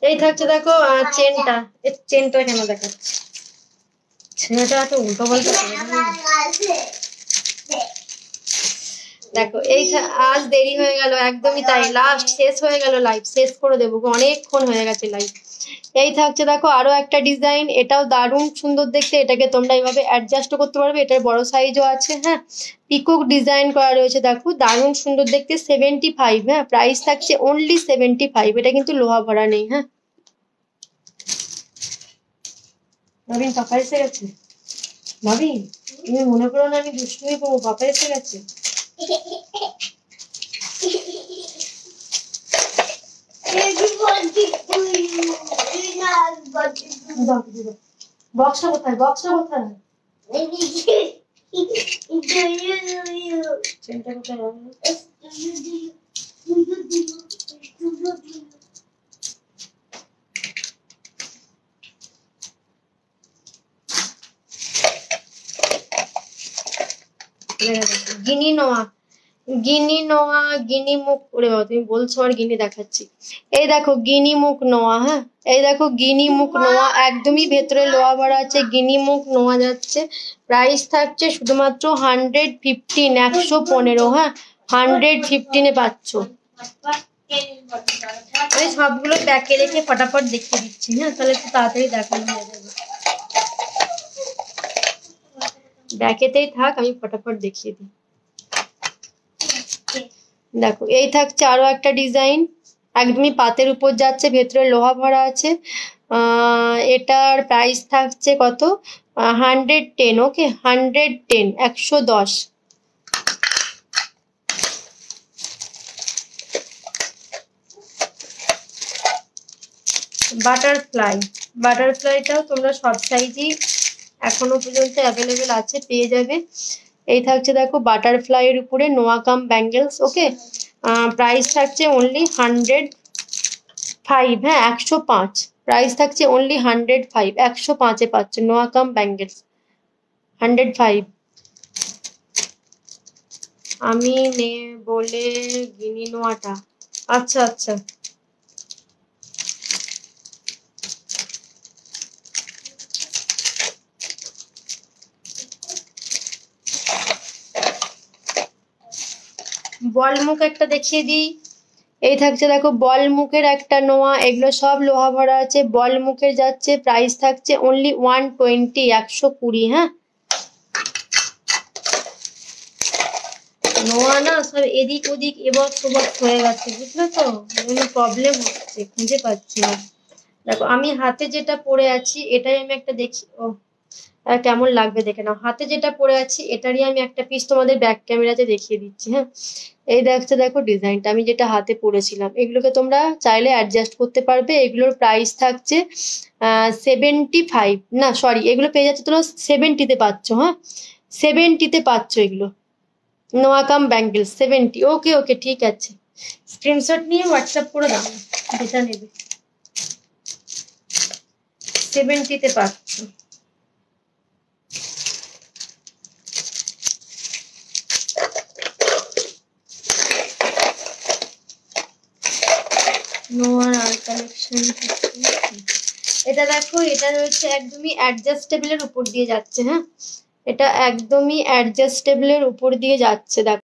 এই থাকছে দেখো চেনটা, এই চেনটা কেন দেখাচ্ছে, ছেলেটা এত উল্টো পাল্টা দেখো। এই আজ দেরি হয়ে গেল, একদমই তাই, লাস্ট শেষ হয়ে গেল, লাইভ শেষ করে দেবো, অনেকক্ষণ হয়ে গেছে লাইভ। এই থাকছে দেখো আরো একটা ডিজাইন, এটাও দারুণ সুন্দর দেখতে, এটাকে তোমরা এইভাবে অ্যাডজাস্ট করতে পারবে, এটার বড় সাইজও আছে। হ্যাঁ, পিকক ডিজাইন করা রয়েছে দেখো, দারুণ সুন্দর দেখতে, 75। হ্যাঁ, প্রাইস থাকছে অনলি 75, এটা কিন্তু লোহা ভরা নেই। হ্যাঁ, ভাবিন পাপা এসে গেছে, ভাবি তুমি মনে করো না আমি দুষ্টুমি করবো, পাপা এসে গেছে। বক্সটা কোথায়, বক্সটা কোথায়, চেনটা কোথায়, গিনি নোয়া, গিনি নোয়া, গিনি মুখ, ওরে বাবা তুমি বলছো আর গিনি দেখাচ্ছি। এই দেখো গিনি মুখ নোয়া, হ্যাঁ এই দেখো গিনি মুখ নোয়া, একদমই ভেতরে লোহা ভরা আছে, গিনি মুখ নোয়া যাচ্ছে। প্রাইস থাকছে শুধুমাত্র 115, 115, হ্যাঁ 115-এ পাচ্ছ। আমি সবগুলো ব্যাকে রেখে ফটাফট দেখিয়ে দিচ্ছি, হ্যাঁ তাহলে একটু তাড়াতাড়ি দেখানো হয়ে যাবে। ব্যাকেতেই থাক, আমি ফটাফট দেখিয়ে দিই। দেখো এই থাকছে আরো একটা ডিজাইন, একদমই পাতের উপর যাচ্ছে, ভেতরে লোহা ভরা আছে। এটার প্রাইস থাকছে কত? 110, ওকে 110, 110। বাটারফ্লাইটাও তোমরা সব সাইজই এখনো পর্যন্ত অ্যাভেলেবেল আছে, পেয়ে যাবে। এই থাকছে দেখো বাটারফ্লাই এর উপরে নোয়া কাম ব্যাঙ্গেলস, ওকে প্রাইস থাকছে অনলি 105, হ্যাঁ 105। প্রাইস থাকছে অনলি 105, 105-এ পাচ্ছ নোয়া কাম ব্যাঙ্গেলস, 105। আমি নে বলে গিনি নোয়াটা, আচ্ছা আচ্ছা। বল মুখ একটা দেখিয়ে দিই। এই থাকছে দেখো বল মুখের একটা নোয়া, এগুলো সব লোহা ভরা আছে, বল মুখের যাচ্ছে, প্রাইস থাকছে অনলি 120, 120, হ্যাঁ। নোয়া না সব এদিক ওদিক এবার সবক হয়ে গেছে, বুঝলে তো, প্রবলেম হচ্ছে, খুঁজে পাচ্ছি না। দেখো আমি হাতে যেটা পরে আছি এটাই আমি একটা দেখি, ও কেমন লাগবে দেখে নাও। হাতে যেটা পরে আছি এটারই আমি একটা পিস তোমাদের ব্যাক ক্যামেরাতে দেখিয়ে দিচ্ছি, হ্যাঁ। এই দেখছো দেখো ডিজাইনটা আমি যেটা হাতে পরেছিলাম, এগুলোকে তোমরা চাইলে অ্যাডজাস্ট করতে পারবে। এগুলোর প্রাইস থাকছে 75, না সরি এগুলো পেয়ে যাচ্ছে তোমরা 70-তে পাচ্ছ, হ্যাঁ 70-তে পাচ্ছ এগুলো নোয়া কাম ব্যাঙ্গেলস 70। ওকে ওকে ঠিক আছে, স্ক্রিনশট নিয়ে হোয়াটসঅ্যাপ করে দাও যেটা নেবে, 70-তে পাচ্ছ। নোয়ার আর কালেকশন, এটা দেখো এটা রয়েছে একদমই অ্যাডজাস্টেবলের উপর দিয়ে যাচ্ছে, হ্যাঁ এটা একদমই অ্যাডজাস্টেবলের উপর দিয়ে যাচ্ছে। দেখো